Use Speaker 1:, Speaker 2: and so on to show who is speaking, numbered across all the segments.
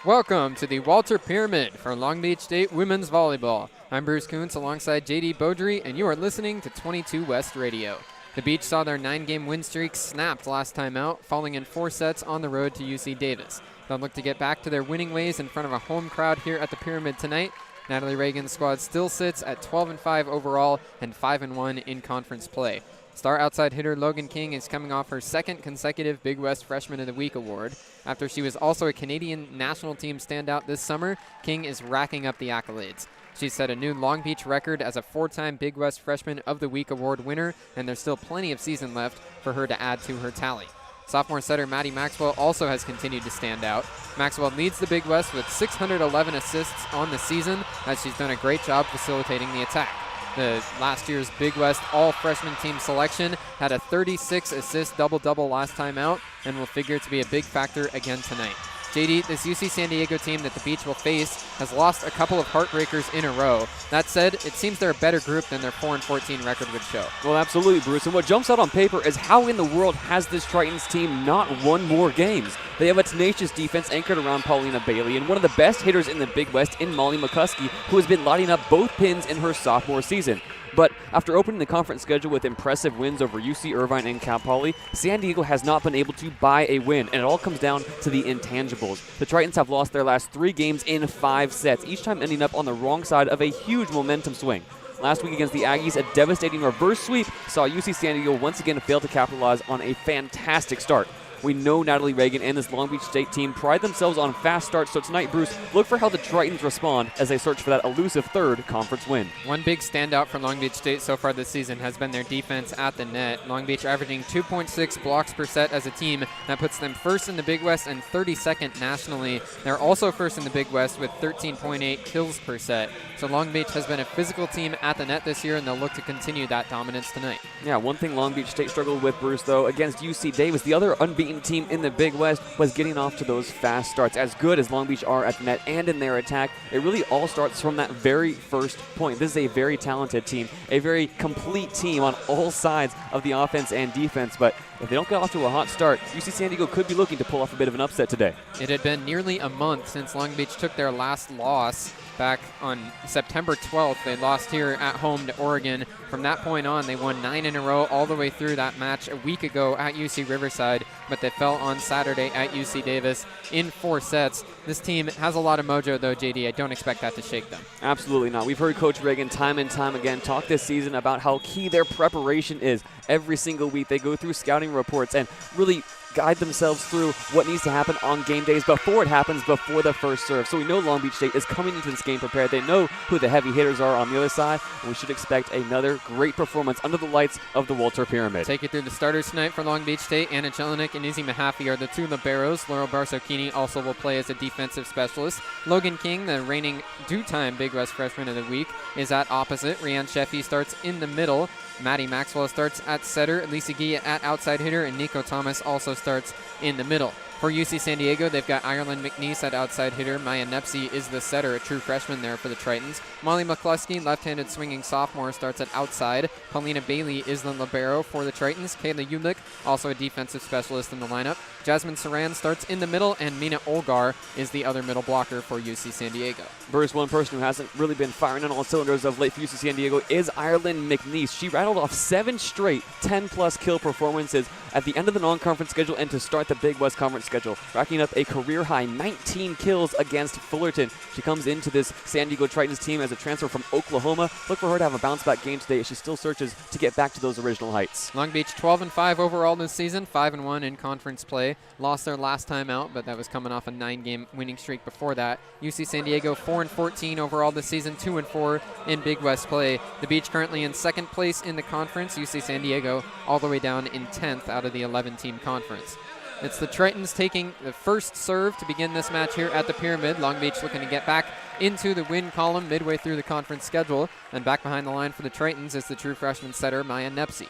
Speaker 1: Welcome to the Walter Pyramid for Long Beach State Women's Volleyball. I'm Bruce Kuntz alongside JayDe Beaudry, and you are listening to 22 West Radio. The Beach saw their 9-game win streak snapped last time out, falling in 4 sets on the road to UC Davis. They'll look to get back to their winning ways in front of a home crowd here at the Pyramid tonight. Natalie Reagan's squad still sits at 12-5 overall and 5-1 in conference play. Star outside hitter Logan King is coming off her second consecutive Big West Freshman of the Week award. After she was also a Canadian national team standout this summer, King is racking up the accolades. She set a new Long Beach record as a 4-time Big West Freshman of the Week award winner, and there's still plenty of season left for her to add to her tally. Sophomore setter Maddie Maxwell also has continued to stand out. Maxwell leads the Big West with 611 assists on the season, as she's done a great job facilitating the attack. The last year's Big West all-freshman team selection had a 36-assist double-double last time out and will figure to be a big factor again tonight. JayDe, this UC San Diego team that the Beach will face has lost a couple of heartbreakers in a row. That said, it seems they're a better group than their 4-14 record would show.
Speaker 2: Well, absolutely, Bruce. And what jumps out on paper is how in the world has this Tritons team not won more games? They have a tenacious defense anchored around Paulina Bailey and one of the best hitters in the Big West in Molly McCuskey, who has been lighting up both pins in her sophomore season. But after opening the conference schedule with impressive wins over UC Irvine and Cal Poly, San Diego has not been able to buy a win, and it all comes down to the intangibles. The Tritons have lost their last 3 games in 5 sets, each time ending up on the wrong side of a huge momentum swing. Last week against the Aggies, a devastating reverse sweep saw UC San Diego once again fail to capitalize on a fantastic start. We know Natalie Reagan and this Long Beach State team pride themselves on fast starts, so tonight, Bruce, look for how the Tritons respond as they search for that elusive 3rd conference win.
Speaker 1: One big standout for Long Beach State so far this season has been their defense at the net. Long Beach averaging 2.6 blocks per set as a team. That puts them first in the Big West and 32nd nationally. They're also first in the Big West with 13.8 kills per set. So Long Beach has been a physical team at the net this year, and they'll look to continue that dominance tonight.
Speaker 2: Yeah, one thing Long Beach State struggled with, Bruce, though, against UC Davis, the other unbeaten team in the Big West, was getting off to those fast starts. As good as Long Beach are at the net and in their attack, it really all starts from that very first point. This is a very talented team, a very complete team on all sides of the offense and defense, but if they don't get off to a hot start, UC San Diego could be looking to pull off a bit of an upset today.
Speaker 1: It had been nearly a month since Long Beach took their last loss. Back on September 12th, they lost here at home to Oregon. From that point on, they won 9 in a row all the way through that match a week ago at UC Riverside, but they fell on Saturday at UC Davis in 4 sets. This team has a lot of mojo, though, JayDe. I don't expect that to shake them.
Speaker 2: Absolutely not. We've heard Coach Reagan time and time again talk this season about how key their preparation is. Every single week they go through scouting reports and really guide themselves through what needs to happen on game days before it happens, before the first serve. So we know Long Beach State is coming into this game prepared. They know who the heavy hitters are on the other side, and we should expect another great performance under the lights of the Walter Pyramid.
Speaker 1: Take you through the starters tonight for Long Beach State. Anna Jelinek and Izzy Mahaffey are the 2 liberos. Laurel Barsocchini also will play as a defensive specialist. Logan King, the reigning two-time Big West Freshman of the Week, is at opposite. Rianne Sheffy starts in the middle. Maddie Maxwell starts at setter, Lisa Gia at outside hitter, and Nico Thomas also starts in the middle. For UC San Diego, they've got Ireland McNeese at outside hitter. Maya Nepsy is the setter, a true freshman there for the Tritons. Molly McCluskey, left-handed swinging sophomore, starts at outside. Paulina Bailey is the libero for the Tritons. Kayla Ulick, also a defensive specialist in the lineup. Jasmine Saran starts in the middle, and Mina Olgar is the other middle blocker for UC San Diego.
Speaker 2: Bruce, one person who hasn't really been firing on all cylinders of late for UC San Diego is Ireland McNeese. She rattled off 7 straight 10-plus kill performances at the end of the non-conference schedule and to start the Big West Conference schedule, racking up a career-high 19 kills against Fullerton. She comes into this San Diego Tritons team as a transfer from Oklahoma. Look for her to have a bounce-back game today as she still searches to get back to those original heights.
Speaker 1: Long Beach 12-5 overall this season, 5-1 in conference play. Lost their last time out, but that was coming off a 9-game winning streak before that. UC San Diego 4-14 overall this season, 2-4 in Big West play. The Beach currently in 2nd place in the conference. UC San Diego all the way down in 10th out of the 11-team conference. It's the Tritons taking the first serve to begin this match here at the Pyramid. Long Beach looking to get back into the win column midway through the conference schedule. And back behind the line for the Tritons is the true freshman setter, Maya Nepsy.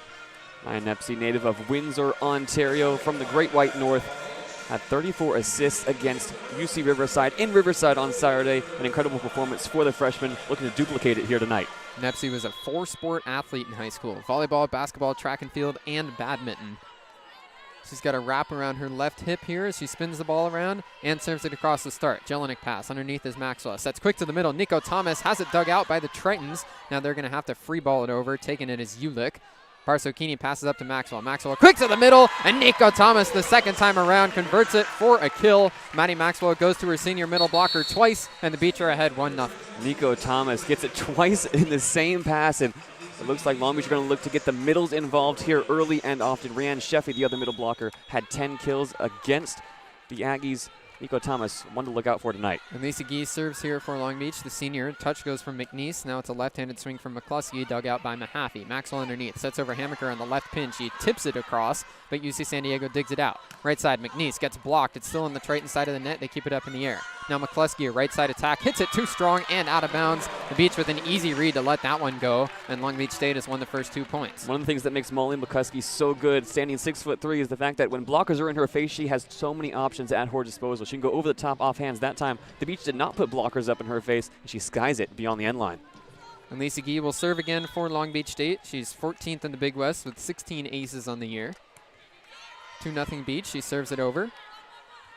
Speaker 2: Maya Nepsy, native of Windsor, Ontario, from the Great White North, had 34 assists against UC Riverside in Riverside on Saturday. An incredible performance for the freshman, looking to duplicate it here tonight.
Speaker 1: Nepsy was a 4-sport athlete in high school: volleyball, basketball, track and field, and badminton. She's got a wrap around her left hip here as she spins the ball around and serves it across the start. Jelinek pass. Underneath is Maxwell. Sets quick to the middle. Nico Thomas has it dug out by the Tritons. Now they're going to have to free ball it over. Taking it is Ulick. Barsokini passes up to Maxwell. Maxwell quick to the middle, and Nico Thomas the second time around converts it for a kill. Maddie Maxwell goes to her senior middle blocker twice, and the Beach are ahead 1-0.
Speaker 2: Nico Thomas gets it twice in the same pass, and it looks like Long Beach are going to look to get the middles involved here early and often. Rhiannon Sheffy, the other middle blocker, had 10 kills against the Aggies. Nico Thomas, one to look out for tonight.
Speaker 1: And Lisa Gee serves here for Long Beach, the senior. Touch goes from McNeese. Now it's a left-handed swing from McCluskey, dug out by Mahaffey. Maxwell underneath, sets over Hammaker on the left pin. She tips it across, but UC San Diego digs it out. Right side, McNeese gets blocked. It's still on the Triton side of the net. They keep it up in the air. Now McCluskey, a right side attack, hits it too strong and out of bounds. The Beach with an easy read to let that one go, and Long Beach State has won the first 2 points.
Speaker 2: One of the things that makes Molly McCluskey so good, standing 6'3", is the fact that when blockers are in her face, she has so many options at her disposal. She can go over the top off hands. That time, the Beach did not put blockers up in her face, and she skies it beyond the end line.
Speaker 1: And Lisa Gee will serve again for Long Beach State. She's 14th in the Big West with 16 aces on the year. 2-0 Beach. She serves it over.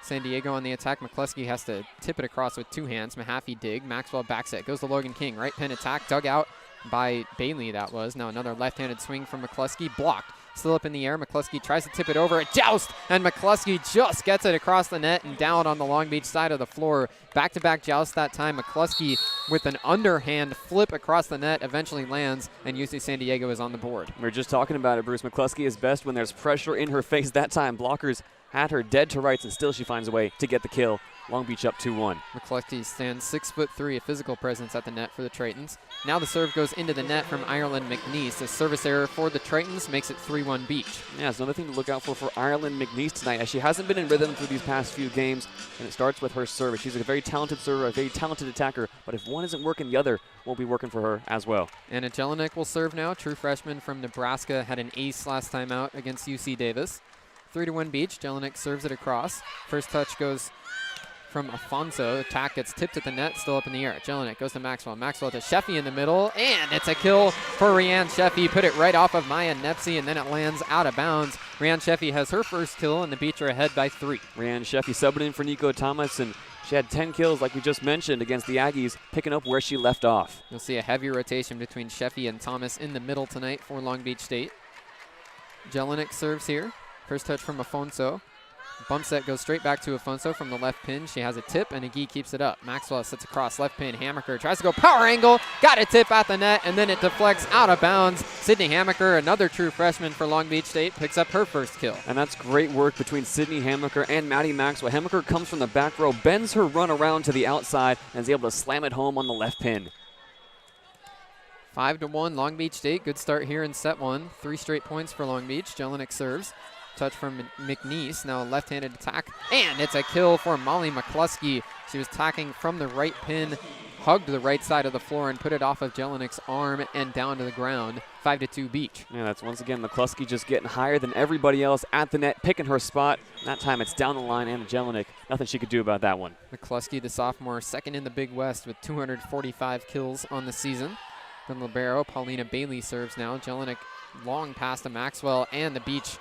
Speaker 1: San Diego on the attack. McCluskey has to tip it across with 2 hands. Mahaffey dig. Maxwell backs it. Goes to Logan King. Right pin attack. Dug out by Bailey, that was. Now another left-handed swing from McCluskey. Blocked. Still up in the air. McCluskey tries to tip it over. A joust! And McCluskey just gets it across the net and down on the Long Beach side of the floor. Back-to-back joust that time. McCluskey with an underhand flip across the net eventually lands, and UC San Diego is on the board.
Speaker 2: We were just talking about it, Bruce. McCluskey is best when there's pressure in her face. That time, blockers had her dead to rights, and still she finds a way to get the kill. Long Beach up 2-1.
Speaker 1: McCluskey stands 6'3", a physical presence at the net for the Tritons. Now the serve goes into the net from Ireland McNeese. A service error for the Tritons makes it 3-1 Beach.
Speaker 2: Yeah, it's another thing to look out for Ireland McNeese tonight, as she hasn't been in rhythm through these past few games, and it starts with her service. She's a very talented server, a very talented attacker, but if one isn't working, the other won't be working for her as well.
Speaker 1: Anna Jelinek will serve now. True freshman from Nebraska, had an ace last time out against UC Davis. 3-1 Beach. Jelinek serves it across. First touch goes from Afonso. Attack gets tipped at the net, still up in the air. Jelinek goes to Maxwell. Maxwell to Sheffy in the middle, and it's a kill for Rhiannon Sheffy. Put it right off of Maya Nepsy, and then it lands out of bounds. Rhiannon Sheffy has her first kill, and the Beach are ahead by 3.
Speaker 2: Rhiannon Sheffy subbing in for Nico Thomas, and she had 10 kills, like we just mentioned, against the Aggies, picking up where she left off.
Speaker 1: You'll see a heavy rotation between Sheffy and Thomas in the middle tonight for Long Beach State. Jelinek serves here. First touch from Afonso. Bump set goes straight back to Afonso from the left pin. She has a tip, and Agee keeps it up. Maxwell sits across left pin. Hammaker tries to go power angle. Got a tip at the net, and then it deflects out of bounds. Sydney Hammaker, another true freshman for Long Beach State, picks up her first kill.
Speaker 2: And that's great work between Sydney Hammaker and Maddie Maxwell. Hammaker comes from the back row, bends her run around to the outside, and is able to slam it home on the left pin.
Speaker 1: 5-1 Long Beach State. Good start here in set 1. 3 straight points for Long Beach. Jelinek serves. Touch from McNeese. Now a left-handed attack. And it's a kill for Molly McCluskey. She was tacking from the right pin, hugged the right side of the floor, and put it off of Jelinek's arm and down to the ground. 5-2 Beach.
Speaker 2: Yeah, that's once again McCluskey just getting higher than everybody else at the net, picking her spot. That time it's down the line, and Jelinek. Nothing she could do about that one.
Speaker 1: McCluskey, the sophomore, second in the Big West with 245 kills on the season. Then libero, Paulina Bailey serves now. Jelinek long pass to Maxwell, and the Beach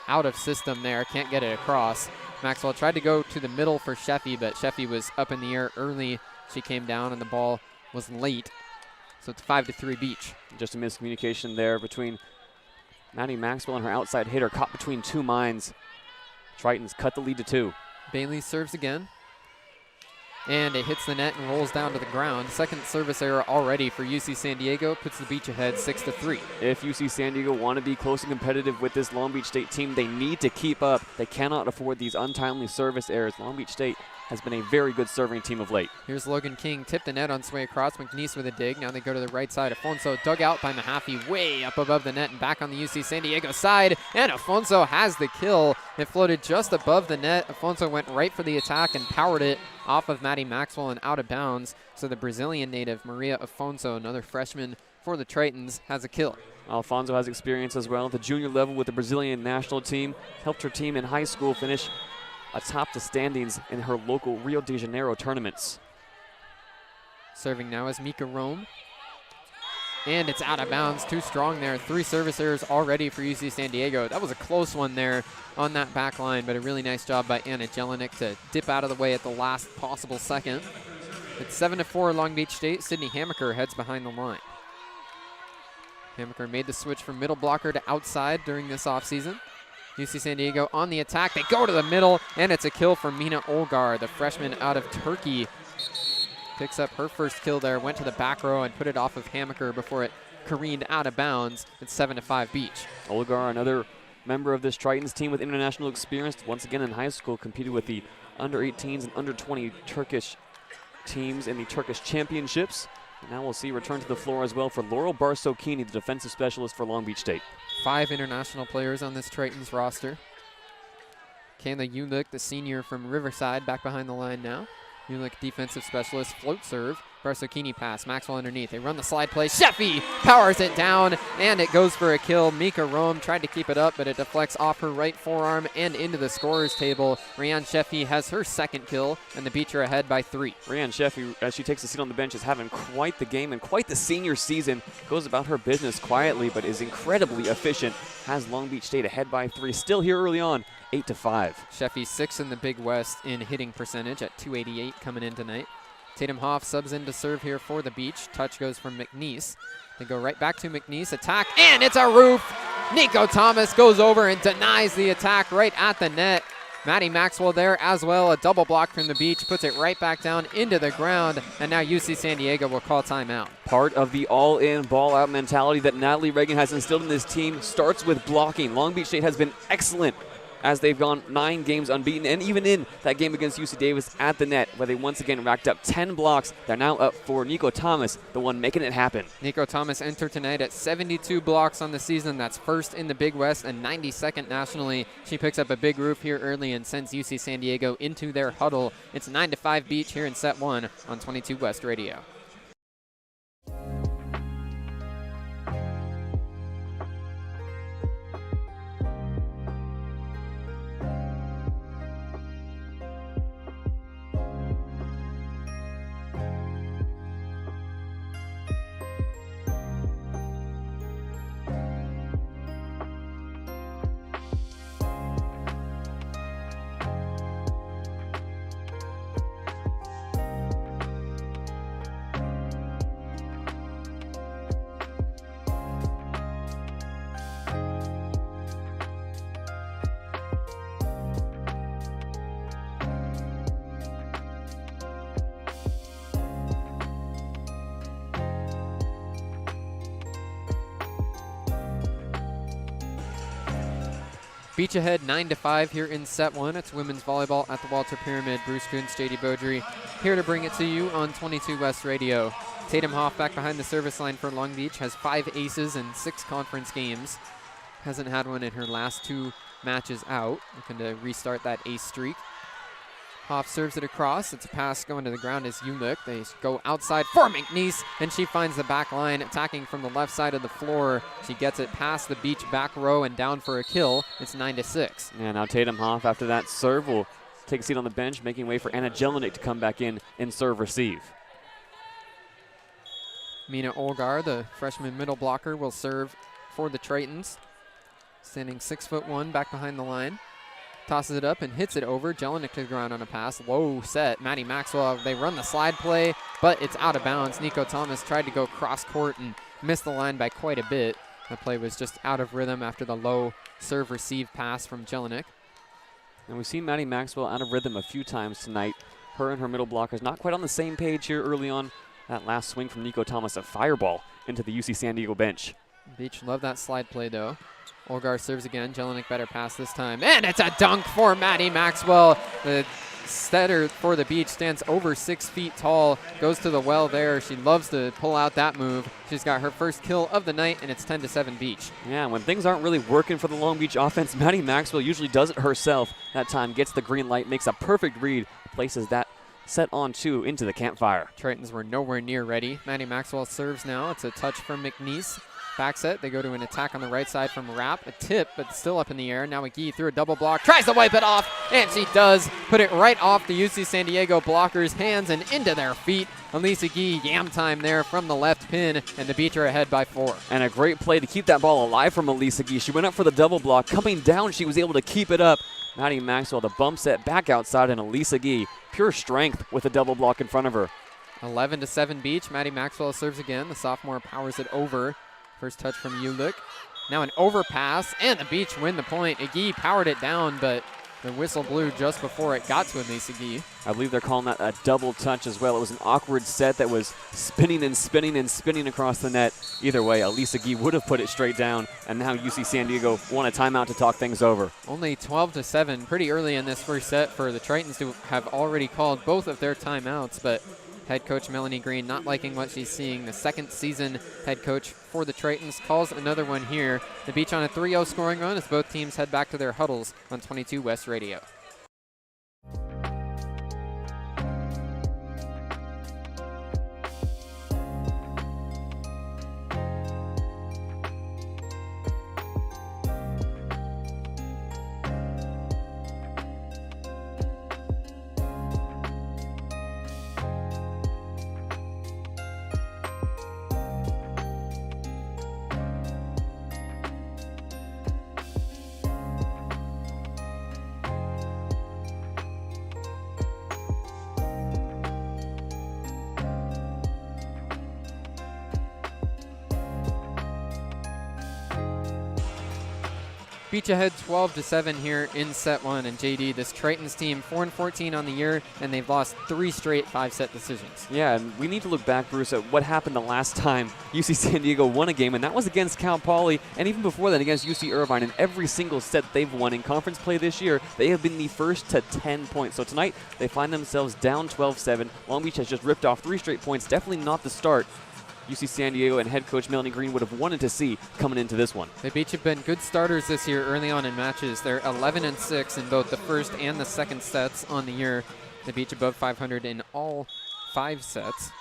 Speaker 1: out of system there. Can't get it across. Maxwell tried to go to the middle for Sheffy, but Sheffy was up in the air early. She came down, and the ball was late. So it's 5-3 Beach.
Speaker 2: Just a miscommunication there between Maddie Maxwell and her outside hitter, caught between 2 minds. Tritons cut the lead to 2.
Speaker 1: Bailey serves again. And it hits the net and rolls down to the ground. Second service error already for UC San Diego. Puts the Beach ahead 6-3.
Speaker 2: If UC San Diego want to be close and competitive with this Long Beach State team, they need to keep up. They cannot afford these untimely service errors. Long Beach State has been a very good serving team of late.
Speaker 1: Here's Logan King. Tipped the net on sway across. McNeese with a dig. Now they go to the right side. Afonso dug out by Mahaffey way up above the net and back on the UC San Diego side. And Afonso has the kill. It floated just above the net. Afonso went right for the attack and powered it off of Maddie Maxwell and out of bounds. So the Brazilian native, Maria Afonso, another freshman for the Tritons, has a kill.
Speaker 2: Alfonso has experience as well at the junior level with the Brazilian national team. Helped her team in high school finish atop the standings in her local Rio de Janeiro tournaments.
Speaker 1: Serving now is Mika Rome. and it's out of bounds. Too strong there. 3 service errors already for UC San Diego. That was a close one there on that back line, but a really nice job by Anna Jelinek to dip out of the way at the last possible second. It's 7-4 Long Beach State. Sydney Hamaker heads behind the line. Hamaker made the switch from middle blocker to outside during this offseason. UC San Diego on the attack. They go to the middle, and it's a kill for Mina Olgar, the freshman out of Turkey. Picks up her first kill there, went to the back row and put it off of Hamaker before it careened out of bounds. It's 7-5 Beach.
Speaker 2: Olgar, another member of this Tritons team with international experience, once again in high school, competed with the under-18s and under-20 Turkish teams in the Turkish championships. And now we'll see return to the floor as well for Laurel Barsokini, the defensive specialist for Long Beach State. 5
Speaker 1: international players on this Tritons roster. Kayla Ulick, the senior from Riverside, back behind the line now. Ulick, defensive specialist, float serve. Barsokini pass, Maxwell underneath. They run the slide play. Sheffy powers it down, and it goes for a kill. Mika Rome tried to keep it up, but it deflects off her right forearm and into the scorer's table. Rianne Sheffy has her second kill, and the Beach are ahead by 3.
Speaker 2: Rianne Sheffy, as she takes a seat on the bench, is having quite the game and quite the senior season. Goes about her business quietly, but is incredibly efficient. Has Long Beach State ahead by 3. Still here early on, 8-5.
Speaker 1: Sheffy 6th in the Big West in hitting percentage at .288 coming in tonight. Tatum Hoff subs in to serve here for the Beach. Touch goes from McNeese. They go right back to McNeese. Attack, and it's a roof. Nico Thomas goes over and denies the attack right at the net. Maddie Maxwell there as well. A double block from the Beach. Puts it right back down into the ground. And now UC San Diego will call timeout.
Speaker 2: Part of the all-in, ball-out mentality that Natalie Reagan has instilled in this team starts with blocking. Long Beach State has been excellent as they've gone 9 games unbeaten, and even in that game against UC Davis at the net, where they once again racked up 10 blocks. They're now up for Nico Thomas, the one making it happen.
Speaker 1: Nico Thomas entered tonight at 72 blocks on the season. That's first in the Big West and 92nd nationally. She picks up a big roof here early and sends UC San Diego into their huddle. It's 9-5 Beach here in set 1 on 22 West Radio. Beach ahead 9-5 here in set 1. It's women's volleyball at the Walter Pyramid. Bruce Kuntz, JayDe Beaudry here to bring it to you on 22 West Radio. Tatum Hoff back behind the service line for Long Beach, has 5 aces in 6 conference games. Hasn't had one in her last 2 matches out. Looking to restart that ace streak. Hoff serves it across. It's a pass going to the ground as Ulick. They go outside for McNeese, and she finds the back line, attacking from the left side of the floor. She gets it past the Beach back row and down for a kill. It's 9-6.
Speaker 2: Yeah, now Tatum Hoff, after that serve, will take a seat on the bench, making way for Anna Jelinek to come back in and serve-receive.
Speaker 1: Mina Olgar, the freshman middle blocker, will serve for the Tritons. Standing 6'1", back behind the line. Tosses it up and hits it over. Jelinek to the ground on a pass. Low set. Maddie Maxwell, they run the slide play, but it's out of bounds. Nico Thomas tried to go cross court and missed the line by quite a bit. The play was just out of rhythm after the low serve receive pass from Jelinek.
Speaker 2: And we've seen Maddie Maxwell out of rhythm a few times tonight. Her and her middle blockers not quite on the same page here early on. That last swing from Nico Thomas, a fireball into the UC San Diego bench.
Speaker 1: Beach love that slide play though. Olgar serves again. Jelinek better pass this time. And it's a dunk for Maddie Maxwell. The setter for the Beach stands over 6 feet tall. Goes to the well there. She loves to pull out that move. She's got her first kill of the night, and it's 10-7 Beach.
Speaker 2: Yeah, when things aren't really working for the Long Beach offense, Maddie Maxwell usually does it herself. That time gets the green light, makes a perfect read, places that set on 2 into the campfire.
Speaker 1: Tritons were nowhere near ready. Maddie Maxwell serves now. It's a touch from McNeese. Back set, they go to an attack on the right side from Rapp. A tip, but still up in the air. Now McGee through a double block, tries to wipe it off, and she does. Put it right off the UC San Diego blockers' hands and into their feet. Elisa Gee, yam time there from the left pin, and the Beach are ahead by 4.
Speaker 2: And a great play to keep that ball alive from Elisa Gee. She went up for the double block. Coming down, she was able to keep it up. Maddie Maxwell, the bump set back outside, and Elisa Gee, pure strength with a double block in front of her.
Speaker 1: 11-7 Beach. Maddie Maxwell serves again. The sophomore powers it over. First touch from Ulick. Now an overpass, and the Beach win the point. Agee powered it down, but the whistle blew just before it got to Elisa Gee.
Speaker 2: I believe they're calling that a double touch as well. It was an awkward set that was spinning and spinning and spinning across the net. Either way, Elisa Gee would have put it straight down, and now UC San Diego won a timeout to talk things over.
Speaker 1: Only 12-7, pretty early in this first set for the Tritons to have already called both of their timeouts, but head coach Melanie Green not liking what she's seeing. The second season head coach for the Tritons calls another one here. The Beach on a 3-0 scoring run as both teams head back to their huddles on 22 West Radio. Beach ahead 12-7 here in set 1, and JD, this Tritons team 4-14 on the year, and they've lost 3 straight 5-set decisions.
Speaker 2: Yeah, and we need to look back, Bruce, at what happened the last time UC San Diego won a game, and that was against Cal Poly, and even before that against UC Irvine. In every single set they've won in conference play this year, they have been the first to 10 points. So tonight, they find themselves down 12-7. Long Beach has just ripped off 3 straight points, definitely not the start UC San Diego and head coach Melanie Green would have wanted to see coming into this one.
Speaker 1: The Beach have been good starters this year early on in matches. They're 11-6 in both the first and the second sets on the year. The Beach above 500 in all 5 sets.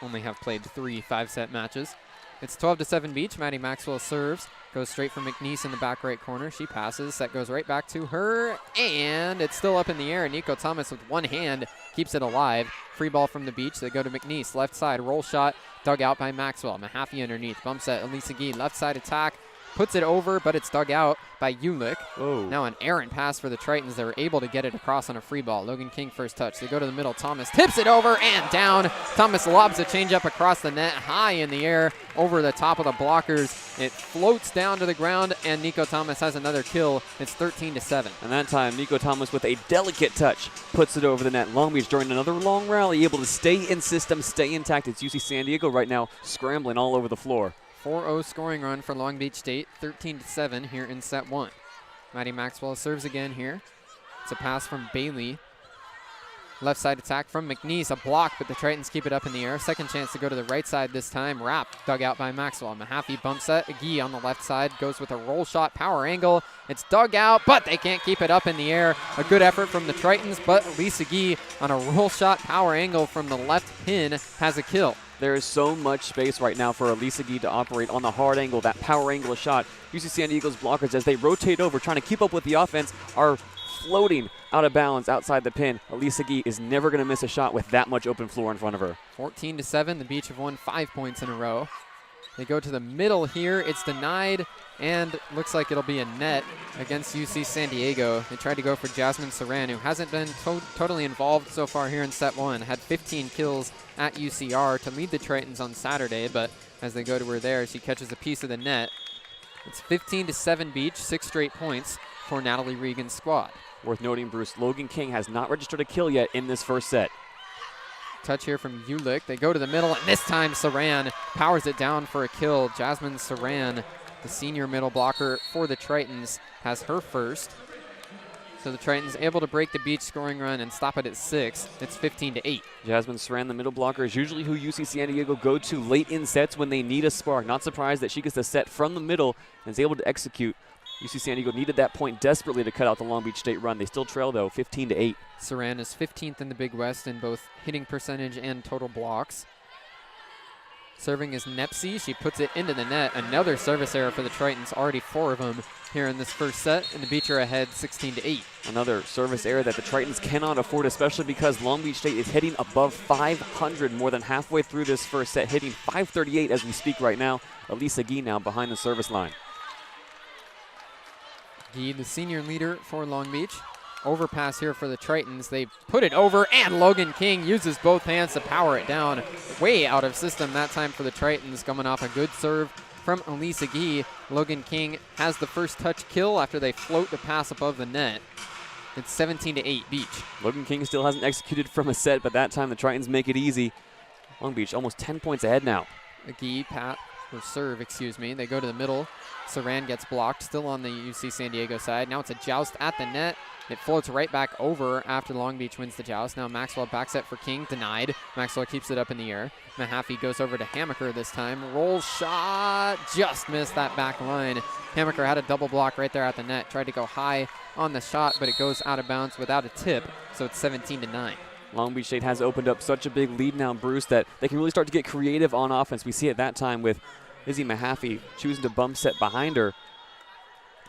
Speaker 1: Only have played 3 5-set matches. It's 12-7 Beach. Maddie Maxwell serves. Goes straight for McNeese in the back right corner. She passes. Set goes right back to her. And it's still up in the air. Nico Thomas with one hand keeps it alive. Free ball from the Beach. They go to McNeese. Left side roll shot. Dug out by Maxwell. Mahaffey underneath. Bump set. Elisa Gee. Left side attack. Puts it over, but it's dug out by Ulick.
Speaker 2: Whoa. Now
Speaker 1: an errant pass for the Tritons. They were able to get it across on a free ball. Logan King first touch. They go to the middle. Thomas tips it over and down. Thomas lobs a changeup across the net, high in the air, over the top of the blockers. It floats down to the ground, and Nico Thomas has another kill. It's 13-7.
Speaker 2: And that time, Nico Thomas with a delicate touch puts it over the net. Long Beach during another long rally, able to stay in system, stay intact. It's UC San Diego right now scrambling all over the floor.
Speaker 1: 4-0 scoring run for Long Beach State, 13-7 here in set 1. Maddie Maxwell serves again here. It's a pass from Bailey. Left side attack from McNeese, a block, but the Tritons keep it up in the air. Second chance to go to the right side this time. Rapp dug out by Maxwell. Mahaffey bump set. Agee on the left side goes with a roll shot power angle. It's dug out, but they can't keep it up in the air. A good effort from the Tritons, but Lisa Agee on a roll shot power angle from the left pin has a kill.
Speaker 2: There is so much space right now for Elisa Gee to operate on the hard angle, that power angle shot. UC San Diego's blockers, as they rotate over, trying to keep up with the offense, are floating out of bounds outside the pin. Elisa Gee is never going to miss a shot with that much open floor in front of her.
Speaker 1: 14-7, the Beach have won 5 points in a row. They go to the middle here. It's denied, and looks like it'll be a net against UC San Diego. They tried to go for Jasmine Saran, who hasn't been totally involved so far here in set 1. Had 15 kills at UCR to lead the Tritons on Saturday, but as they go to her there, she catches a piece of the net. It's 15-7 Beach, 6 straight points for Natalie Regan's squad.
Speaker 2: Worth noting, Bruce, Logan King has not registered a kill yet in this first set.
Speaker 1: Touch here from Ulick. They go to the middle, and this time Saran powers it down for a kill. Jasmine Saran, the senior middle blocker for the Tritons, has her first. So the Tritons able to break the Beach scoring run and stop it at 6. It's 15-8.
Speaker 2: Jasmine Saran, the middle blocker, is usually who UC San Diego go to late in sets when they need a spark. Not surprised that she gets the set from the middle and is able to execute. UC San Diego needed that point desperately to cut out the Long Beach State run. They still trail, though, 15-8.
Speaker 1: Saran is 15th in the Big West in both hitting percentage and total blocks. Serving is Nepsi. She puts it into the net. Another service error for the Tritons. Already 4 of them here in this first set, and the Beach are ahead 16-8.
Speaker 2: Another service error that the Tritons cannot afford, especially because Long Beach State is hitting above 500 more than halfway through this first set, hitting 538 as we speak right now. Elisa Gee now behind the service line.
Speaker 1: Gee, the senior leader for Long Beach. Overpass here for the Tritons. They put it over, and Logan King uses both hands to power it down. Way out of system that time for the Tritons, coming off a good serve from Elisa Gee. Logan King has the first touch kill after they float the pass above the net. It's 17-8 Beach.
Speaker 2: Logan King still hasn't executed from a set, but that time the Tritons make it easy. Long Beach almost 10 points ahead now.
Speaker 1: Gee, serve, excuse me. They go to the middle. Saran gets blocked, still on the UC San Diego side. Now it's a joust at the net. It floats right back over after Long Beach wins the joust. Now Maxwell back set for King, denied. Maxwell keeps it up in the air. Mahaffey goes over to Hammaker this time. Roll shot, just missed that back line. Hammaker had a double block right there at the net. Tried to go high on the shot, but it goes out of bounds without a tip, so it's 17-9.
Speaker 2: Long Beach State has opened up such a big lead now, Bruce, that they can really start to get creative on offense. We see it that time with Izzy Mahaffey choosing to bump set behind her.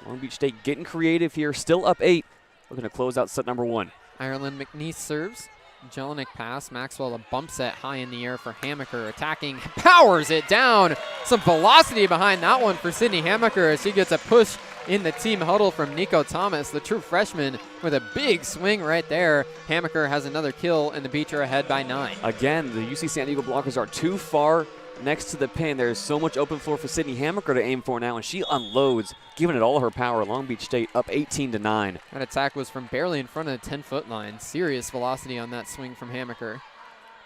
Speaker 2: Long Beach State getting creative here, still up 8. Looking to close out set number 1.
Speaker 1: Ireland McNeese serves. Jelinek pass. Maxwell a bump set high in the air for Hammaker. Attacking, powers it down. Some velocity behind that one for Sydney Hammaker as she gets a push in the team huddle from Nico Thomas, the true freshman, with a big swing right there. Hammaker has another kill, and the Beach are ahead by 9.
Speaker 2: Again, the UC San Diego blockers are too far next to the pin. There's so much open floor for Sydney Hammaker to aim for now, and she unloads, giving it all her power. Long Beach State up 18-9.
Speaker 1: That attack was from barely in front of the 10-foot line. Serious velocity on that swing from Hammaker.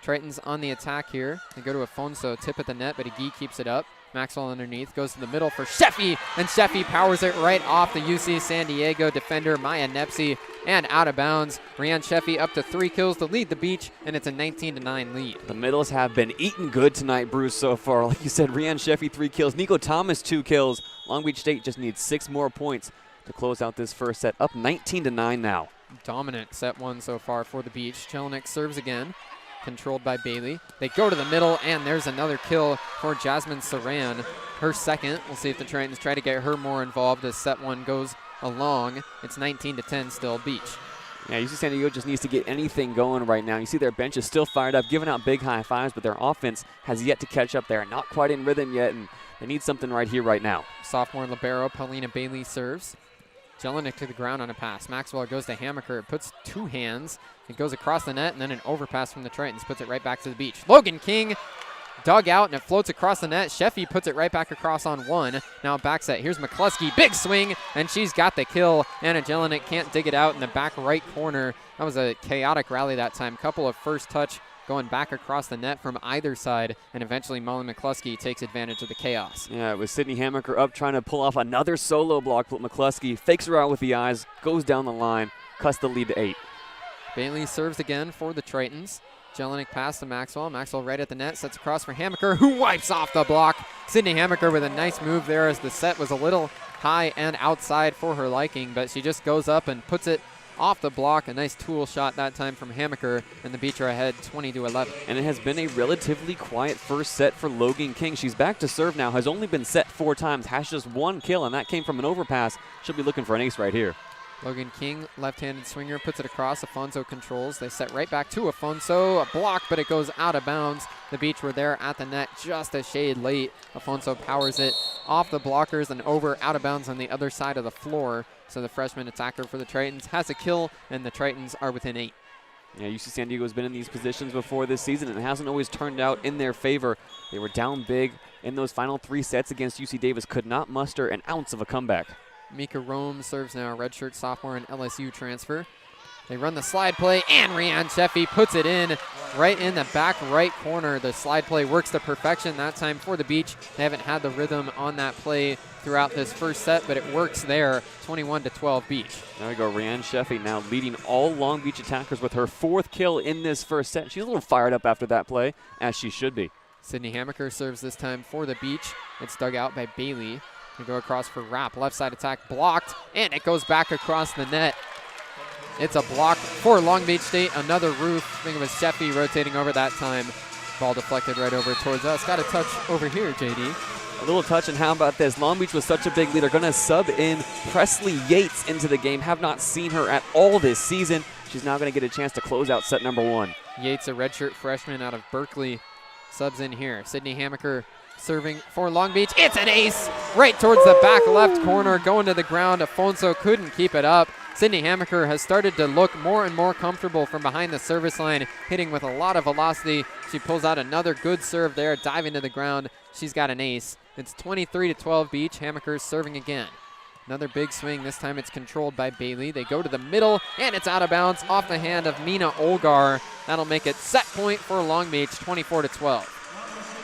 Speaker 1: Tritons on the attack here. They go to Afonso, tip at the net, but Agee keeps it up. Maxwell underneath, goes to the middle for Sheffy, and Sheffy powers it right off the UC San Diego defender, Maya Nepsi, and out of bounds. Rianne Sheffy up to 3 kills to lead the Beach, and it's a 19-9 lead.
Speaker 2: The middles have been eating good tonight, Bruce, so far. Like you said, Rianne Sheffy 3 kills, Nico Thomas 2 kills. Long Beach State just needs 6 more points to close out this first set, up 19-9 now.
Speaker 1: Dominant set 1 so far for the Beach. Jelinek serves again. Controlled by Bailey. They go to the middle, and there's another kill for Jasmine Saran. Her second. We'll see if the Tritons try to get her more involved as set 1 goes along. It's 19-10 still Beach.
Speaker 2: Yeah, UC San Diego just needs to get anything going right now. You see their bench is still fired up, giving out big high fives, but their offense has yet to catch up there. Not quite in rhythm yet, and they need something right here, right now.
Speaker 1: Sophomore libero Paulina Bailey serves. Jelinek to the ground on a pass. Maxwell goes to Hammaker. It puts 2 hands. It goes across the net, and then an overpass from the Tritons puts it right back to the Beach. Logan King dug out, and it floats across the net. Sheffy puts it right back across on 1. Now back set. Here's McCluskey. Big swing, and she's got the kill. Anna Jelinek can't dig it out in the back right corner. That was a chaotic rally that time. Couple of first touch going back across the net from either side, and eventually Molly McCluskey takes advantage of the chaos.
Speaker 2: Yeah, it was Sydney Hammaker up trying to pull off another solo block, but McCluskey fakes her out with the eyes, goes down the line, cuts the lead to 8.
Speaker 1: Bailey serves again for the Tritons. Jelinek pass to Maxwell. Maxwell right at the net, sets across for Hammaker, who wipes off the block. Sydney Hammaker with a nice move there as the set was a little high and outside for her liking, but she just goes up and puts it off the block. A nice tool shot that time from Hammaker, and the Beach are ahead 20-11.
Speaker 2: And it has been a relatively quiet first set for Logan King. She's back to serve now, has only been set 4 times, has just 1 kill, and that came from an overpass. She'll be looking for an ace right here.
Speaker 1: Logan King, left-handed swinger, puts it across. Afonso controls. They set right back to Afonso. A block, but it goes out of bounds. The Beach were there at the net just a shade late. Afonso powers it off the blockers and over out of bounds on the other side of the floor. So the freshman attacker for the Tritons has a kill, and the Tritons are within 8.
Speaker 2: Yeah, UC San Diego has been in these positions before this season, and it hasn't always turned out in their favor. They were down big in those final 3 sets against UC Davis, could not muster an ounce of a comeback.
Speaker 1: Mika Rome serves now, redshirt sophomore and LSU transfer. They run the slide play, and Rianne Sheffy puts it in right in the back right corner. The slide play works to perfection that time for the Beach. They haven't had the rhythm on that play throughout this first set, but it works there. 21-12 Beach.
Speaker 2: There we go, Rianne Sheffy now leading all Long Beach attackers with her 4th kill in this first set. She's a little fired up after that play, as she should be.
Speaker 1: Sydney Hammaker serves this time for the Beach. It's dug out by Bailey. They go across for Rapp. Left side attack blocked, and it goes back across the net. It's a block for Long Beach State. Another roof. I think it was Sheffy rotating over that time. Ball deflected right over towards us. Got a touch over here, JD.
Speaker 2: A little touch, and how about this? Long Beach was such a big leader. Going to sub in Presley Yates into the game. Have not seen her at all this season. She's now going to get a chance to close out set number 1.
Speaker 1: Yates, a redshirt freshman out of Berkeley, subs in here. Sydney Hamaker serving for Long Beach. It's an ace right towards the back left corner, going to the ground. Afonso couldn't keep it up. Sydney Hamaker has started to look more and more comfortable from behind the service line, hitting with a lot of velocity. She pulls out another good serve there, diving to the ground. She's got an ace. It's 23-12 Beach. Hamaker's serving again. Another big swing. This time it's controlled by Bailey. They go to the middle, and it's out of bounds off the hand of Mina Olgar. That'll make it set point for Long Beach, 24-12.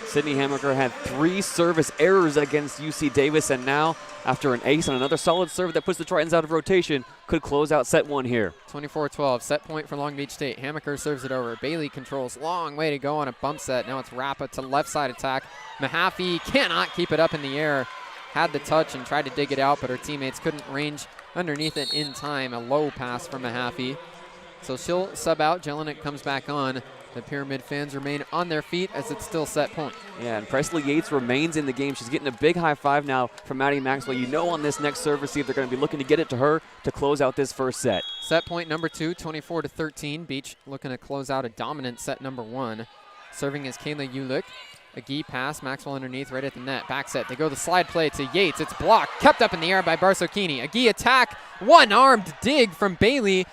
Speaker 2: Sydney Hamaker had 3 service errors against UC Davis, and now, after an ace and another solid serve that puts the Tritons out of rotation, could close out set 1 here.
Speaker 1: 24-12, set point for Long Beach State. Hamaker serves it over. Bailey controls. Long way to go on a bump set. Now it's Rappa to left side attack. Mahaffey cannot keep it up in the air. Had the touch and tried to dig it out, but her teammates couldn't range underneath it in time. A low pass from Mahaffey. So she'll sub out. Jelinek comes back on. The Pyramid fans remain on their feet as it's still set point.
Speaker 2: Yeah, and Presley Yates remains in the game. She's getting a big high five now from Maddie Maxwell. You know on this next serve receive, they're going to be looking to get it to her to close out this first set.
Speaker 1: Set point number 2, 24-13. Beach looking to close out a dominant set number 1. Serving is Kayla Ulick. A Gee pass, Maxwell underneath right at the net. Back set, they go the slide play to Yates. It's blocked, kept up in the air by Barsocchini. A Gee attack, one-armed dig from Bailey.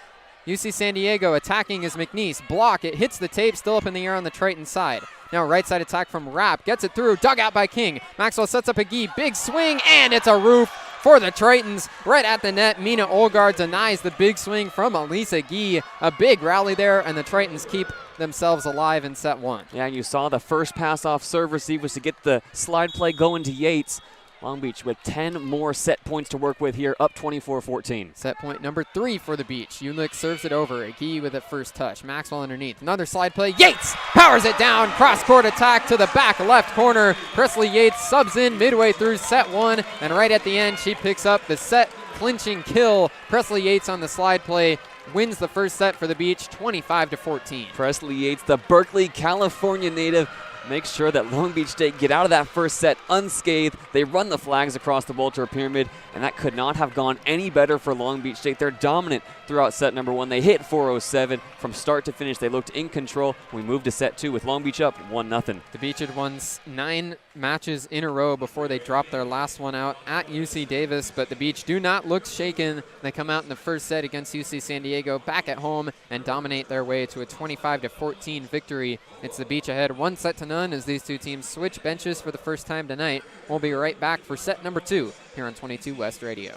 Speaker 1: UC San Diego attacking is McNeese. Block, it hits the tape, still up in the air on the Triton side. Now right side attack from Rapp, gets it through, dug out by King. Maxwell sets up a Gee, big swing, and it's a roof for the Tritons. Right at the net, Mina Olgar denies the big swing from Elisa Gee. A big rally there, and the Tritons keep themselves alive in set 1.
Speaker 2: Yeah, and you saw the first pass off serve receive was to get the slide play going to Yates. Long Beach with 10 more set points to work with here, up 24-14.
Speaker 1: Set point number 3 for the Beach. Ulick serves it over. Agee with it first touch. Maxwell underneath. Another slide play. Yates powers it down. Cross-court attack to the back left corner. Presley Yates subs in midway through set 1, and right at the end, she picks up the set clinching kill. Presley Yates on the slide play wins the first set for the Beach, 25-14.
Speaker 2: Presley Yates, the Berkeley, California native, makes sure that Long Beach State get out of that first set unscathed. They run the flags across the Vulture Pyramid, and that could not have gone any better for Long Beach State. They're dominant throughout set number 1. They hit 407 from start to finish. They looked in control. We moved to set 2 with Long Beach up 1-0.
Speaker 1: The Beach had won 9 matches in a row before they dropped their last one out at UC Davis, but the Beach do not look shaken. They come out in the first set against UC San Diego back at home and dominate their way to a 25-14 victory. It's the Beach ahead 1-0 as these two teams switch benches for the first time tonight. We'll be right back for set number 2 here on 22 West Radio.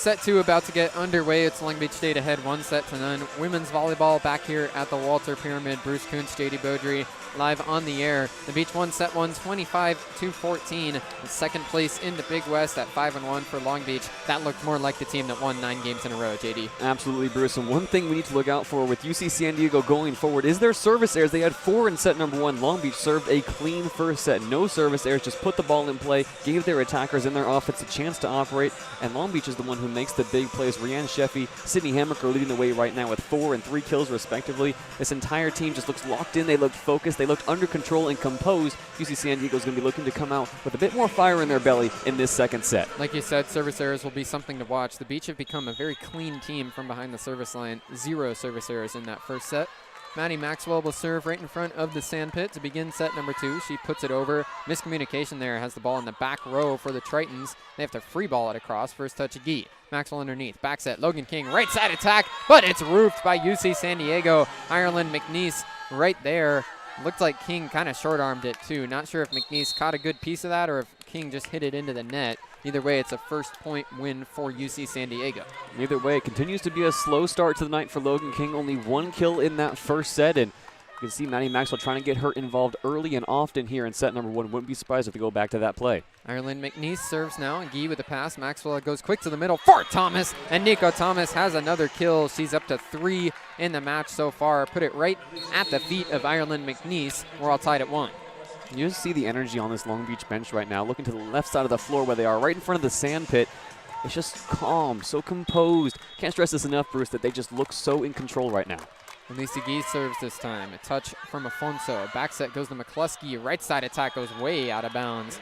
Speaker 1: Set 2 about to get underway. It's Long Beach State ahead 1-0. Women's volleyball back here at the Walter Pyramid. Bruce Kuntz, JayDe Beaudry live on the air. The Beach won set 1 25-14. Second place in the Big West at 5-1 for Long Beach. That looked more like the team that won 9 games in a row, JD.
Speaker 2: Absolutely, Bruce. And one thing we need to look out for with UC San Diego going forward is their service errors. They had 4 in set number 1. Long Beach served a clean first set. No service errors, just put the ball in play, gave their attackers and their offense a chance to operate. And Long Beach is the one who makes the big plays. Rianne Sheffy, Sydney Hammaker leading the way right now with 4 and 3 kills respectively. This entire team just looks locked in. They looked focused. They looked under control and composed. UC San Diego is going to be looking to come out with a bit more fire in their belly in this second set.
Speaker 1: Like you said, service errors will be something to watch. The Beach have become a very clean team from behind the service line. 0 service errors in that first set. Maddie Maxwell will serve right in front of the sand pit to begin set number 2. She puts it over. Miscommunication there, has the ball in the back row for the Tritons. They have to free ball it across. First touch of Gee. Maxwell underneath. Back set. Logan King, right side attack, but it's roofed by UC San Diego. Ireland McNeese right there. Looked like King kind of short-armed it too. Not sure if McNeese caught a good piece of that or if King just hit it into the net. Either way, it's a first-point win for UC San Diego.
Speaker 2: Either way, it continues to be a slow start to the night for Logan King. Only 1 kill in that first set, and you can see Maddie Maxwell trying to get her involved early and often here in set number 1. Wouldn't be surprised if they go back to that play.
Speaker 1: Ireland McNeese serves now, and Gee with the pass. Maxwell goes quick to the middle for Thomas, and Nico Thomas has another kill. She's up to 3 in the match so far. Put it right at the feet of Ireland McNeese. We're all tied at 1.
Speaker 2: You just see the energy on this Long Beach bench right now. Looking to the left side of the floor where they are, right in front of the sand pit. It's just calm, so composed. Can't stress this enough, Bruce, that they just look so in control right now.
Speaker 1: Lisa Gee serves this time. A touch from Afonso. A back set goes to McCluskey. Right side attack goes way out of bounds.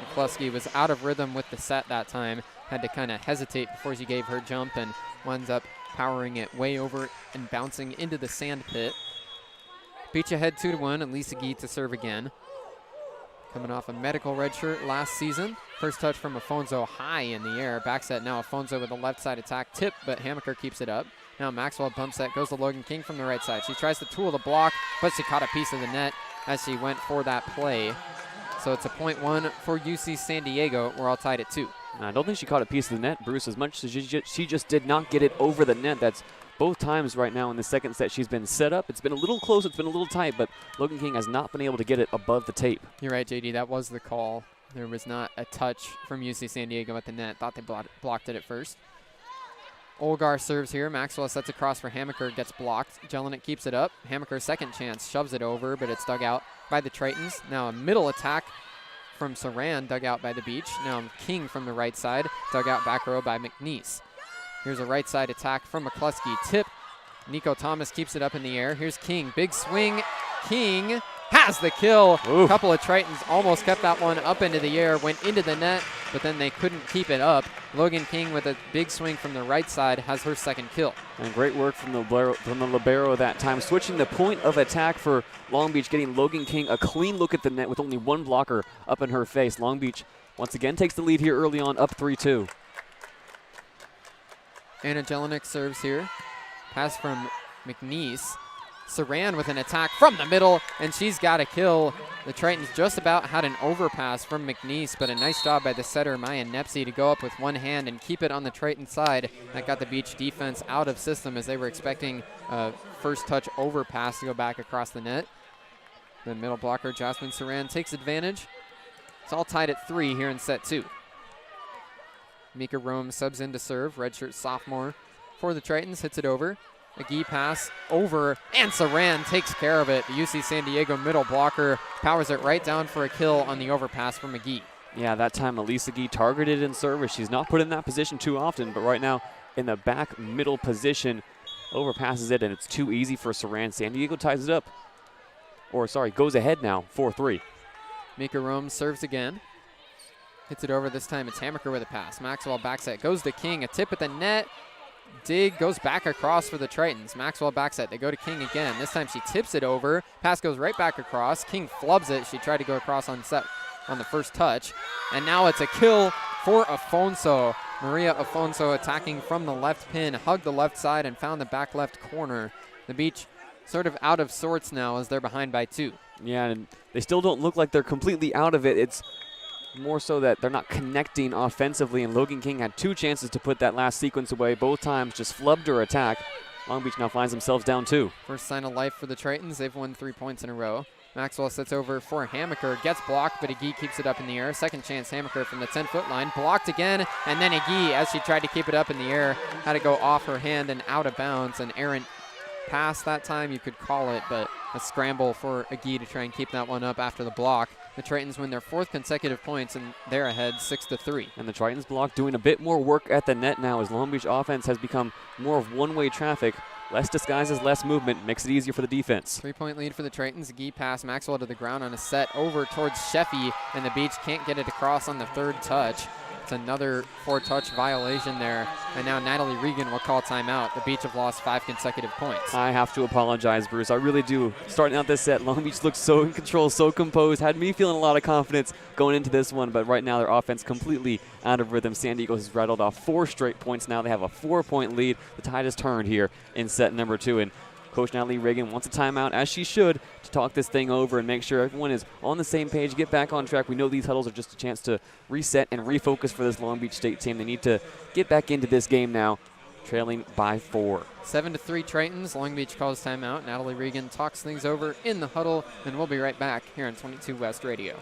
Speaker 1: McCluskey was out of rhythm with the set that time. Had to kind of hesitate before she gave her jump and winds up powering it way over and bouncing into the sand pit. Beach ahead 2-1, and Lisa Gee to serve again. Coming off a medical red shirt last season. First touch from Afonso high in the air. Back set now Afonso with a left side attack. Tip, but Hammaker keeps it up. Now Maxwell bump set goes to Logan King from the right side. She tries to tool the block, but she caught a piece of the net as she went for that play. So it's a .1 for UC San Diego. We're all tied at 2.
Speaker 2: I don't think she caught a piece of the net, Bruce, as much as she just did not get it over the net. That's both times right now in the second set she's been set up. It's been a little close, it's been a little tight, but Logan King has not been able to get it above the tape.
Speaker 1: You're right, JD, that was the call. There was not a touch from UC San Diego at the net. Thought they blocked it at first. Olgar serves here. Maxwell sets across for Hammaker, gets blocked. Jelinek keeps it up. Hammaker second chance, shoves it over, but it's dug out by the Tritons. Now a middle attack from Saran, dug out by the Beach. Now King from the right side, dug out back row by McNeese. Here's a right side attack from McCluskey. Tip. Nico Thomas keeps it up in the air. Here's King. Big swing. King has the kill. A couple of Tritons almost kept that one up into the air, went into the net, but then they couldn't keep it up. Logan King with a big swing from the right side has her second kill.
Speaker 2: And great work from the libero that time. Switching the point of attack for Long Beach, getting Logan King a clean look at the net with only 1 blocker up in her face. Long Beach once again takes the lead here early on, up 3-2.
Speaker 1: Anna Jelinek serves here. Pass from McNeese. Saran with an attack from the middle, and she's got a kill. The Tritons just about had an overpass from McNeese, but a nice job by the setter, Maya Nepsy, to go up with one hand and keep it on the Triton side. That got the Beach defense out of system as they were expecting a first touch overpass to go back across the net. The middle blocker, Jasmine Saran, takes advantage. It's all tied at 3 here in set 2. Mika Rome subs in to serve. Redshirt sophomore for the Tritons, hits it over. A Gee pass over, and Saran takes care of it. The UC San Diego middle blocker powers it right down for a kill on the overpass from McGee.
Speaker 2: Yeah, that time Elisa Gee targeted in service. She's not put in that position too often, but right now in the back middle position, overpasses it, and it's too easy for Saran. San Diego ties it up. Goes ahead now, 4-3.
Speaker 1: Mika Rome serves again. Hits it over this time. It's Hammaker with a pass. Maxwell backset. Goes to King. A tip at the net. Dig goes back across for the Tritons. Maxwell backset. They go to King again. This time she tips it over. Pass goes right back across. King flubs it. She tried to go across on the first touch. And now it's a kill for Afonso. Maria Afonso attacking from the left pin. Hugged the left side and found the back left corner. The Beach sort of out of sorts now as they're behind by 2.
Speaker 2: Yeah, and they still don't look like they're completely out of it. It's more so that they're not connecting offensively, and Logan King had 2 chances to put that last sequence away. Both times just flubbed her attack. Long Beach now finds themselves down 2.
Speaker 1: First sign of life for the Tritons. They've won 3 points in a row. Maxwell sets over for Hammaker, gets blocked, but Agee keeps it up in the air. Second chance, Hammaker from the 10-foot line, blocked again, and then Agee, as she tried to keep it up in the air, had to go off her hand and out of bounds. An errant pass that time, you could call it, but a scramble for Agee to try and keep that one up after the block. The Tritons win their 4th consecutive points, and they're ahead 6-3.
Speaker 2: And the Tritons block doing a bit more work at the net now as Long Beach offense has become more of one-way traffic. Less disguises, less movement, makes it easier for the defense.
Speaker 1: 3-point lead for the Tritons. Agee pass Maxwell to the ground on a set over towards Sheffy, and the Beach can't get it across on the 3rd touch. It's another 4-touch violation there. And now Natalie Regan will call timeout. The Beach have lost 5 consecutive points.
Speaker 2: I have to apologize, Bruce. I really do. Starting out this set, Long Beach looked so in control, so composed, had me feeling a lot of confidence going into this one, but right now their offense completely out of rhythm. San Diego has rattled off 4 straight points now. They have a 4-point lead. The tide has turned here in set number 2, and Coach Natalie Reagan wants a timeout, as she should, to talk this thing over and make sure everyone is on the same page, get back on track. We know these huddles are just a chance to reset and refocus for this Long Beach State team. They need to get back into this game now, trailing by 4.
Speaker 1: 7-3 Tritons. Long Beach calls timeout. Natalie Regan talks things over in the huddle, and we'll be right back here on 22 West Radio.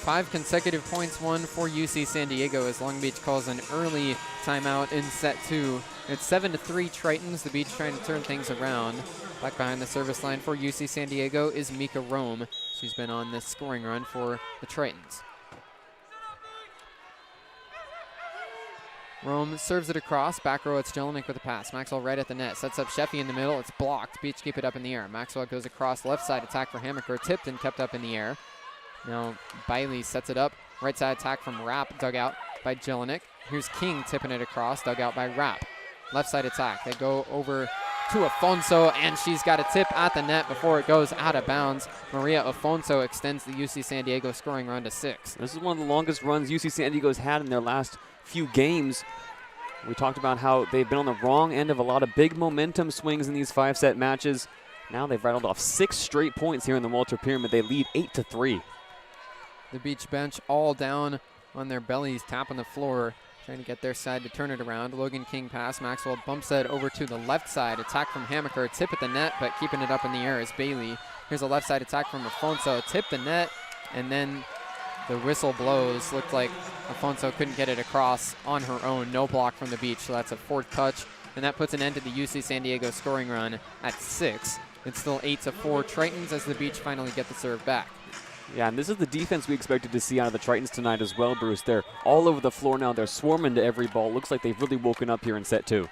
Speaker 1: 5 consecutive points won for UC San Diego as Long Beach calls an early timeout in set 2. It's 7-3 Tritons. The Beach trying to turn things around. Back behind the service line for UC San Diego is Mika Rome. She's been on this scoring run for the Tritons. Rome serves it across. Back row, it's Jelinek with a pass. Maxwell right at the net. Sets up Sheffy in the middle. It's blocked. Beach keep it up in the air. Maxwell goes across. Left side attack for Hammaker. Tipped and kept up in the air. Now Bailey sets it up. Right side attack from Rapp. Dug out by Jelinek. Here's King tipping it across. Dug out by Rapp. Left side attack. They go over to Afonso, and she's got a tip at the net before it goes out of bounds. Maria Afonso extends the UC San Diego scoring run to 6.
Speaker 2: This is one of the longest runs UC San Diego's had in their last few games. We talked about how they've been on the wrong end of a lot of big momentum swings in these 5-set matches. Now they've rattled off 6 straight points here in the Walter Pyramid. They lead 8-3.
Speaker 1: The Beach bench all down on their bellies, tapping the floor, trying to get their side to turn it around. Logan King pass. Maxwell bumps it over to the left side. Attack from Hammaker. Tip at the net, but keeping it up in the air is Bailey. Here's a left side attack from Afonso. Tip the net, and then the whistle blows. Looked like Afonso couldn't get it across on her own. No block from the Beach, so that's a 4th touch. And that puts an end to the UC San Diego scoring run at 6. It's still 8-4 Tritons as the Beach finally get the serve back.
Speaker 2: Yeah, and this is the defense we expected to see out of the Tritons tonight as well, Bruce. They're all over the floor now. They're swarming to every ball. Looks like they've really woken up here in set 2.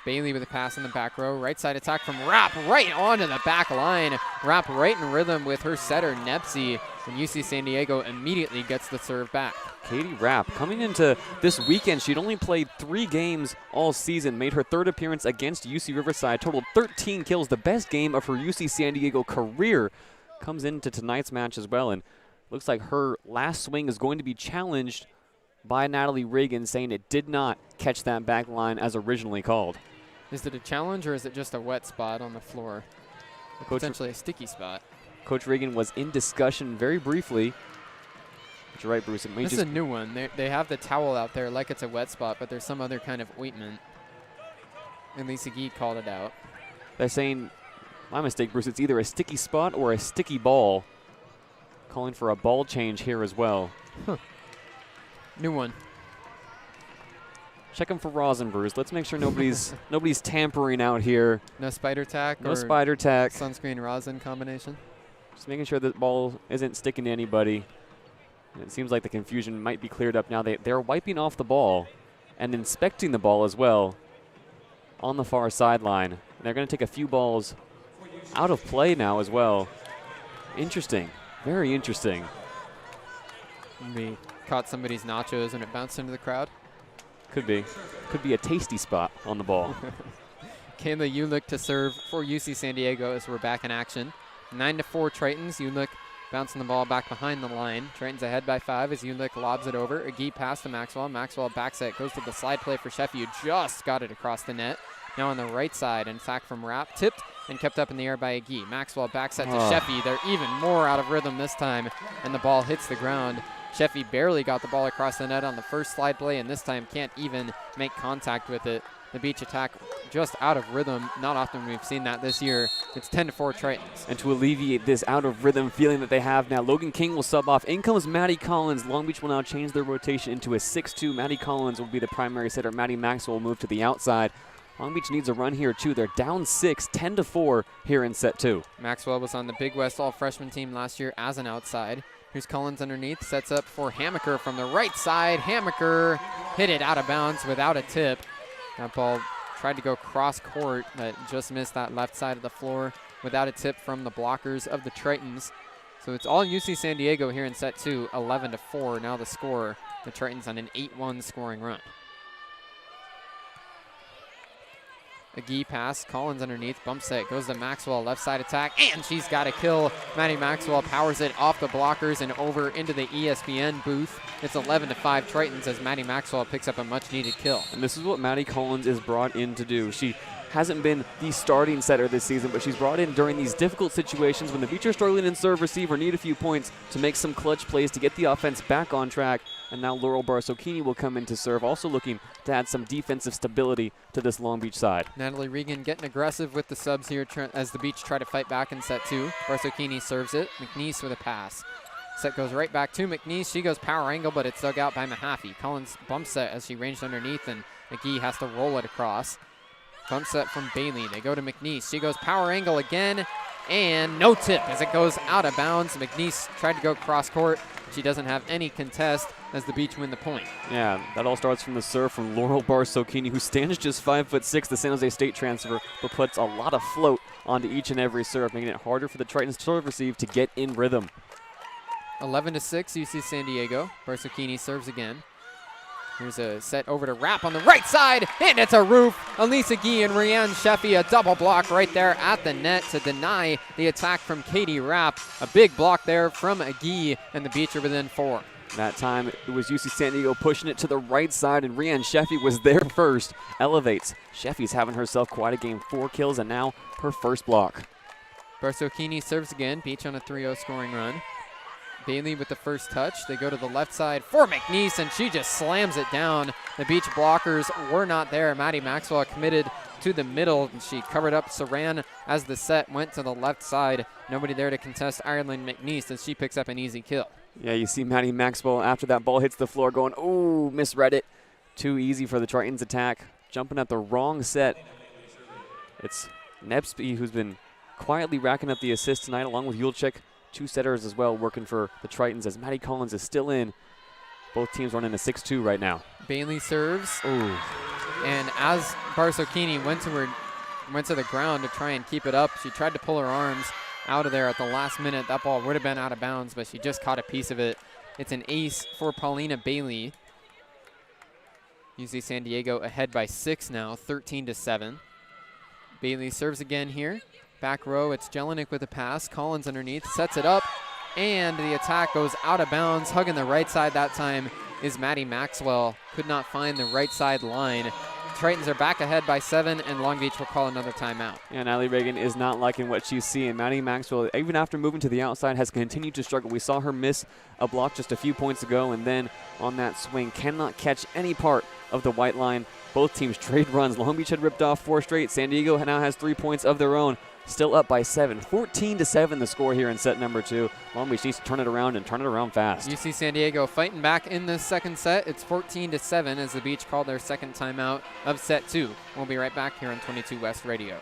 Speaker 1: Bailey with a pass in the back row. Right side attack from Rapp right onto the back line. Rapp right in rhythm with her setter, Nepsy. And UC San Diego immediately gets the serve back.
Speaker 2: Katie Rapp coming into this weekend, she'd only played 3 games all season, made her 3rd appearance against UC Riverside, totaled 13 kills, the best game of her UC San Diego career. Comes into tonight's match as well, and looks like her last swing is going to be challenged by Natalie Reagan, saying it did not catch that back line as originally called.
Speaker 1: Is it a challenge or is it just a wet spot on the floor? Potentially a sticky spot.
Speaker 2: Coach Reagan was in discussion very briefly. But you're right, Bruce.
Speaker 1: This is a new one. They have the towel out there like it's a wet spot, but there's some other kind of ointment. And Lisa Gee called it out.
Speaker 2: They're saying, my mistake, Bruce, it's either a sticky spot or a sticky ball. Calling for a ball change here as well.
Speaker 1: Huh. New one.
Speaker 2: Check them for rosin, Bruce. Let's make sure nobody's tampering out here.
Speaker 1: No spider tack.
Speaker 2: No spider tack.
Speaker 1: Sunscreen rosin combination.
Speaker 2: Just making sure the ball isn't sticking to anybody. And it seems like the confusion might be cleared up now. They're wiping off the ball and inspecting the ball as well on the far sideline. And they're going to take a few balls out of play now as well. Interesting. Very interesting.
Speaker 1: We caught somebody's nachos and it bounced into the crowd.
Speaker 2: Could be. Could be a tasty spot on the ball.
Speaker 1: Kayla Ulick to serve for UC San Diego as we're back in action. 9-4 Tritons. Ulick bouncing the ball back behind the line. Tritons ahead by 5 as Ulick lobs it over. Agee pass to Maxwell. Maxwell backs it. Goes to the slide play for Sheffield. Just got it across the net. Now on the right side. In fact, from Rapp. Tipped and kept up in the air by Agee. Maxwell backs that to Sheffy. They're even more out of rhythm this time. And the ball hits the ground. Sheffy barely got the ball across the net on the first slide play, and this time can't even make contact with it. The Beach attack just out of rhythm. Not often we've seen that this year. It's 10-4 Tritons.
Speaker 2: And to alleviate this out of rhythm feeling that they have now, Logan King will sub off. In comes Maddie Collins. Long Beach will now change their rotation into a 6-2. Maddie Collins will be the primary setter. Maddie Maxwell will move to the outside. Long Beach needs a run here, too. They're down 6, 10-4 here in set 2.
Speaker 1: Maxwell was on the Big West All-Freshman team last year as an outside. Here's Collins underneath, sets up for Hammaker from the right side. Hammaker hit it out of bounds without a tip. That ball tried to go cross court, but just missed that left side of the floor without a tip from the blockers of the Tritons. So it's all UC San Diego here in set 2, 11-4. Now the score, the Tritons on an 8-1 scoring run. Agee pass, Collins underneath, bumps it, goes to Maxwell, left side attack, and she's got a kill. Maddie Maxwell powers it off the blockers and over into the ESPN booth. It's 11-5 Tritons as Maddie Maxwell picks up a much-needed kill.
Speaker 2: And this is what Maddie Collins is brought in to do. She hasn't been the starting setter this season, but she's brought in during these difficult situations when the Beach are struggling in serve, receive, or need a few points to make some clutch plays to get the offense back on track. And now Laurel Barsocchini will come in to serve, also looking to add some defensive stability to this Long Beach side.
Speaker 1: Natalie Regan getting aggressive with the subs here as the Beach try to fight back in set 2. Barsocchini serves it. McNeese with a pass. Set goes right back to McNeese. She goes power angle, but it's dug out by Mahaffey. Collins bumps it as she ranged underneath, and McGee has to roll it across. Bump set from Bailey. They go to McNeese. She goes power angle again, and no tip as it goes out of bounds. McNeese tried to go cross court. She doesn't have any contest as the Beach win the point.
Speaker 2: Yeah, that all starts from the serve from Laurel Barsocchini, who stands just 5'6", the San Jose State transfer, but puts a lot of float onto each and every serve, making it harder for the Tritons to serve receive to get in rhythm.
Speaker 1: 11-6 UC San Diego. Barsocchini serves again. Here's a set over to Rapp on the right side, and it's a roof. Elise Agee and Rianne Sheffy, a double block right there at the net to deny the attack from Katie Rapp. A big block there from Agee, and the Beach are within 4.
Speaker 2: That time it was UC San Diego pushing it to the right side, and Rianne Sheffy was there first. Elevates. Sheffy's having herself quite a game. 4 kills, and now her first block.
Speaker 1: Barsocchini serves again. Beach on a 3-0 scoring run. Bailey with the first touch. They go to the left side for McNeese, and she just slams it down. The Beach blockers were not there. Maddie Maxwell committed to the middle, and she covered up Saran as the set went to the left side. Nobody there to contest Ireland McNeese as she picks up an easy kill.
Speaker 2: Yeah, you see Maddie Maxwell after that ball hits the floor going, oh, misread it. Too easy for the Tritons attack. Jumping at the wrong set. It's Nebsby who's been quietly racking up the assists tonight along with Yulchik. 2 setters as well working for the Tritons as Maddie Collins is still in. Both teams running a 6-2 right now.
Speaker 1: Bailey serves.
Speaker 2: Ooh.
Speaker 1: And as Barsocchini went to the ground to try and keep it up, she tried to pull her arms out of there at the last minute. That ball would have been out of bounds, but she just caught a piece of it. It's an ace for Paulina Bailey. UC San Diego ahead by 6 now, 13-7. Bailey serves again here. Back row, it's Jelinek with a pass. Collins underneath, sets it up, and the attack goes out of bounds. Hugging the right side that time is Maddie Maxwell. Could not find the right side line. Tritons are back ahead by 7, and Long Beach will call another timeout.
Speaker 2: Yeah, Natalie Reagan is not liking what she's seeing. Maddie Maxwell, even after moving to the outside, has continued to struggle. We saw her miss a block just a few points ago, and then on that swing, cannot catch any part of the white line. Both teams trade runs. Long Beach had ripped off 4 straight. San Diego now has 3 points of their own. still up by 7. 14-7 the score here in set number 2. Long Beach needs to turn it around and turn it around fast.
Speaker 1: UC San Diego fighting back in the second set. It's 14-7 as the Beach called their second timeout of set 2. We'll be right back here on 22 West Radio.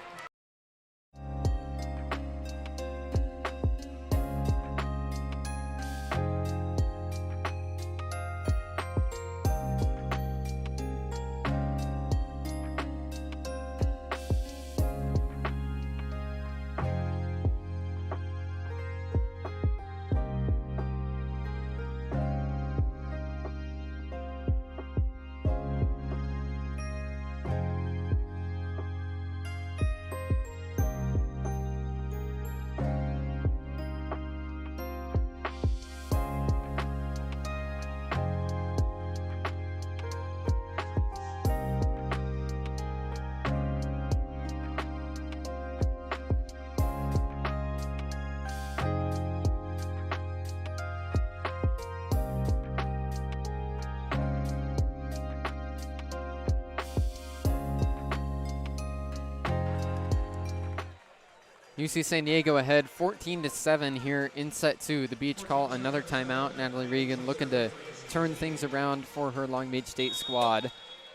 Speaker 1: UC San Diego ahead 14-7 here in set 2. The Beach call another timeout. Natalie Regan looking to turn things around for her Long Beach State squad.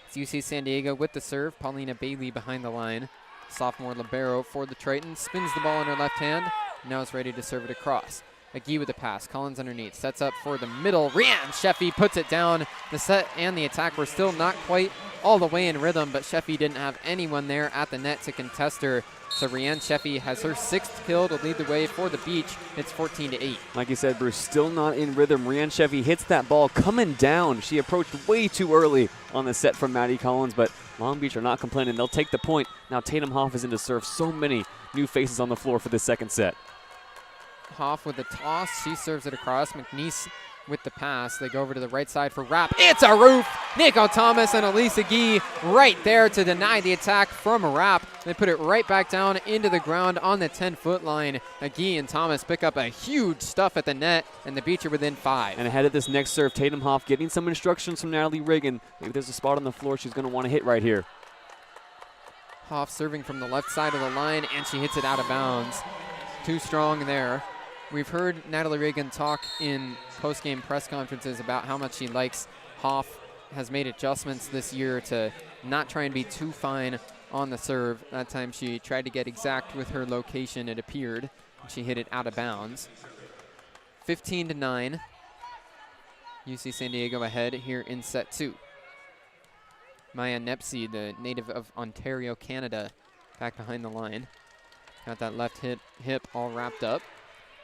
Speaker 1: It's UC San Diego with the serve. Paulina Bailey behind the line. Sophomore libero for the Tritons. Spins the ball in her left hand. Now is ready to serve it across. Agee with the pass. Collins underneath. Sets up for the middle. Rianne Sheffy puts it down. The set and the attack were still not quite all the way in rhythm, but Sheffy didn't have anyone there at the net to contest her. So Rianne Sheffy has her 6th kill to lead the way for the Beach. It's 14-8.
Speaker 2: Like you said, Bruce, still not in rhythm. Rianne Sheffy hits that ball coming down. She approached way too early on the set from Maddie Collins, but Long Beach are not complaining. They'll take the point. Now Tatum Hoff is in to serve. So many new faces on the floor for this second set.
Speaker 1: Hoff with the toss. She serves it across. McNeese with the pass. They go over to the right side for Rapp. It's a roof! Nico Thomas and Elise Agee right there to deny the attack from Rapp. They put it right back down into the ground on the 10-foot line. Agee and Thomas pick up a huge stuff at the net, and the Beach are within 5.
Speaker 2: And ahead of this next serve, Tatum Hoff getting some instructions from Natalie Regan. Maybe there's a spot on the floor she's going to want to hit right here.
Speaker 1: Hoff serving from the left side of the line, and she hits it out of bounds. Too strong there. We've heard Natalie Regan talk in post-game press conferences about how much she likes Hoff. Has made adjustments this year to not try and be too fine on the serve. That time she tried to get exact with her location, it appeared. She hit it out of bounds. 15-9. UC San Diego ahead here in set 2. Maya Nepsy, the native of Ontario, Canada, back behind the line. Got that left hip all wrapped up.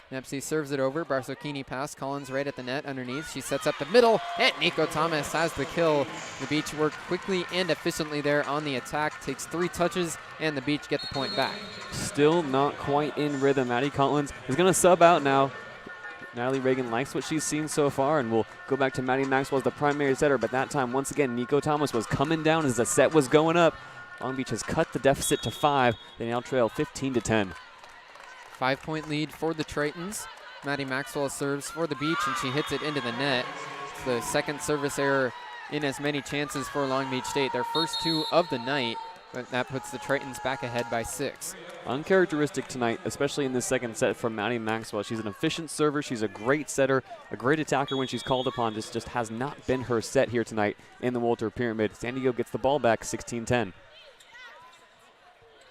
Speaker 1: Nepsy serves it over. Barsocchini pass. Collins right at the net underneath. She sets up the middle, and Nico Thomas has the kill. The Beach work quickly and efficiently there on the attack. Takes 3 touches, and the Beach get the point back.
Speaker 2: Still not quite in rhythm. Maddie Collins is going to sub out now. Natalie Regan likes what she's seen so far, and we'll go back to Maddie Maxwell as the primary setter, but that time, once again, Nico Thomas was coming down as the set was going up. Long Beach has cut the deficit to 5. They now trail 15-10.
Speaker 1: 5-point lead for the Tritons. Maddie Maxwell serves for the Beach, and she hits it into the net. It's the second service error in as many chances for Long Beach State. Their first 2 of the night, but that puts the Tritons back ahead by 6.
Speaker 2: Uncharacteristic tonight, especially in this second set from Maddie Maxwell. She's an efficient server. She's a great setter, a great attacker when she's called upon. This just has not been her set here tonight in the Walter Pyramid. San Diego gets the ball back, 16-10.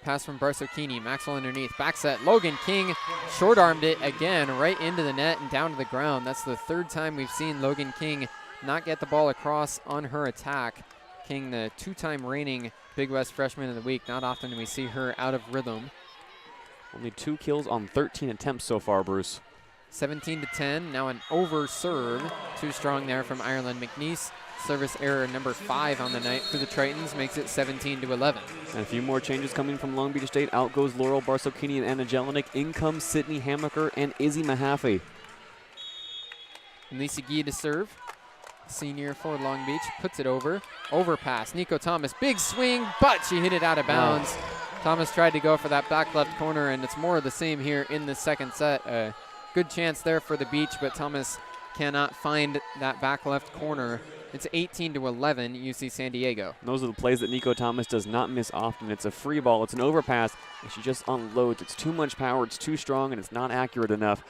Speaker 1: Pass from Barsocchini. Maxwell underneath. Back set. Logan King short-armed it again right into the net and down to the ground. That's the 3rd time we've seen Logan King not get the ball across on her attack. King, the 2-time reigning Big West Freshman of the Week. Not often do we see her out of rhythm.
Speaker 2: Only 2 kills on 13 attempts so far, Bruce.
Speaker 1: 17-10. Now an over serve. Too strong there from Ireland McNeese. Service error number 5 on the night for the Tritons makes it 17-11.
Speaker 2: And a few more changes coming from Long Beach State. Out goes Laurel Barsocchini and Anna Jelinek. In comes Sydney Hamaker and Izzy Mahaffey.
Speaker 1: And Lisa Gee to serve. Senior for Long Beach. Puts it over. Overpass. Nico Thomas. Big swing, but she hit it out of bounds. Wow. Thomas tried to go for that back left corner, and it's more of the same here in the second set. Good chance there for the Beach, but Thomas cannot find that back left corner. It's 18-11, UC San Diego.
Speaker 2: And those are the plays that Nico Thomas does not miss often. It's a free ball, it's an overpass, and she just unloads. It's too much power, it's too strong, and it's not accurate enough.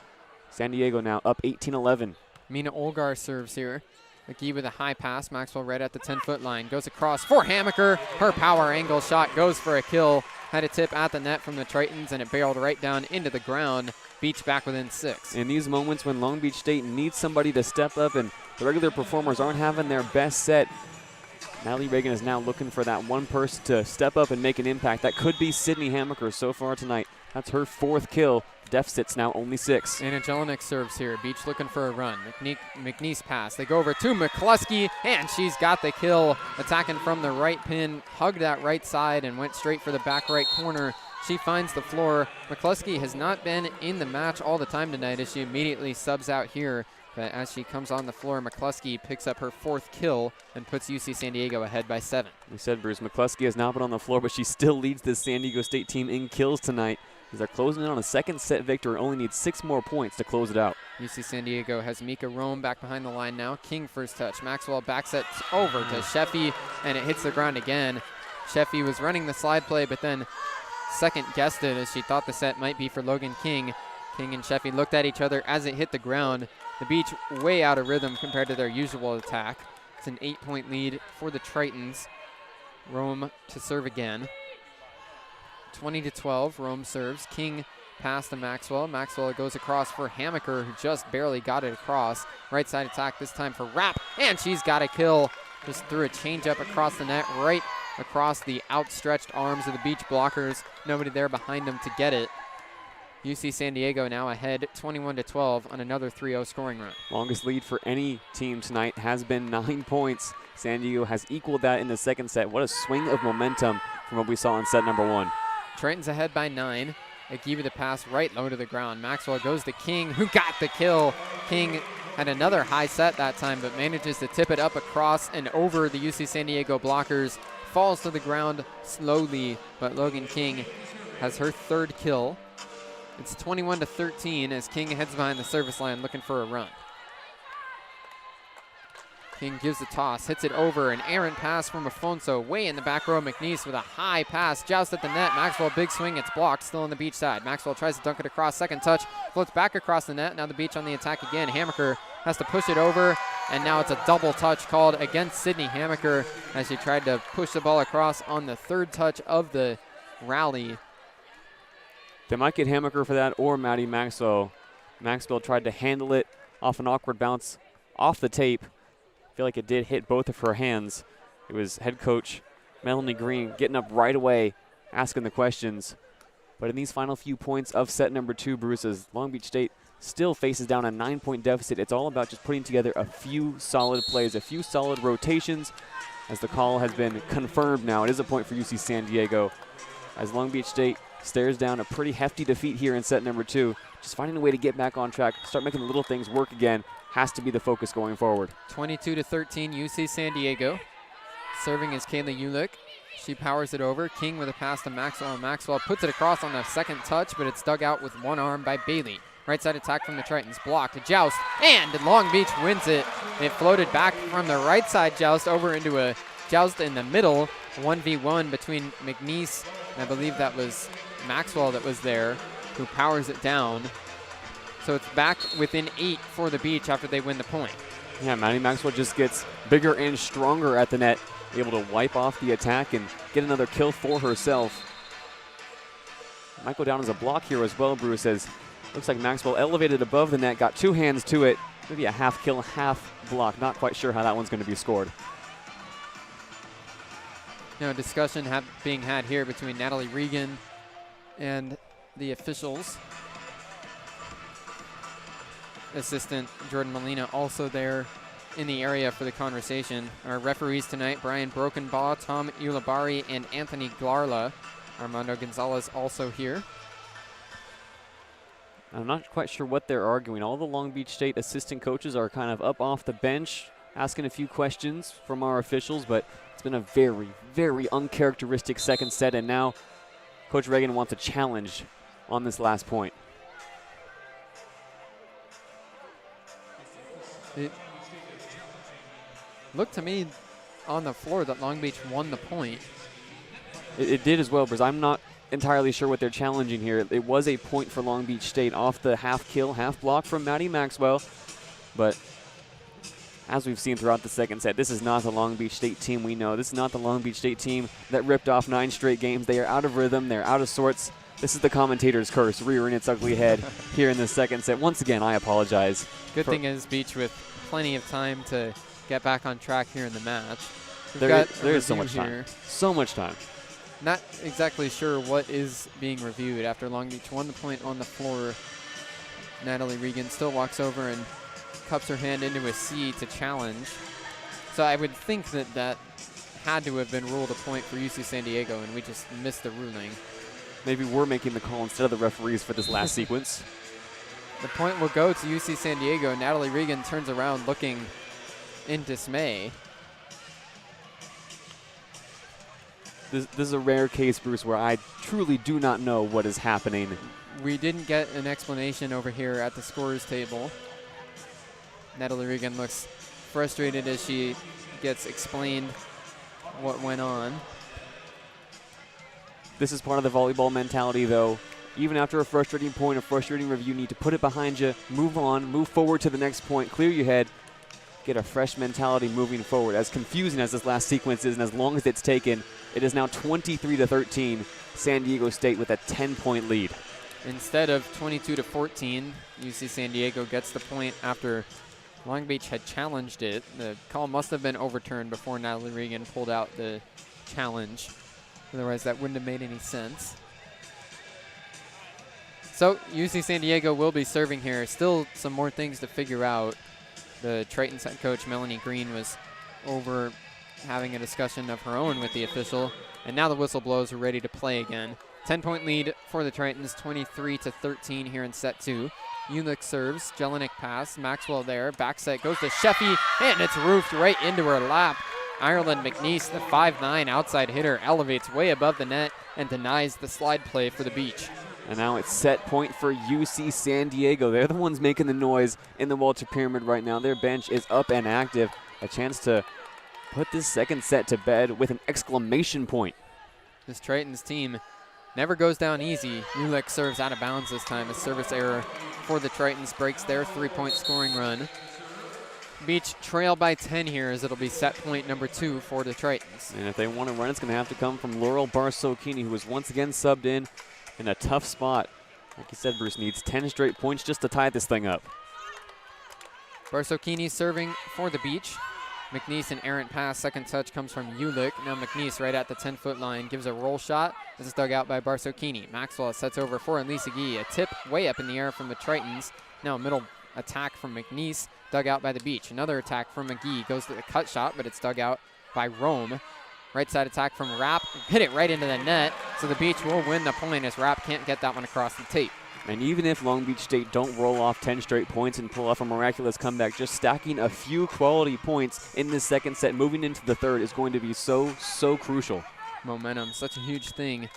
Speaker 2: San Diego now up 18-11.
Speaker 1: Mina Olgar serves here. McGee with a high pass. Maxwell right at the 10-foot line. Goes across for Hammaker. Her power angle shot goes for a kill. Had a tip at the net from the Tritons, and it barreled right down into the ground. Beach back within 6.
Speaker 2: In these moments when Long Beach State needs somebody to step up and the regular performers aren't having their best set, Natalie Reagan is now looking for that one person to step up and make an impact. That could be Sydney Hammaker so far tonight. That's her 4th kill. Deficit's now only 6.
Speaker 1: Anna Jelinek serves here. Beach looking for a run. McNeese pass. They go over to McCluskey, and she's got the kill. Attacking from the right pin. Hugged that right side and went straight for the back right corner. She finds the floor. McCluskey has not been in the match all the time tonight as she immediately subs out here. But as she comes on the floor, McCluskey picks up her 4th kill and puts UC San Diego ahead by 7.
Speaker 2: We said, Bruce, McCluskey has not been on the floor, but she still leads this San Diego State team in kills tonight. As they're closing in on a 2nd set victory, only needs 6 more points to close it out.
Speaker 1: UC San Diego has Mika Rome back behind the line now. King first touch. Maxwell back set over to Sheffy, and it hits the ground again. Sheffy was running the slide play, but then second guessed it as she thought the set might be for Logan King. King and Sheffy looked at each other as it hit the ground. The Beach way out of rhythm compared to their usual attack. It's an 8-point lead for the Tritons. Rome to serve again. 20-12, Rome serves. King pass to Maxwell. Maxwell goes across for Hammaker, who just barely got it across. Right side attack this time for Rapp, and she's got a kill. Just threw a changeup across the net, right across the outstretched arms of the Beach blockers. Nobody there behind them to get it. UC San Diego now ahead 21-12 on another 3-0 scoring run.
Speaker 2: Longest lead for any team tonight has been 9 points. San Diego has equaled that in the 2nd set. What a swing of momentum from what we saw in set number 1.
Speaker 1: Tritons ahead by 9. They give the pass right low to the ground. Maxwell goes to King, who got the kill. King had another high set that time, but manages to tip it up across and over the UC San Diego blockers. Falls to the ground slowly, but Logan King has her 3rd kill. It's 21-13 as King heads behind the service line looking for a run. King gives the toss, hits it over, an errant pass from Afonso. Way in the back row, McNeese with a high pass, joust at the net. Maxwell, big swing, it's blocked, still on the Beach side. Maxwell tries to dunk it across, 2nd touch, floats back across the net. Now the Beach on the attack again. Hammaker has to push it over, and now it's a double touch called against Sydney Hammaker as she tried to push the ball across on the 3rd touch of the rally.
Speaker 2: They might get Hammaker for that or Maddie Maxwell. Maxwell tried to handle it off an awkward bounce off the tape. I feel like it did hit both of her hands. It was head coach Melanie Green getting up right away, asking the questions. But in these final few points of set number 2, Bruce, as Long Beach State still faces down a 9-point deficit, it's all about just putting together a few solid plays, a few solid rotations, as the call has been confirmed now. It is a point for UC San Diego, as Long Beach State stares down a pretty hefty defeat here in set number 2. Just finding a way to get back on track, start making the little things work again, has to be the focus going forward.
Speaker 1: 22-13, UC San Diego. Serving is Kayla Ulick. She powers it over. King with a pass to Maxwell, and Maxwell puts it across on the 2nd touch, but it's dug out with one arm by Bailey. Right side attack from the Tritons. Blocked, a joust, and Long Beach wins it. It floated back from the right side joust over into a joust in the middle. 1v1 between McNeese, and I believe that was Maxwell that was there, who powers it down. So it's back within 8 for the Beach after they win the point.
Speaker 2: Yeah, Maddie Maxwell just gets bigger and stronger at the net, able to wipe off the attack and get another kill for herself. Might go down as a block here as well, Bruce, as looks like Maxwell elevated above the net, got 2 hands to it. Maybe a half kill, half block. Not quite sure how that one's going to be scored.
Speaker 1: Now, discussion being had here between Natalie Regan and the officials. Assistant Jordan Molina also there in the area for the conversation. Our referees tonight, Brian Brokenbaugh, Tom Ulabari, and Anthony Glarla. Armando Gonzalez also here.
Speaker 2: I'm not quite sure what they're arguing. All the Long Beach State assistant coaches are kind of up off the bench, asking a few questions from our officials, but it's been a very, very uncharacteristic 2nd set, and now Coach Reagan wants a challenge on this last point.
Speaker 1: looked to me on the floor that Long Beach won the point.
Speaker 2: It did as well, because I'm not entirely sure what they're challenging here. It was a point for Long Beach State off the half kill, half block from Maddie Maxwell. But as we've seen throughout the second set, this is not the Long Beach State team we know. This is not the Long Beach State team that ripped off 9 straight games. They are out of rhythm. They're out of sorts. This is the commentator's curse rearing its ugly head here in the second set. Once again, I apologize.
Speaker 1: Good thing is Beach with plenty of time to get back on track here in the match.
Speaker 2: There is so much time. So much time.
Speaker 1: Not exactly sure what is being reviewed after Long Beach won the point on the floor. Natalie Regan still walks over and cups her hand into a C to challenge. So I would think that that had to have been ruled a point for UC San Diego, and we just missed the ruling. Maybe
Speaker 2: we're making the call instead of the referees for this last sequence.
Speaker 1: The point will go to UC San Diego. Natalie Regan turns around looking in dismay.
Speaker 2: This is a rare case, Bruce, where I truly do not know what is happening.
Speaker 1: We didn't get an explanation over here at the scorer's table. Natalie Regan looks frustrated as she gets explained what went on.
Speaker 2: This is part of the volleyball mentality, though. Even after a frustrating point, a frustrating review, you need to put it behind you, move on, move forward to the next point, clear your head, get a fresh mentality moving forward. As confusing as this last sequence is, and as long as it's taken, it is now 23-13, San Diego State with a 10-point lead.
Speaker 1: Instead of 22-14, UC San Diego gets the point after Long Beach had challenged it. The call must have been overturned before Natalie Regan pulled out the challenge. Otherwise, that wouldn't have made any sense. So UC San Diego will be serving here. Still some more things to figure out. The Tritons head coach, Melanie Green, was over having a discussion of her own with the official. And now the whistle blows. We're ready to play again. 10-point lead for the Tritons, 23-13 here in set 2. Ulick serves, Jelinek pass, Maxwell there, back set goes to Sheffy, and it's roofed right into her lap. Ireland McNeese, the 5'9" outside hitter, elevates way above the net and denies the slide play for the Beach.
Speaker 2: And now it's set point for UC San Diego. They're the ones making the noise in the Walter Pyramid right now. Their bench is up and active. A chance to put this second set to bed with an exclamation point.
Speaker 1: This Tritons team never goes down easy. Ulick serves out of bounds this time. A service error for the Tritons breaks their 3-point scoring run. Beach trail by 10 here as it'll be set point number 2 for the Tritons.
Speaker 2: And if they want to run, it's going to have to come from Laurel Barsokini, who was once again subbed in a tough spot. Like you said, Bruce, needs 10 straight points just to tie this thing up.
Speaker 1: Barsokini serving for the Beach. McNeese, an errant pass. Second touch comes from Ulick. Now McNeese right at the 10-foot line gives a roll shot. This is dug out by Barsokini. Maxwell sets over for Elisa Gee. A tip way up in the air from the Tritons. Now a middle attack from McNeese, dug out by the Beach. Another attack from McGee. Goes to the cut shot, but it's dug out by Rome. Right side attack from Rapp. Hit it right into the net. So the Beach will win the point as Rapp can't get that one across the tape.
Speaker 2: And even if Long Beach State don't roll off 10 straight points and pull off a miraculous comeback, just stacking a few quality points in this second set, moving into the third, is going to be so crucial.
Speaker 1: Momentum, such a huge thing.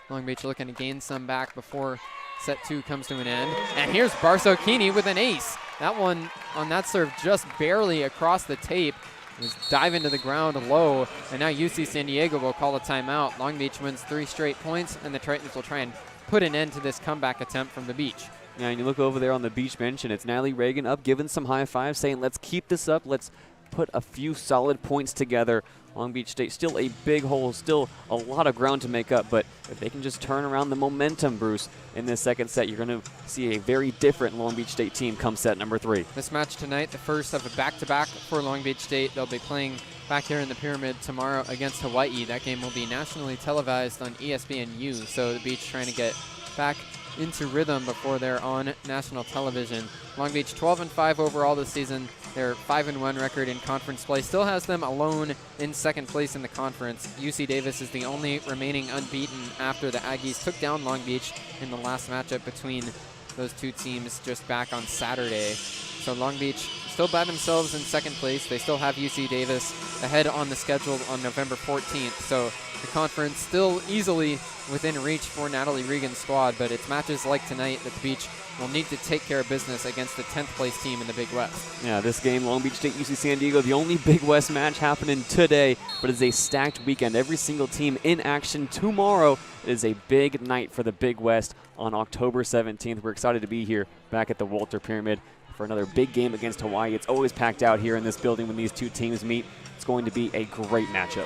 Speaker 1: Long Beach looking to gain some back before set 2 comes to an end. And here's Barsokini with an ace. That one on that serve just barely across the tape. It was diving to the ground low. And now UC San Diego will call a timeout. Long Beach wins 3 straight points, and the Tritons will try and put an end to this comeback attempt from the Beach.
Speaker 2: Yeah, and you look over there on the Beach bench, and it's Natalie Regan up, giving some high fives, saying, let's keep this up. Let's put a few solid points together. Long Beach State still a big hole, still a lot of ground to make up, but if they can just turn around the momentum, Bruce, in this second set, you're going to see a very different Long Beach State team come set number 3.
Speaker 1: This match tonight, the first of a back-to-back for Long Beach State. They'll be playing back here in the Pyramid tomorrow against Hawaii. That game will be nationally televised on ESPNU, so the Beach trying to get back into rhythm before they're on national television. Long Beach 12-5 overall this season. Their 5-1 record in conference play still has them alone in second place in the conference. UC Davis is the only remaining unbeaten after the Aggies took down Long Beach in the last matchup between those two teams just back on Saturday. So Long Beach still by themselves in second place. They still have UC Davis ahead on the schedule on November 14th. So the conference still easily within reach for Natalie Regan's squad, but it's matches like tonight that the Beach will need to take care of business against the 10th place team in the Big West.
Speaker 2: Yeah, this game, Long Beach State, UC San Diego, the only Big West match happening today, but it's a stacked weekend. Every single team in action tomorrow. It is a big night for the Big West on October 17th. We're excited to be here back at the Walter Pyramid for another big game against Hawaii. It's always packed out here in this building when these two teams meet. It's going to be a great matchup.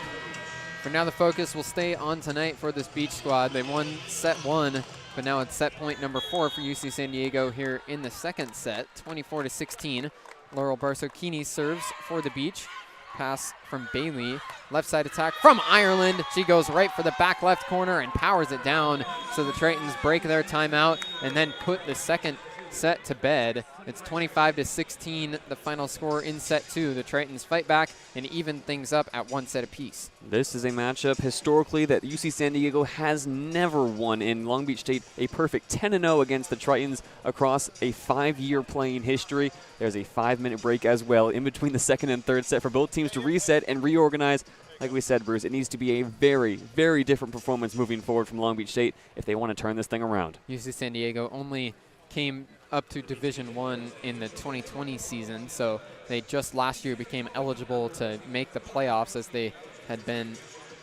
Speaker 1: For now, the focus will stay on tonight for this Beach squad. They won set 1, but now it's set point number 4 for UC San Diego here in the second set, 24-16. Laurel Barsocchini serves for the Beach. Pass from Bailey. Left side attack from Ireland. She goes right for the back left corner and powers it down. So the Tritons break their timeout and then put the second set to bed. It's 25-16, the final score in set 2. The Tritons fight back and even things up at 1 set apiece.
Speaker 2: This is a matchup historically that UC San Diego has never won in. Long Beach State, a perfect 10-0 against the Tritons across a 5-year playing history. There's a 5-minute break as well in between the second and third set for both teams to reset and reorganize. Like we said, Bruce, it needs to be a very, very different performance moving forward from Long Beach State if they want to turn this thing around.
Speaker 1: UC San Diego only came up to Division I in the 2020 season, so they just last year became eligible to make the playoffs as they had been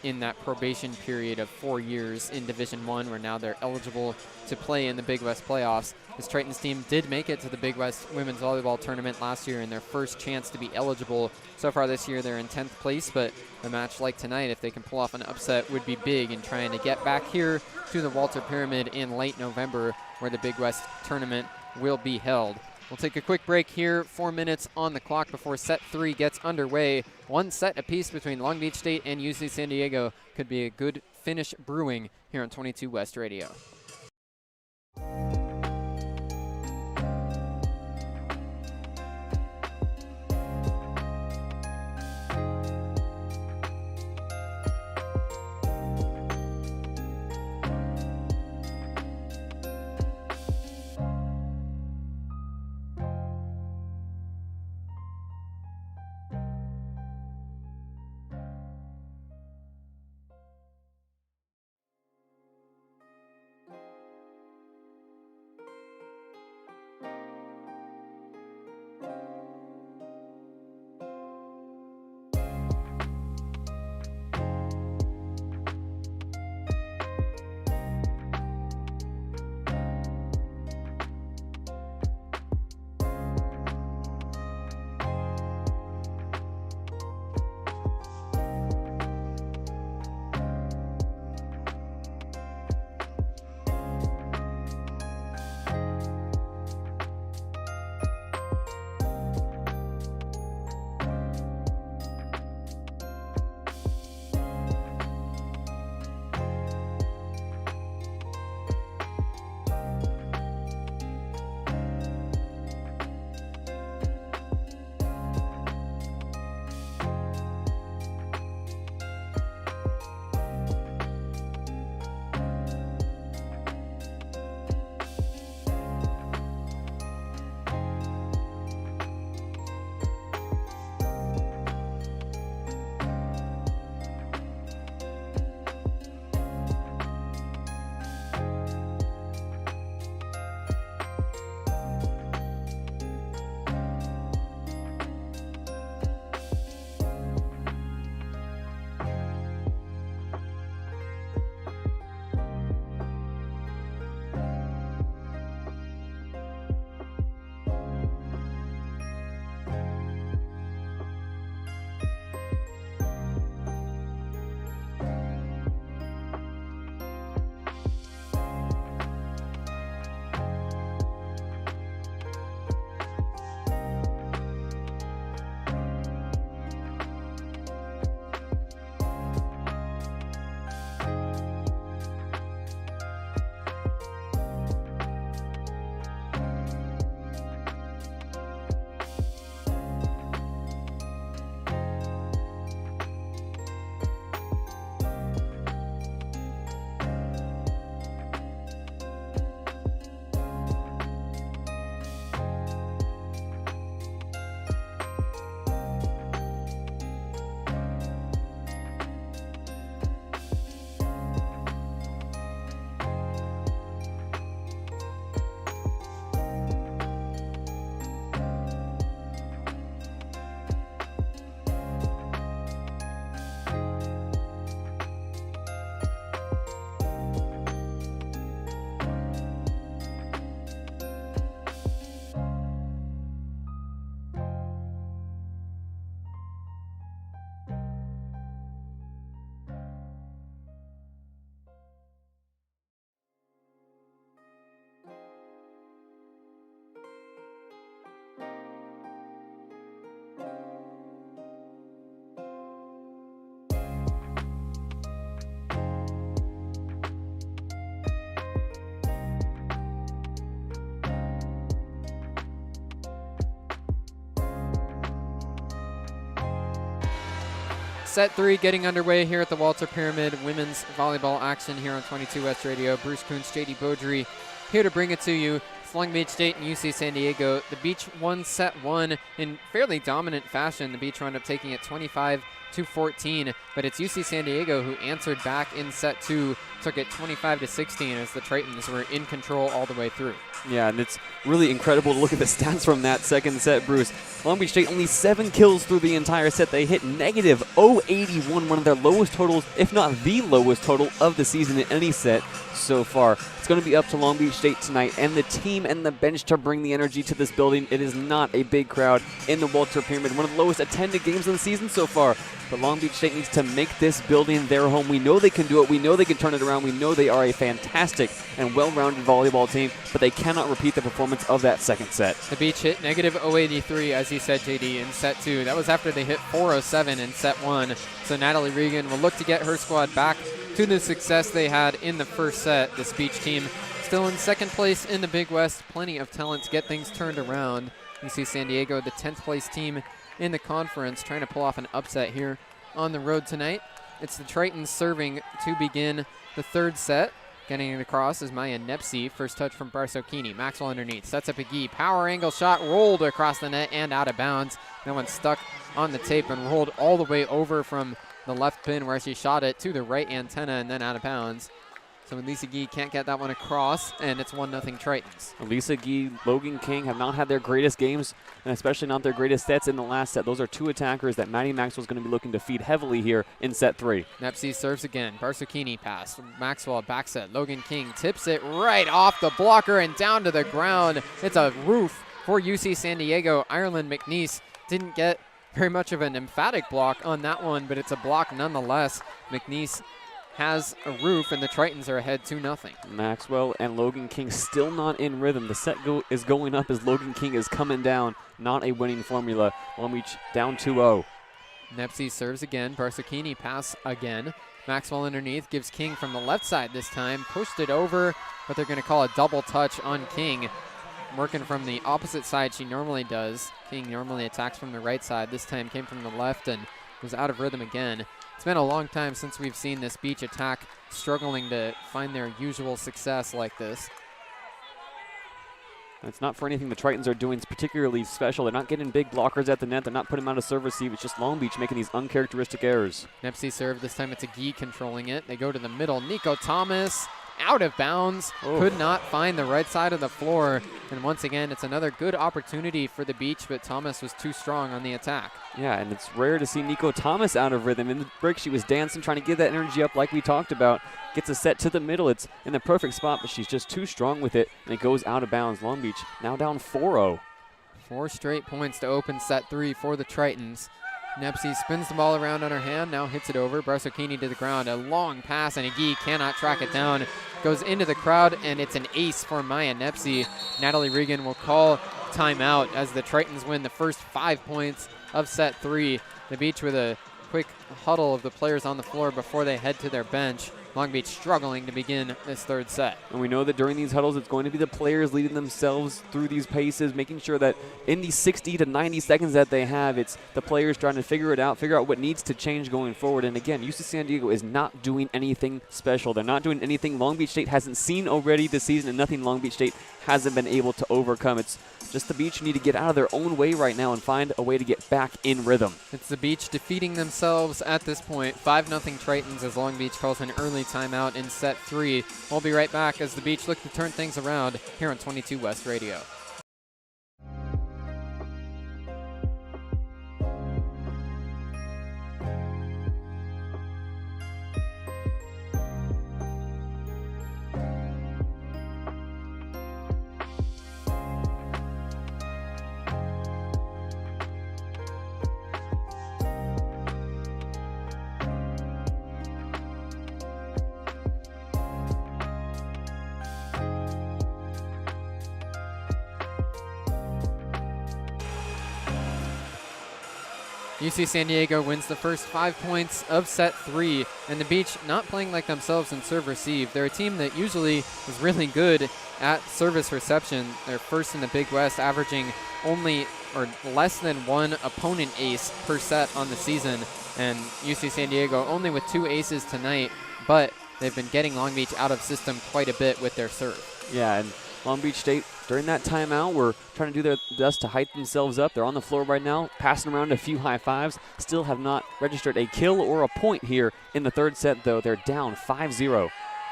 Speaker 1: in that probation period of 4 years in Division I, where now they're eligible to play in the Big West playoffs. This Tritons team did make it to the Big West Women's Volleyball Tournament last year in their first chance to be eligible. So far this year, they're in 10th place, but a match like tonight, if they can pull off an upset, would be big in trying to get back here to the Walter Pyramid in late November, where the Big West Tournament will be held. We'll take a quick break here, 4 minutes on the clock before set 3 gets underway. 1 set apiece between Long Beach State and UC San Diego. Could be a good finish brewing here on 22 West Radio. set 3 getting underway here at the Walter Pyramid women's volleyball action here on 22 West Radio. Bruce Kuntz, JayDe Beaudry here to bring it to you. It's Long Beach State and UC San Diego. The Beach won set 1 in fairly dominant fashion. The Beach wound up taking it 25-14, but it's UC San Diego who answered back in set 2, took it 25-16 as the Tritons were in control all the way through.
Speaker 2: Yeah, and it's really incredible to look at the stats from that second set, Bruce. Long Beach State only 7 kills through the entire set. They hit negative 081, one of their lowest totals, if not the lowest total of the season in any set so far. It's going to be up to Long Beach State tonight and the team and the bench to bring the energy to this building. It is not a big crowd in the Walter Pyramid, one of the lowest attended games of the season so far. But Long Beach State needs to make this building their home. We know they can do it. We know they can turn it around. We know they are a fantastic and well-rounded volleyball team, but they cannot repeat the performance of that second set.
Speaker 1: The Beach hit negative 083, as you said, JD, in set 2. That was after they hit 407 in set 1. So Natalie Regan will look to get her squad back to the success they had in the first set. This Beach team still in second place in the Big West. Plenty of talent to get things turned around. You see San Diego, the 10th place team in the conference, trying to pull off an upset here on the road tonight. It's the Tritons serving to begin the third set. Getting it across is Maya Nepsi. First touch from Barsocchini. Maxwell underneath. Sets up a gi. Power angle shot rolled across the net and out of bounds. That one stuck on the tape and rolled all the way over from the left pin where she shot it to the right antenna and then out of bounds. So Elisa Gee can't get that one across, and it's 1-0 Tritons.
Speaker 2: Elisa Gee, Logan King have not had their greatest games, and especially not their greatest sets in the last set. Those are two attackers that Maddie Maxwell's going to be looking to feed heavily here in set 3.
Speaker 1: Nepsi serves again. Barsocchini pass. Maxwell back set. Logan King tips it right off the blocker and down to the ground. It's a roof for UC San Diego. Ireland McNeese didn't get very much of an emphatic block on that one, but it's a block nonetheless. McNeese has a roof, and the Tritons are ahead 2-0.
Speaker 2: Maxwell and Logan King still not in rhythm. The set is going up as Logan King is coming down. Not a winning formula. Long Beach down 2-0.
Speaker 1: Nepsi serves again. Barsocchini pass again. Maxwell underneath gives King from the left side this time. Pushed it over, but they're going to call a double touch on King. Working from the opposite side she normally does. King normally attacks from the right side. This time came from the left and was out of rhythm again. It's been a long time since we've seen this Beach attack struggling to find their usual success like this.
Speaker 2: It's not for anything the Tritons are doing particularly special. They're not getting big blockers at the net. They're not putting them out of serve receive. It's just Long Beach making these uncharacteristic errors.
Speaker 1: Nepsi serve. This time it's a Gee controlling it. They go to the middle. Nico Thomas out of bounds.
Speaker 2: Oh.
Speaker 1: Could not find the right side of the floor. And once again, it's another good opportunity for the Beach, but Thomas was too strong on the attack.
Speaker 2: Yeah, and it's rare to see Nico Thomas out of rhythm. In the break, she was dancing, trying to get that energy up like we talked about. Gets a set to the middle. It's in the perfect spot, but she's just too strong with it, and it goes out of bounds. Long Beach now down 4-0.
Speaker 1: 4 straight points to open set 3 for the Tritons. Nepsi spins the ball around on her hand, now hits it over. Barsocchini to the ground. A long pass, and a Gee cannot track it down. Goes into the crowd, and it's an ace for Maya Nepsi. Natalie Regan will call timeout as the Tritons win the first 5 points of set 3. The Beach with a quick huddle of the players on the floor before they head to their bench. Long Beach struggling to begin this third set.
Speaker 2: And we know that during these huddles, it's going to be the players leading themselves through these paces, making sure that in these 60 to 90 seconds that they have, it's the players trying to figure it out, figure out what needs to change going forward. And again, UC San Diego is not doing anything special. They're not doing anything Long Beach State hasn't seen already this season, and nothing Long Beach State hasn't been able to overcome. It's just the Beach need to get out of their own way right now and find a way to get back in rhythm.
Speaker 1: It's the Beach defeating themselves at this point. 5-0 Tritons as Long Beach calls an early timeout in set 3. We'll be right back as the Beach look to turn things around here on 22 West Radio. UC San Diego wins the first 5 points of set 3, and the Beach not playing like themselves in serve receive. They're a team that usually is really good at service reception. They're first in the Big West, averaging only or less than one opponent ace per set on the season. And UC San Diego only with 2 aces tonight, but they've been getting Long Beach out of system quite a bit with their serve.
Speaker 2: Yeah, and Long Beach State, during that timeout, were trying to do their best to hype themselves up. They're on the floor right now, passing around a few high fives. Still have not registered a kill or a point here in the third set, though. They're down 5-0.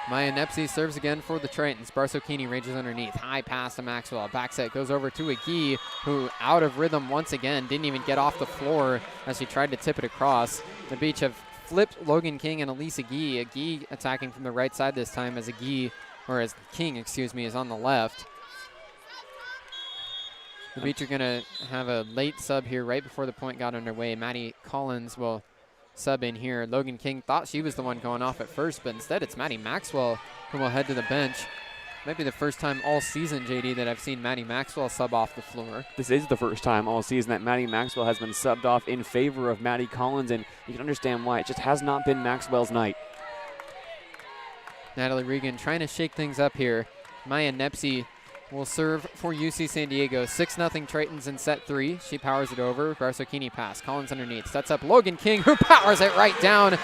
Speaker 1: Maya Nepsi serves again for the Tritons. Barsocchini ranges underneath. High pass to Maxwell. Back set goes over to Agee, who out of rhythm once again. Didn't even get off the floor as she tried to tip it across. The Beach have flipped Logan King and Elise Agee. Agee attacking from the right side this time as King, is on the left. The Beach are going to have a late sub here right before the point got underway. Maddie Collins will sub in here. Logan King thought she was the one going off at first, but instead it's Maddie Maxwell who will head to the bench. Might be the first time all season, JD, that I've seen Maddie Maxwell sub off the floor.
Speaker 2: This is the first time all season that Maddie Maxwell has been subbed off in favor of Maddie Collins, and you can understand why. It just has not been Maxwell's night.
Speaker 1: Natalie Regan trying to shake things up here. Maya Nepsi will serve for UC San Diego. 6-0 Tritons in set 3. She powers it over. Barsocchini pass. Collins underneath. Sets up Logan King, who powers it right down.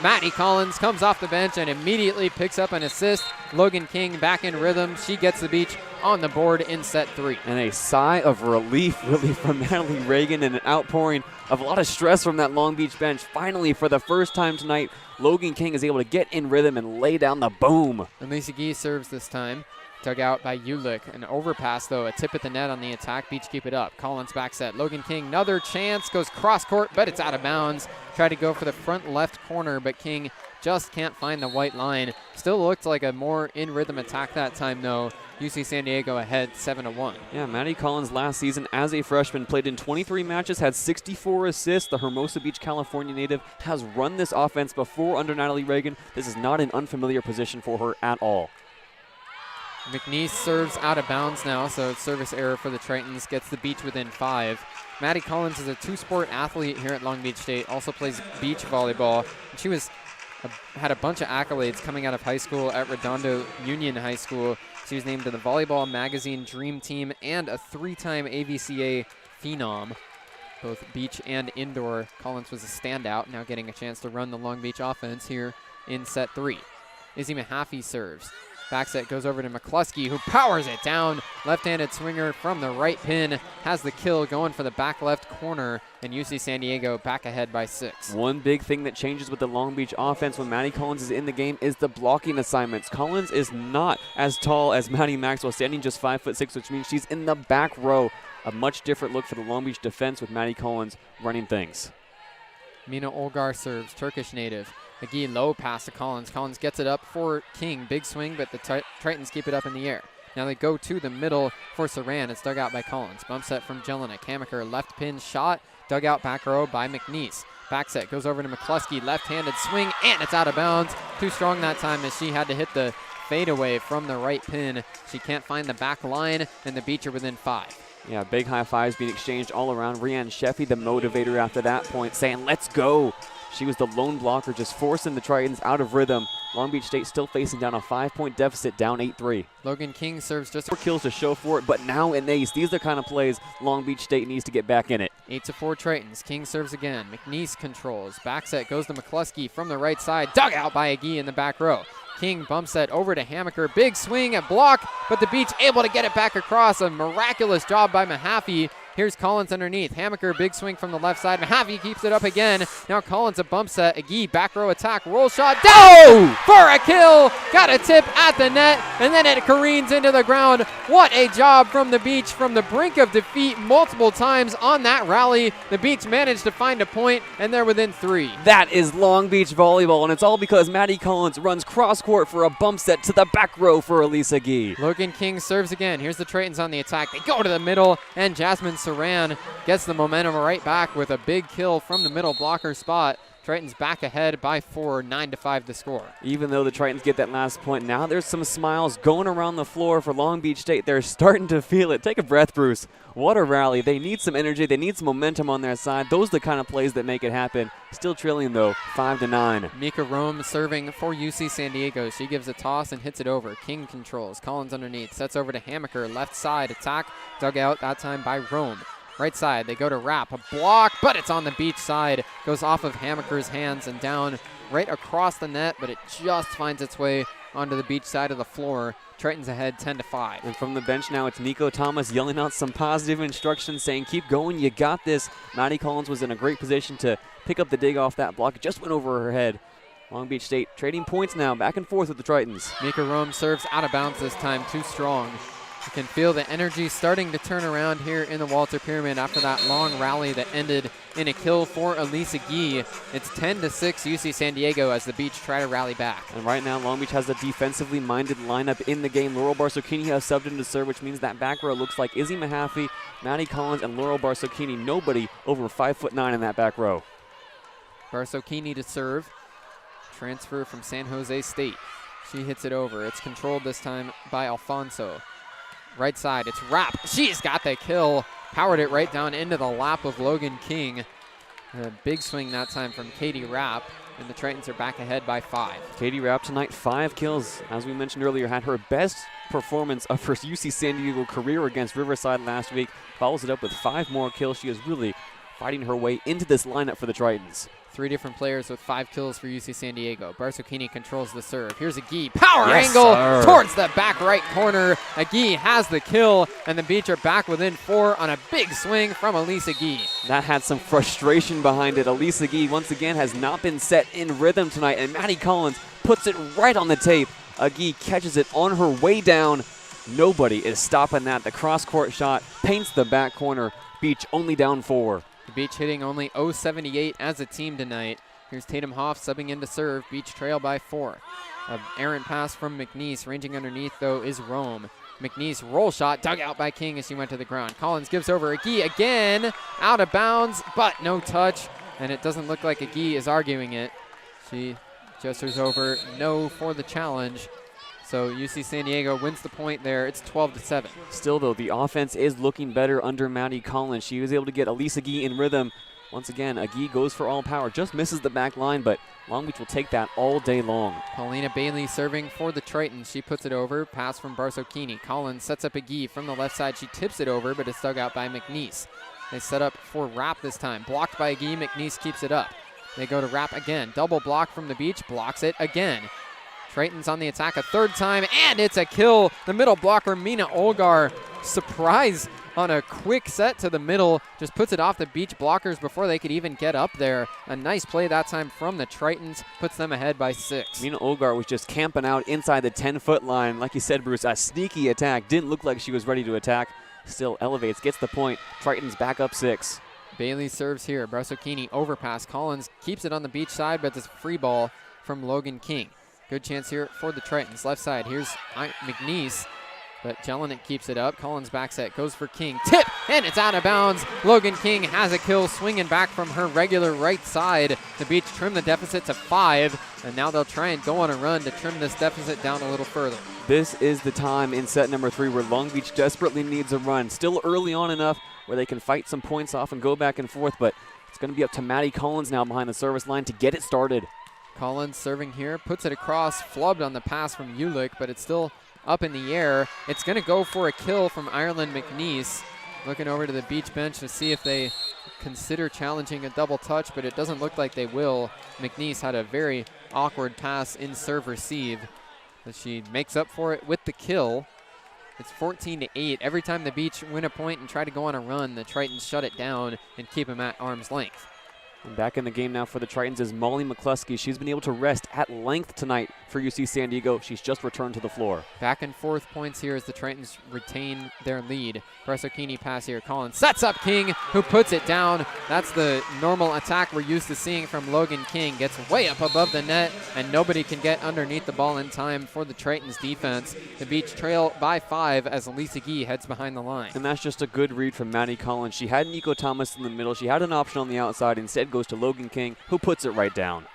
Speaker 1: Maddie Collins comes off the bench and immediately picks up an assist. Logan King back in rhythm. She gets the Beach on the board in set 3.
Speaker 2: And a sigh of relief really from Natalie Reagan, and an outpouring of a lot of stress from that Long Beach bench. Finally, for the first time tonight, Logan King is able to get in rhythm and lay down the boom.
Speaker 1: And Lisa Gee serves this time. Dug out by Ulick. An overpass, though. A tip at the net on the attack. Beach keep it up. Collins back set. Logan King, another chance. Goes cross court, but it's out of bounds. Tried to go for the front left corner, but King just can't find the white line. Still looked like a more in-rhythm attack that time, though. UC San Diego ahead 7-1.
Speaker 2: Yeah, Maddie Collins last season as a freshman played in 23 matches, had 64 assists. The Hermosa Beach, California native has run this offense before under Natalie Reagan. This is not an unfamiliar position for her at all.
Speaker 1: McNeese serves out of bounds now, so it's service error for the Tritons. Gets the Beach within 5. Maddie Collins is a 2-sport athlete here at Long Beach State. Also plays beach volleyball. And she had a bunch of accolades coming out of high school at Redondo Union High School. She was named to the Volleyball Magazine Dream Team and a 3-time AVCA Phenom, both beach and indoor. Collins was a standout, now getting a chance to run the Long Beach offense here in set 3. Izzy Mahaffey serves. Back set goes over to McCluskey, who powers it down. Left-handed swinger from the right pin. Has the kill going for the back left corner. And UC San Diego back ahead by 6.
Speaker 2: One big thing that changes with the Long Beach offense when Maddie Collins is in the game is the blocking assignments. Collins is not as tall as Maddie Maxwell, standing just 5'6", which means she's in the back row. A much different look for the Long Beach defense with Maddie Collins running things.
Speaker 1: Mina Olgar serves, Turkish native. Agee low pass to Collins. Collins gets it up for King. Big swing, but the Tritons keep it up in the air. Now they go to the middle for Saran. It's dug out by Collins. Bump set from Jelinek. Hammaker left pin shot. Dug out back row by McNeese. Back set goes over to McCluskey. Left-handed swing, and it's out of bounds. Too strong that time as she had to hit the fadeaway from the right pin. She can't find the back line, and the Beach are within 5.
Speaker 2: Yeah, big high fives being exchanged all around. Rianne Sheffy, the motivator after that point, saying, let's go. She was the lone blocker, just forcing the Tritons out of rhythm. Long Beach State still facing down a 5-point deficit, down 8-3.
Speaker 1: Logan King serves just
Speaker 2: 4 kills to show for it, but now an ace. These are the kind of plays Long Beach State needs to get back in it.
Speaker 1: 8-4 Tritons. King serves again. McNeese controls. Back set goes to McCluskey from the right side. Dug out by Agee in the back row. King bump set over to Hammaker. Big swing and block, but the Beach able to get it back across. A miraculous job by Mahaffey. Here's Collins underneath. Hammaker, big swing from the left side. Mahaffey keeps it up again. Now Collins a bump set. Agee, back row attack. Roll shot. Down for a kill. Got a tip at the net, and then it careens into the ground. What a job from the Beach from the brink of defeat multiple times on that rally. The Beach managed to find a point, and they're within 3.
Speaker 2: That is Long Beach volleyball, and it's all because Maddie Collins runs cross court for a bump set to the back row for Elise Agee.
Speaker 1: Logan King serves again. Here's the Tritons on the attack. They go to the middle, and Jasmine Saran gets the momentum right back with a big kill from the middle blocker spot. Tritons back ahead by 4, 9-5 the score.
Speaker 2: Even though the Tritons get that last point, now there's some smiles going around the floor for Long Beach State. They're starting to feel it. Take a breath, Bruce. What a rally. They need some energy. They need some momentum on their side. Those are the kind of plays that make it happen. Still trailing, though, 5-9.
Speaker 1: Mika Rome serving for UC San Diego. She gives a toss and hits it over. King controls. Collins underneath. Sets over to Hammaker. Left side attack. Dug out that time by Rome. Right side, they go to wrap, a block, but it's on the Beach side. Goes off of Hammaker's hands and down right across the net, but it just finds its way onto the Beach side of the floor. Tritons ahead 10-5.
Speaker 2: And from the bench now, it's Nico Thomas yelling out some positive instructions, saying, keep going, you got this. Maddie Collins was in a great position to pick up the dig off that block. It just went over her head. Long Beach State trading points now, back and forth with the Tritons.
Speaker 1: Mika Rome serves out of bounds this time, too strong. You can feel the energy starting to turn around here in the Walter Pyramid after that long rally that ended in a kill for Elisa Gee. It's 10-6 UC San Diego as the Beach try to rally back.
Speaker 2: And right now, Long Beach has a defensively minded lineup in the game. Laurel Barsocchini has subbed into serve, which means that back row looks like Izzy Mahaffey, Maddie Collins, and Laurel Barsocchini. Nobody over 5'9" in that back row.
Speaker 1: Barsocchini to serve. Transfer from San Jose State. She hits it over. It's controlled this time by Alfonso. Right side, it's Rapp. She's got the kill. Powered it right down into the lap of Logan King. A big swing that time from Katie Rapp, and the Tritons are back ahead by 5.
Speaker 2: Katie Rapp tonight, 5 kills. As we mentioned earlier, had her best performance of her UC San Diego career against Riverside last week. Follows it up with 5 more kills. She is really fighting her way into this lineup for the Tritons.
Speaker 1: 3 different players with 5 kills for UC San Diego. Barsocchini controls the serve. Here's Agee. Power angle towards the back right corner. Agee has the kill, and the Beach are back within 4 on a big swing from Elisa Gee.
Speaker 2: That had some frustration behind it. Elisa Gee, once again, has not been set in rhythm tonight, and Maddie Collins puts it right on the tape. Agee catches it on her way down. Nobody is stopping that. The cross-court shot paints the back corner. Beach only down 4.
Speaker 1: The Beach hitting only 0.78 as a team tonight. Here's Tatum Hoff subbing in to serve. Beach trail by 4. An errant pass from McNeese. Ranging underneath, though, is Rome. McNeese roll shot dug out by King as she went to the ground. Collins gives over Agee again. Out of bounds, but no touch. And it doesn't look like Agee is arguing it. She gestures over no for the challenge. So UC San Diego wins the point there. It's 12-7.
Speaker 2: Still, though, the offense is looking better under Maddie Collins. She was able to get Elisa Gee in rhythm. Once again, Agee goes for all power. Just misses the back line, but Long Beach will take that all day long.
Speaker 1: Paulina Bailey serving for the Tritons. She puts it over. Pass from Barsocchini. Collins sets up Agee from the left side. She tips it over, but it's dug out by McNeese. They set up for Rapp this time. Blocked by Agee. McNeese keeps it up. They go to Rapp again. Double block from the Beach. Blocks it again. Tritons on the attack a 3rd time, and it's a kill. The middle blocker, Mina Olgar, surprise on a quick set to the middle. Just puts it off the Beach blockers before they could even get up there. A nice play that time from the Tritons. Puts them ahead by 6.
Speaker 2: Mina Olgar was just camping out inside the 10-foot line. Like you said, Bruce, a sneaky attack. Didn't look like she was ready to attack. Still elevates, gets the point. Tritons back up 6.
Speaker 1: Bailey serves here. Barsocchini overpass. Collins keeps it on the Beach side, but it's a free ball from Logan King. Good chance here for the Tritons. Left side, here's McNeese, but Jelinek keeps it up. Collins back set, goes for King. Tip, and it's out of bounds. Logan King has a kill, swinging back from her regular right side. The Beach trim the deficit to 5, and now they'll try and go on a run to trim this deficit down a little further.
Speaker 2: This is the time in set number 3 where Long Beach desperately needs a run. Still early on enough where they can fight some points off and go back and forth, but it's going to be up to Maddie Collins now behind the service line to get it started.
Speaker 1: Collins serving here, puts it across, flubbed on the pass from Ulick, but it's still up in the air. It's going to go for a kill from Ireland McNeese. Looking over to the Beach bench to see if they consider challenging a double touch, but it doesn't look like they will. McNeese had a very awkward pass in serve receive, but she makes up for it with the kill. It's 14-8. Every time the Beach win a point and try to go on a run, the Tritons shut it down and keep them at arm's length.
Speaker 2: And back in the game now for the Tritons is Molly McCluskey. She's been able to rest at length tonight for UC San Diego. She's just returned to the floor.
Speaker 1: Back and forth points here as the Tritons retain their lead. Barsocchini pass here. Collins sets up King, who puts it down. That's the normal attack we're used to seeing from Logan King. Gets way up above the net, and nobody can get underneath the ball in time for the Tritons defense. The Beach trail by 5 as Elisa Gee heads behind the line.
Speaker 2: And that's just a good read from Maddie Collins. She had Nico Thomas in the middle. She had an option on the outside. Instead, goes to Logan King, who puts it right down.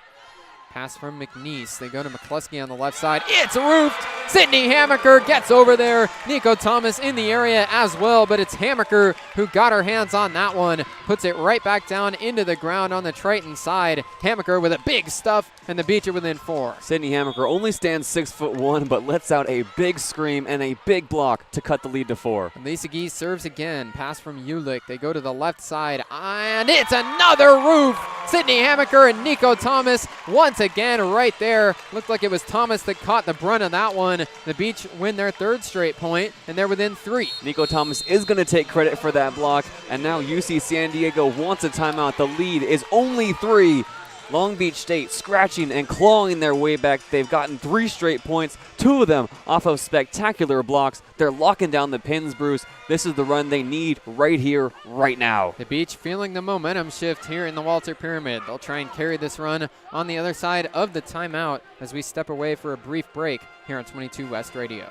Speaker 1: Pass from McNeese. They go to McCluskey on the left side. It's roofed. Sydney Hammaker gets over there. Nico Thomas in the area as well, but it's Hammaker who got her hands on that one. Puts it right back down into the ground on the Triton side. Hammaker with a big stuff, and the Beach are within 4.
Speaker 2: Sydney Hammaker only stands 6'1", but lets out a big scream and a big block to cut the lead to 4.
Speaker 1: And Lisa Gee serves again. Pass from Ulick. They go to the left side, and it's another roof. Sydney Hammaker and Nico Thomas once again right there. Looked like it was Thomas that caught the brunt of that one. The Beach win their 3rd straight point, and they're within 3.
Speaker 2: Nico Thomas is going to take credit for that block, and now UC San Diego wants a timeout. The lead is only 3. Long Beach State scratching and clawing their way back. They've gotten 3 straight points, 2 of them off of spectacular blocks. They're locking down the pins, Bruce. This is the run they need right here, right now.
Speaker 1: The Beach feeling the momentum shift here in the Walter Pyramid. They'll try and carry this run on the other side of the timeout as we step away for a brief break here on 22 West Radio.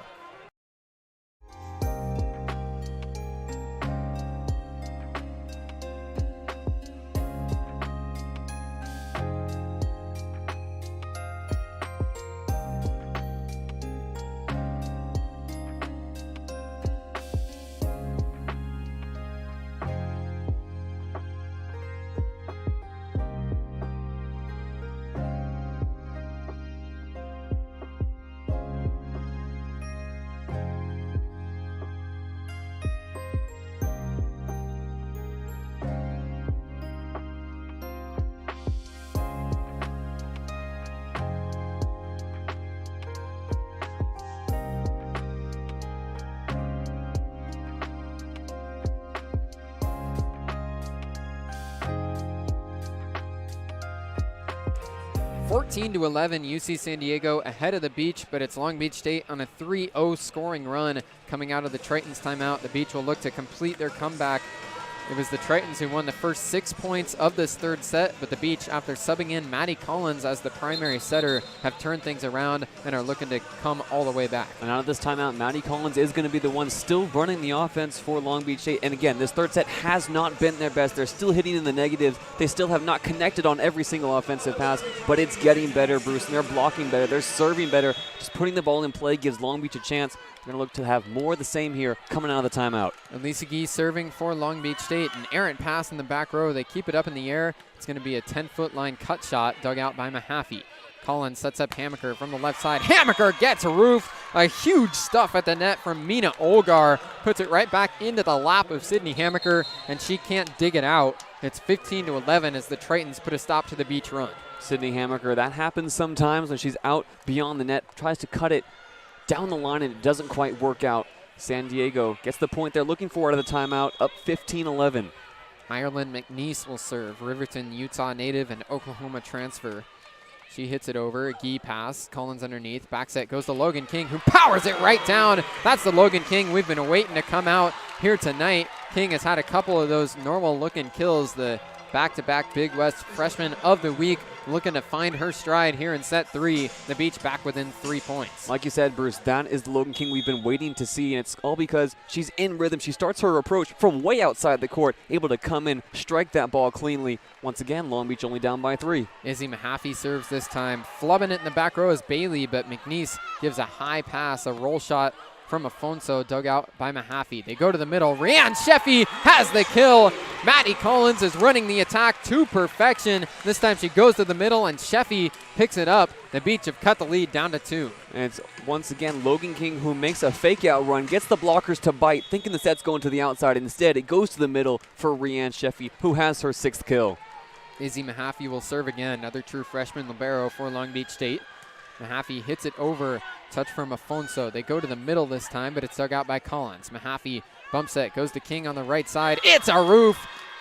Speaker 1: (14-11), UC San Diego ahead of the Beach, but it's Long Beach State on a 3-0 scoring run coming out of the Tritons timeout. The Beach will look to complete their comeback. It was the Tritons who won the first 6 points of this 3rd set, but the Beach, after subbing in Maddie Collins as the primary setter, have turned things around and are looking to come all the way back.
Speaker 2: And out of this timeout, Maddie Collins is going to be the one still running the offense for Long Beach State. And again, this 3rd set has not been their best. They're still hitting in the negatives. They still have not connected on every single offensive pass, but it's getting better, Bruce, and they're blocking better. They're serving better. Just putting the ball in play gives Long Beach a chance. We're going to look to have more of the same here coming out of the timeout.
Speaker 1: And Lisa Gee serving for Long Beach State. An errant pass in the back row. They keep it up in the air. It's going to be a 10-foot line cut shot dug out by Mahaffey. Collins sets up Hammaker from the left side. Hammaker gets roofed. A huge stuff at the net from Mina Olgar. Puts it right back into the lap of Sydney Hammaker, and she can't dig it out. It's 15-11 as the Tritons put a stop to the Beach run.
Speaker 2: Sydney Hammaker, that happens sometimes when she's out beyond the net, tries to cut it down the line and it doesn't quite work out. San Diego gets the point they're looking for out of the timeout, up 15-11.
Speaker 1: Ireland McNeese will serve. Riverton, Utah native and Oklahoma transfer. She hits it over, a Gee pass, Collins underneath, back set goes to Logan King, who powers it right down. That's the Logan King we've been waiting to come out here tonight. King has had a couple of those normal looking kills, the back-to-back Big West Freshman of the Week, looking to find her stride here in set 3. The Beach back within 3 points.
Speaker 2: Like you said, Bruce, that is the Logan King we've been waiting to see, and it's all because she's in rhythm. She starts her approach from way outside the court, able to come in, strike that ball cleanly. Once again, Long Beach only down by 3.
Speaker 1: Izzy Mahaffey serves this time. Flubbing it in the back row is Bailey, but McNeese gives a high pass, a roll shot from Afonso, dug out by Mahaffey. They go to the middle. Rhiann Sheffy has the kill. Maddie Collins is running the attack to perfection. This time she goes to the middle, and Sheffy picks it up. The Beach have cut the lead down to 2.
Speaker 2: And it's once again Logan King who makes a fake-out run, gets the blockers to bite, thinking the set's going to the outside. Instead, it goes to the middle for Rhiann Sheffy, who has her 6th kill.
Speaker 1: Izzy Mahaffey will serve again. Another true freshman libero for Long Beach State. Mahaffey hits it over. Touch from Afonso. They go to the middle this time, but it's dug out by Collins. Mahaffey bump set, goes to King on the right side. It's a roof.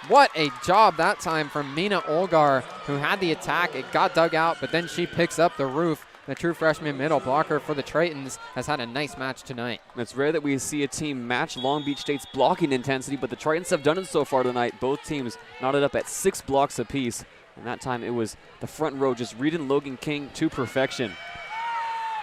Speaker 1: What a job that time from Mina Olgar, who had the attack. It got dug out, but then she picks up the roof. The true freshman middle blocker for the Tritons has had a nice match tonight.
Speaker 2: It's rare that we see a team match Long Beach State's blocking intensity, but the Tritons have done it so far tonight. Both teams knotted up at 6 blocks apiece, and that time it was the front row just reading Logan King to perfection.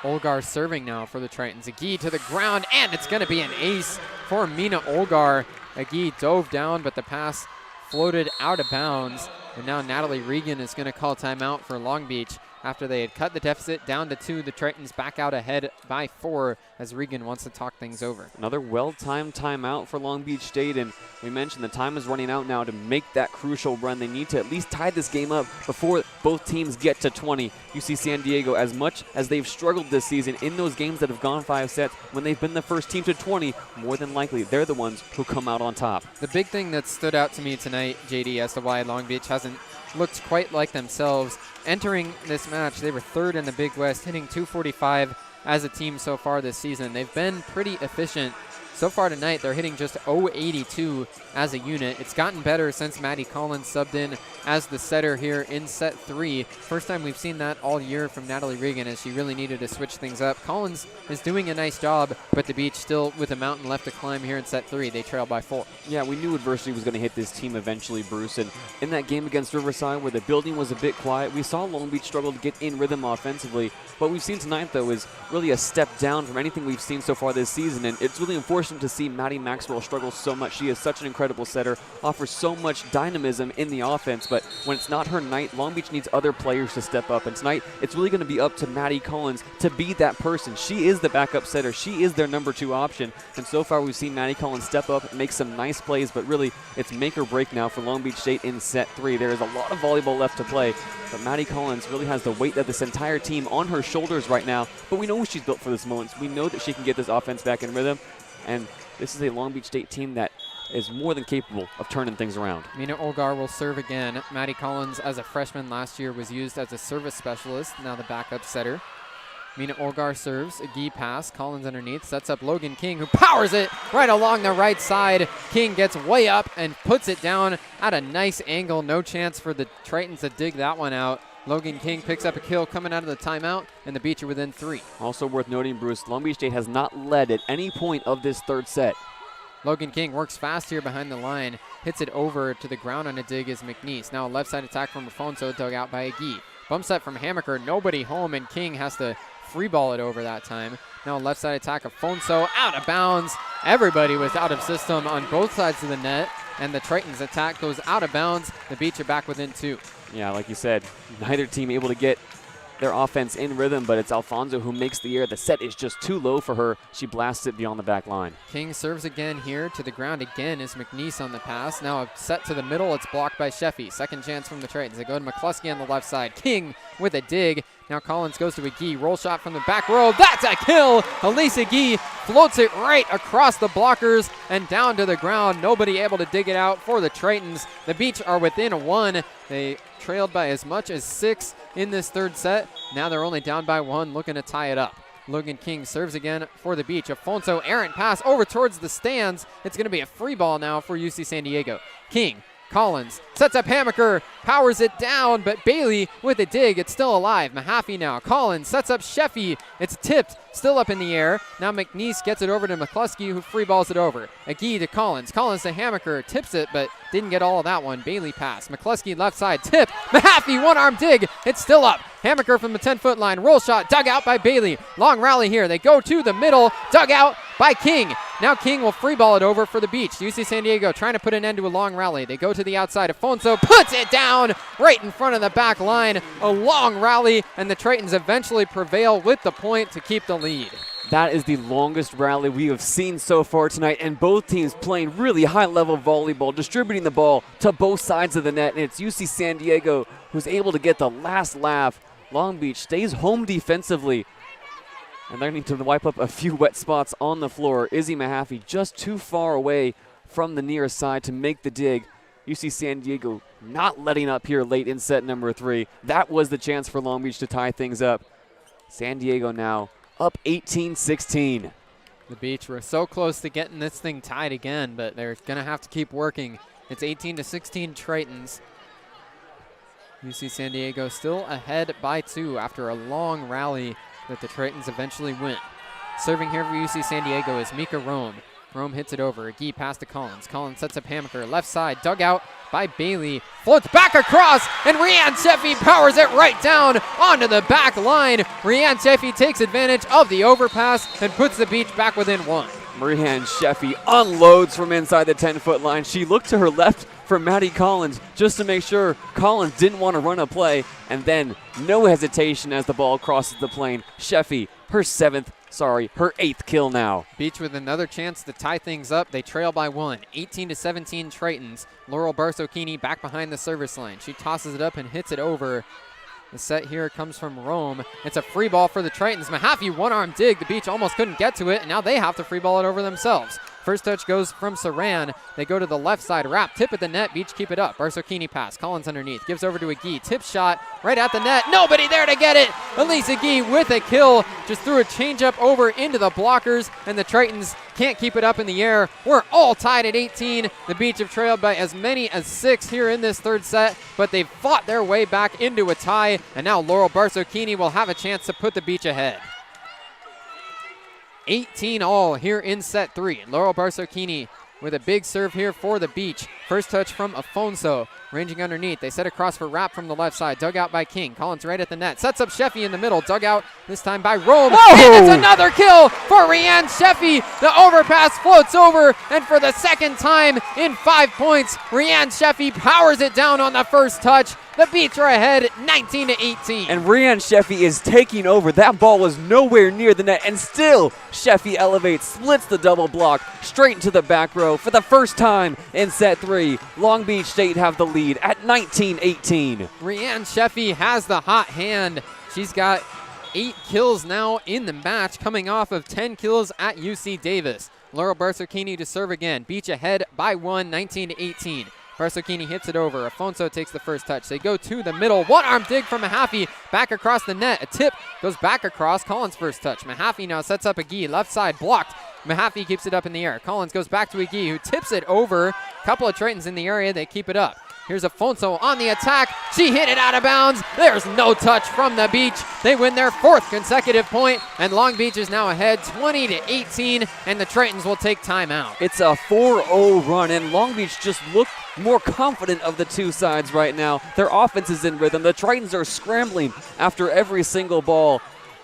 Speaker 1: Olgar serving now for the Tritons. Agee to the ground, and it's going to be an ace for Mina Olgar. Agee dove down, but the pass floated out of bounds. And now Natalie Regan is going to call timeout for Long Beach. After they had cut the deficit down to 2, the Tritons back out ahead by 4 as Regan wants to talk things over.
Speaker 2: Another well-timed timeout for Long Beach State, and we mentioned the time is running out now to make that crucial run. They need to at least tie this game up before both teams get to 20. UC San Diego, as much as they've struggled this season in those games that have gone 5 sets, when they've been the first team to 20, more than likely they're the ones who come out on top.
Speaker 1: The big thing that stood out to me tonight, JD, as to why Long Beach hasn't looked quite like themselves. Entering this match, they were 3rd in the Big West, hitting .245 as a team so far this season. They've been pretty efficient. So far tonight, they're hitting just .082 as a unit. It's gotten better since Maddie Collins subbed in as the setter here in set 3. First time we've seen that all year from Natalie Regan, as she really needed to switch things up. Collins is doing a nice job, but the Beach still with a mountain left to climb here in set 3. They trail by 4.
Speaker 2: Yeah, we knew adversity was going to hit this team eventually, Bruce. And in that game against Riverside, where the building was a bit quiet, we saw Long Beach struggle to get in rhythm offensively. What we've seen tonight, though, is really a step down from anything we've seen so far this season. And it's really unfortunate to see Maddie Maxwell struggle so much. She is such an incredible setter, offers so much dynamism in the offense, but when it's not her night, Long Beach needs other players to step up. And tonight, it's really going to be up to Maddie Collins to be that person. She is the backup setter. She is their number 2 option. And so far, we've seen Maddie Collins step up, make some nice plays, but really, it's make or break now for Long Beach State in set 3. There is a lot of volleyball left to play, but Maddie Collins really has the weight of this entire team on her shoulders right now. But we know she's built for this moment. We know that she can get this offense back in rhythm. And this is a Long Beach State team that is more than capable of turning things around.
Speaker 1: Mina Olgar will serve again. Maddie Collins, as a freshman last year, was used as a service specialist, now the backup setter. Mina Olgar serves, a Guy pass. Collins underneath, sets up Logan King, who powers it right along the right side. King gets way up and puts it down at a nice angle. No chance for the Tritons to dig that one out. Logan King picks up a kill coming out of the timeout, and the Beach are within 3.
Speaker 2: Also worth noting, Bruce, Long Beach State has not led at any point of this 3rd set.
Speaker 1: Logan King works fast here behind the line, hits it over to the ground on a dig is McNeese. Now a left side attack from Afonso, dug out by Agui. Bump set from Hammaker, nobody home, and King has to free ball it over that time. Now a left side attack, Afonso out of bounds. Everybody was out of system on both sides of the net, and the Tritons attack goes out of bounds. The Beach are back within 2.
Speaker 2: Yeah, like you said, neither team able to get their offense in rhythm, but it's Alfonso who makes the air. The set is just too low for her. She blasts it beyond the back line.
Speaker 1: King serves again here to the ground again is McNeese on the pass. Now a set to the middle. It's blocked by Sheffy. Second chance from the Tritons. They go to McCluskey on the left side. King with a dig. Now Collins goes to Agui. Roll shot from the back row. That's a kill. Elise Agui floats it right across the blockers and down to the ground. Nobody able to dig it out for the Tritons. The Beach are within 1. They trailed by as much as 6 in this 3rd set. Now they're only down by 1, looking to tie it up. Logan King serves again for the Beach. Afonso, errant pass over towards the stands. It's going to be a free ball now for UC San Diego. King, Collins, sets up Hammaker, powers it down, but Bailey with a dig. It's still alive. Mahaffey now. Collins sets up Sheffy. It's tipped, still up in the air. Now McNeese gets it over to McCluskey, who free balls it over. Agui to Collins. Collins to Hammaker, tips it, but didn't get all of that one. Bailey pass. McCluskey left side, tip. Mahaffey, one-arm dig. It's still up. Hammaker from the 10-foot line. Roll shot, dug out by Bailey. Long rally here. They go to the middle, dug out by King. Now King will free ball it over for the Beach. UC San Diego trying to put an end to a long rally. They go to the outside. Afonso puts it down right in front of the back line. A long rally, and the Tritons eventually prevail with the point to keep the lead.
Speaker 2: That is the longest rally we have seen so far tonight, and both teams playing really high-level volleyball, distributing the ball to both sides of the net, and it's UC San Diego who's able to get the last laugh. Long Beach stays home defensively, and they're going to wipe up a few wet spots on the floor. Izzy Mahaffey just too far away from the near side to make the dig. UC San Diego not letting up here late in set number 3. That was the chance for Long Beach to tie things up. San Diego now up 18-16.
Speaker 1: The Beach were so close to getting this thing tied again, but they're going to have to keep working. It's 18-16 Tritons. UC San Diego still ahead by 2 after a long rally that the Tritons eventually win. Serving here for UC San Diego is Mika Rome. Rome hits it over. Agui pass to Collins. Collins sets up Hammaker. Left side, dug out by Bailey. Floats back across, and Rianne Sheffy powers it right down onto the back line. Rianne Sheffy takes advantage of the overpass and puts the Beach back within 1.
Speaker 2: Rianne Sheffy unloads from inside the 10-foot line. She looked to her left from Maddie Collins just to make sure Collins didn't want to run a play, and then no hesitation as the ball crosses the plane. Sheffy, her 8th kill now.
Speaker 1: Beach with another chance to tie things up. They trail by 1, 18-17 Tritons. Laurel Barsokini back behind the service line. She tosses it up and hits it over. The set here comes from Rome. It's a free ball for the Tritons. Mahaffey one-arm dig. The Beach almost couldn't get to it, and now they have to free ball it over themselves. First touch goes from Saran. They go to the left side. Wrap, tip at the net. Beach keep it up. Barsokini pass. Collins underneath. Gives over to Agee. Tip shot right at the net. Nobody there to get it. Elise Agee with a kill. Just threw a changeup over into the blockers, and the Tritons can't keep it up in the air. We're all tied at 18. The Beach have trailed by as many as 6 here in this third set, but they've fought their way back into a tie, and now Laurel Barsokini will have a chance to put the Beach ahead. 18 all here in set 3. Laurel Barsokini with a big serve here for the Beach. First touch from Afonso, ranging underneath. They set across for Wrap from the left side. Dug out by King. Collins right at the net. Sets up Sheffy in the middle. Dug out this time by Rome.
Speaker 2: Whoa!
Speaker 1: And it's another kill for Rianne Sheffy. The overpass floats over, and for the second time in 5 points, Rianne Sheffy powers it down on the first touch. The Beach are ahead 19-18.
Speaker 2: And Rianne Sheffy is taking over. That ball was nowhere near the net, and still Sheffy elevates, splits the double block straight into the back row for the first time in set 3. Long Beach State have the lead at 19-18.
Speaker 1: Rianne Sheffy has the hot hand. She's got 8 kills now in the match, coming off of 10 kills at UC Davis. Laurel Barsokini to serve again. Beach ahead by 1, 19-18. Barsokini hits it over. Afonso takes the first touch. They go to the middle. One-arm dig from Mahaffey. Back across the net. A tip goes back across. Collins' first touch. Mahaffey now sets up Agee. Left side blocked. Mahaffey keeps it up in the air. Collins goes back to Agee, who tips it over. Couple of Tritons in the area. They keep it up. Here's Afonso on the attack. She hit it out of bounds. There's no touch from the Beach. They win their 4th consecutive point, and Long Beach is now ahead 20-18, and the Tritons will take timeout.
Speaker 2: It's a 4-0 run, and Long Beach just looked more confident of the two sides right now. Their offense is in rhythm. The Tritons are scrambling after every single ball,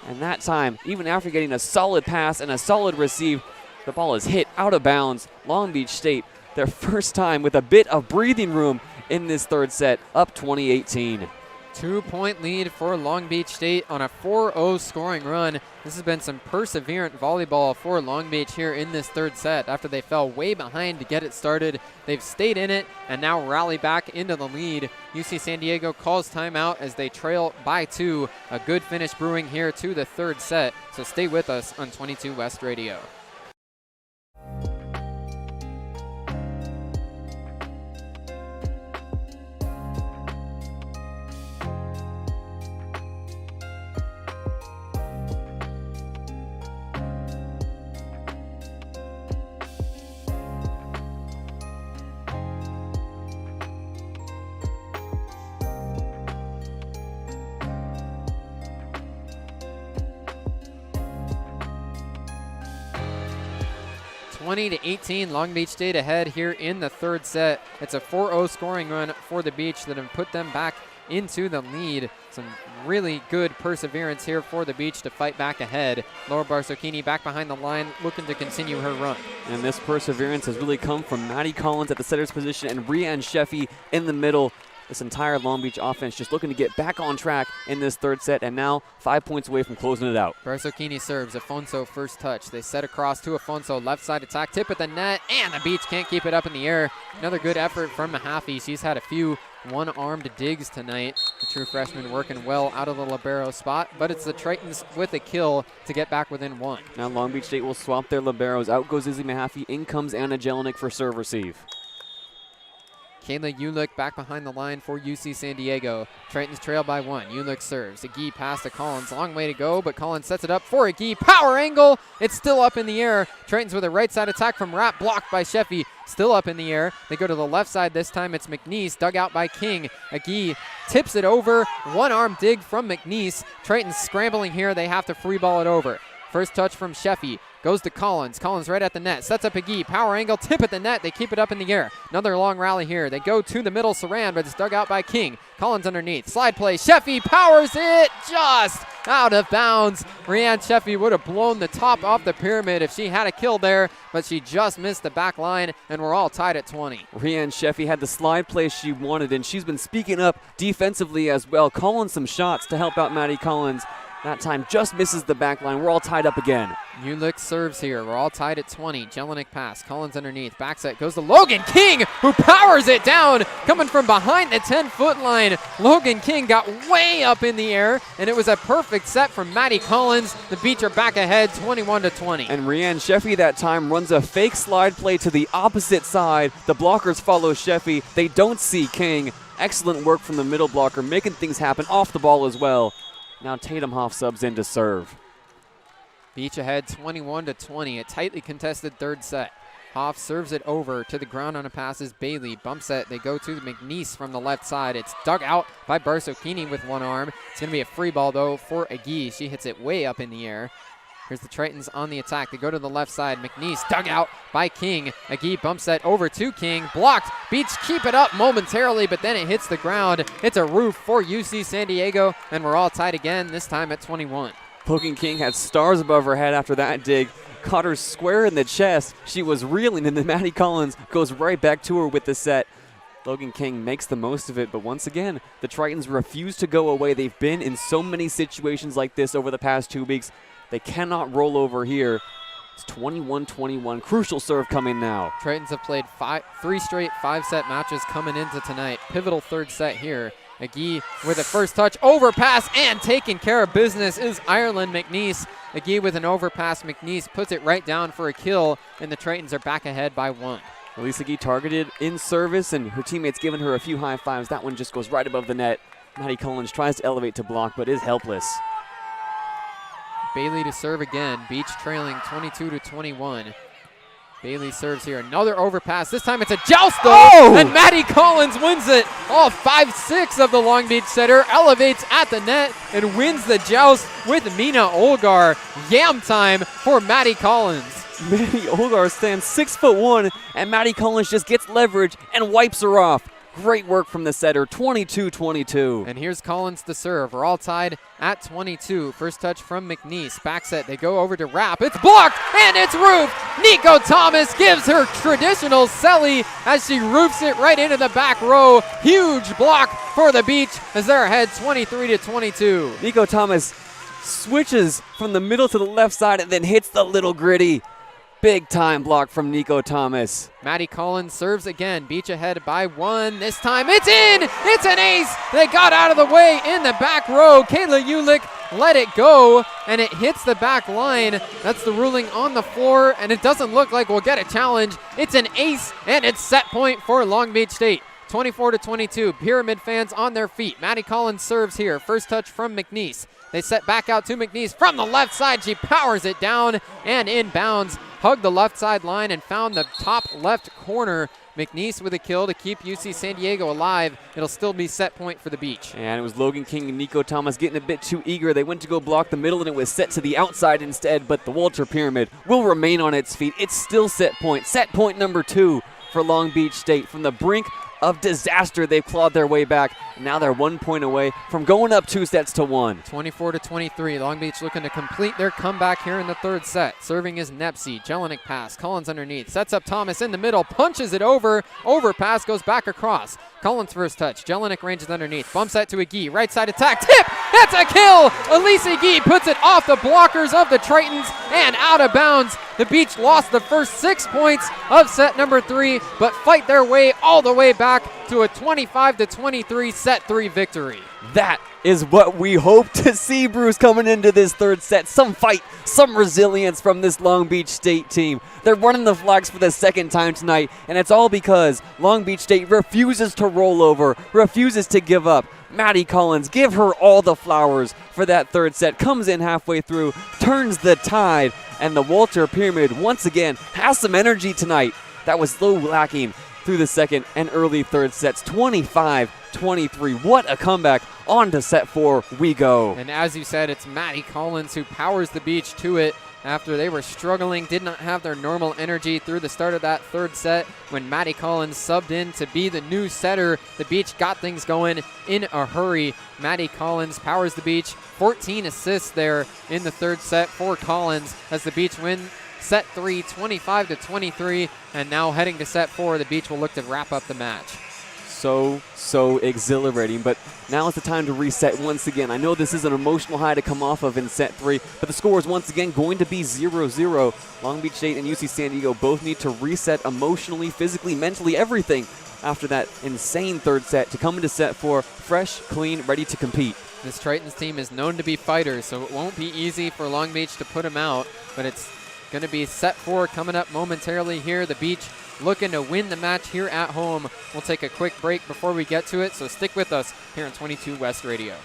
Speaker 2: and that time, even after getting a solid pass and a solid receive, the ball is hit out of bounds. Long Beach State, their first time with a bit of breathing room in this third set, up 20-18.
Speaker 1: 2-point lead for Long Beach State on a 4-0 scoring run. This has been some perseverant volleyball for Long Beach here in this third set. After they fell way behind to get it started, they've stayed in it and now rally back into the lead. UC San Diego calls timeout as they trail by 2. A good finish brewing here to the third set, so stay with us on 22 West Radio. (20-18), Long Beach State ahead here in the third set. It's a 4-0 scoring run for the Beach that have put them back into the lead. Some really good perseverance here for the Beach to fight back ahead. Laura Barsokini back behind the line, looking to continue her run.
Speaker 2: And this perseverance has really come from Maddie Collins at the setter's position and Rianne Sheffy in the middle. This entire Long Beach offense just looking to get back on track in this third set, and now 5 points away from closing it out.
Speaker 1: Barsokini serves. Afonso first touch. They set across to Afonso. Left side attack. Tip at the net, and the Beach can't keep it up in the air. Another good effort from Mahaffey. She's had a few one-armed digs tonight. The true freshman working well out of the libero spot, but it's the Tritons with a kill to get back within 1.
Speaker 2: Now Long Beach State will swap their liberos. Out goes Izzy Mahaffey. In comes Anna Jelinek for serve receive.
Speaker 1: Kayla Ulick back behind the line for UC San Diego. Tritons trail by 1. Ulick serves. Agee pass to Collins. Long way to go, but Collins sets it up for Agee. Power angle. It's still up in the air. Tritons with a right side attack from Rapp. Blocked by Sheffy. Still up in the air. They go to the left side this time. It's McNeese. Dug out by King. Agee tips it over. One-arm dig from McNeese. Tritons scrambling here. They have to free ball it over. First touch from Sheffy. Goes to Collins. Collins right at the net. Sets up Agee. Power angle. Tip at the net. They keep it up in the air. Another long rally here. They go to the middle. Saran, but it's dug out by King. Collins underneath. Slide play. Sheffy powers it just out of bounds. Rhiann Sheffy would have blown the top off the pyramid if she had a kill there, but she just missed the back line, and we're all tied at 20.
Speaker 2: Rhiann Sheffy had the slide play she wanted, and she's been speaking up defensively as well, calling some shots to help out Maddie Collins. That time just misses the back line. We're all tied up again.
Speaker 1: Ulick serves here. We're all tied at 20. Jelinek pass. Collins underneath. Back set goes to Logan King, who powers it down. Coming from behind the 10-foot line. Logan King got way up in the air, and it was a perfect set from Maddie Collins. The Beach are back ahead 21-20.
Speaker 2: And Rhiann Sheffy that time runs a fake slide play to the opposite side. The blockers follow Sheffy. They don't see King. Excellent work from the middle blocker, making things happen off the ball as well. Now Tatum Hoff subs in to serve.
Speaker 1: Beach ahead 21-20, a tightly contested third set. Hoff serves it over to the ground on a pass is Bailey. Bump set, they go to McNeese from the left side. It's dug out by Barsokini with one arm. It's going to be a free ball, though, for Agee. She hits it way up in the air. Here's the Tritons on the attack. They go to the left side. McNeese dug out by King. Agee bump set over to King. Blocked. Beach keep it up momentarily, but then it hits the ground. It's a roof for UC San Diego, and we're all tied again, this time at 21.
Speaker 2: Logan King had stars above her head after that dig. Caught her square in the chest. She was reeling, and then Maddie Collins goes right back to her with the set. Logan King makes the most of it, but once again, the Tritons refuse to go away. They've been in so many situations like this over the past 2 weeks. They cannot roll over here. It's 21-21. Crucial serve coming now.
Speaker 1: Tritons have played 3 straight 5-set matches coming into tonight. Pivotal third set here. Agee with a first touch, overpass, and taking care of business is Ireland McNeese. Agee with an overpass. McNeese puts it right down for a kill, and the Tritons are back ahead by 1.
Speaker 2: Elise Agee targeted in service, and her teammates giving her a few high fives. That one just goes right above the net. Maddie Collins tries to elevate to block, but is helpless.
Speaker 1: Bailey to serve again. Beach trailing 22-21. Bailey serves here. Another overpass. This time it's a joust, though, and Maddie Collins wins it. All 5-6 of the Long Beach setter elevates at the net and wins the joust with Mina Olgar. Yam time for Maddie Collins.
Speaker 2: Maddie Olgar stands 6'1", and Maddie Collins just gets leverage and wipes her off. Great work from the setter, 22-22.
Speaker 1: And here's Collins to serve. We're all tied at 22. First touch from McNeese. Back set, they go over to Rapp. It's blocked, and it's roofed. Nico Thomas gives her traditional celly as she roofs it right into the back row. Huge block for the Beach as they're ahead 23-22.
Speaker 2: Nico Thomas switches from the middle to the left side and then hits the little gritty. Big time block from Nico Thomas.
Speaker 1: Maddie Collins serves again. Beach ahead by 1. This time it's in. It's an ace. They got out of the way in the back row. Kayla Ulick let it go, and it hits the back line. That's the ruling on the floor, and it doesn't look like we'll get a challenge. It's an ace, and it's set point for Long Beach State. 24-22. Pyramid fans on their feet. Maddie Collins serves here. First touch from McNeese. They set back out to McNeese from the left side. She powers it down and inbounds. Hugged the left side line and found the top left corner. McNeese with a kill to keep UC San Diego alive. It'll still be set point for the Beach.
Speaker 2: And it was Logan King and Nico Thomas getting a bit too eager. They went to go block the middle, and it was set to the outside instead, but the Walter Pyramid will remain on its feet. It's still set point. Set point number 2 for Long Beach State. From the brink of disaster, they've clawed their way back. Now they're 1 point away from going up 2 sets to 1.
Speaker 1: 24-23. Long Beach looking to complete their comeback here in the third set. Serving is Nepsy. Jelinek pass. Collins underneath. Sets up Thomas in the middle. Punches it over. Overpass goes back across. Collins first touch. Jelinek ranges underneath. Bump set to Agee. Right side attack. Tip! That's a kill! Elise Agee puts it off the blockers of the Tritons and out of bounds. The Beach lost the first 6 points of set number 3, but fight their way all the way back to a 25-23 set 3 victory.
Speaker 2: That is what we hope to see, Bruce, coming into this third set. Some fight, some resilience from this Long Beach State team. They're running the flags for the second time tonight, and it's all because Long Beach State refuses to roll over, refuses to give up. Maddie Collins, give her all the flowers for that third set. Comes in halfway through, turns the tide, and the Walter Pyramid once again has some energy tonight. That was slow lacking through the second and early third sets. 25-23. What a comeback. On to set 4 we go.
Speaker 1: And as you said, it's Maddie Collins who powers the Beach to it. after they were struggling, did not have their normal energy through the start of that third set. When Maddie Collins subbed in to be the new setter, the Beach got things going in a hurry. Maddie Collins powers the Beach. 14 assists there in the third set for Collins as the Beach win set 3, 25-23, and now heading to set 4, the Beach will look to wrap up the match.
Speaker 2: So exhilarating, but now is the time to reset once again. I know this is an emotional high to come off of in set 3, but the score is once again going to be 0-0. Long Beach State and UC San Diego both need to reset emotionally, physically, mentally, everything after that insane third set to come into set 4 fresh, clean, ready to compete.
Speaker 1: This Tritons team is known to be fighters, so it won't be easy for Long Beach to put them out, but it's going to be set 4 coming up momentarily here. The Beach looking to win the match here at home. We'll take a quick break before we get to it, so stick with us here on 22 West Radio.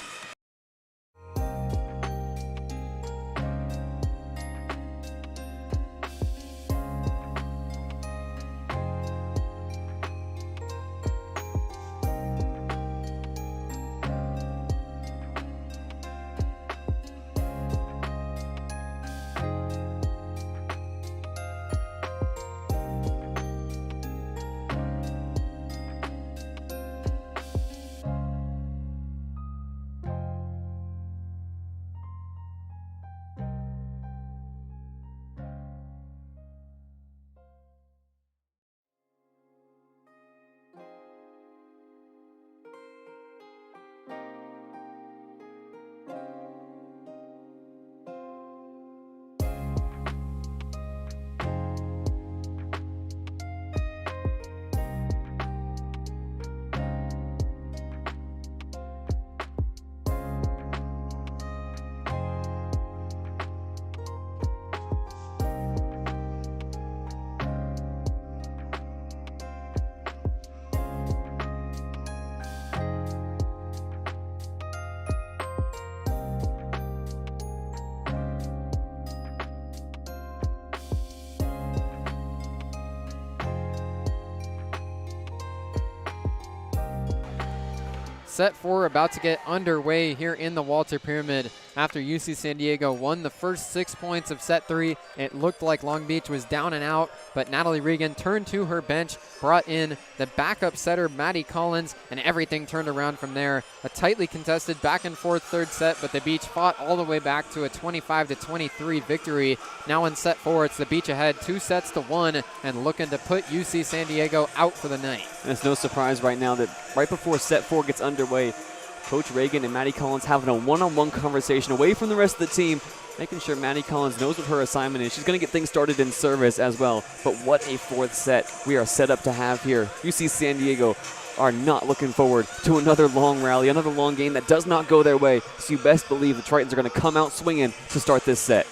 Speaker 1: Set 4 about to get underway here in the Walter Pyramid. After UC San Diego won the first 6 points of set 3, it looked like Long Beach was down and out, but Natalie Regan turned to her bench, brought in the backup setter, Maddie Collins, and everything turned around from there. A tightly contested back and forth third set, but the Beach fought all the way back to a 25-23 victory. Now in set 4, it's the Beach ahead 2-1 and looking to put UC San Diego out for the night.
Speaker 2: And it's no surprise right now that right before set 4 gets underway, Coach Reagan and Maddie Collins having a one-on-one conversation away from the rest of the team, making sure Maddie Collins knows what her assignment is. She's going to get things started in service as well. But what a fourth set we are set up to have here. UC San Diego are not looking forward to another long rally, another long game that does not go their way. So you best believe the Tritons are going to come out swinging to start this set.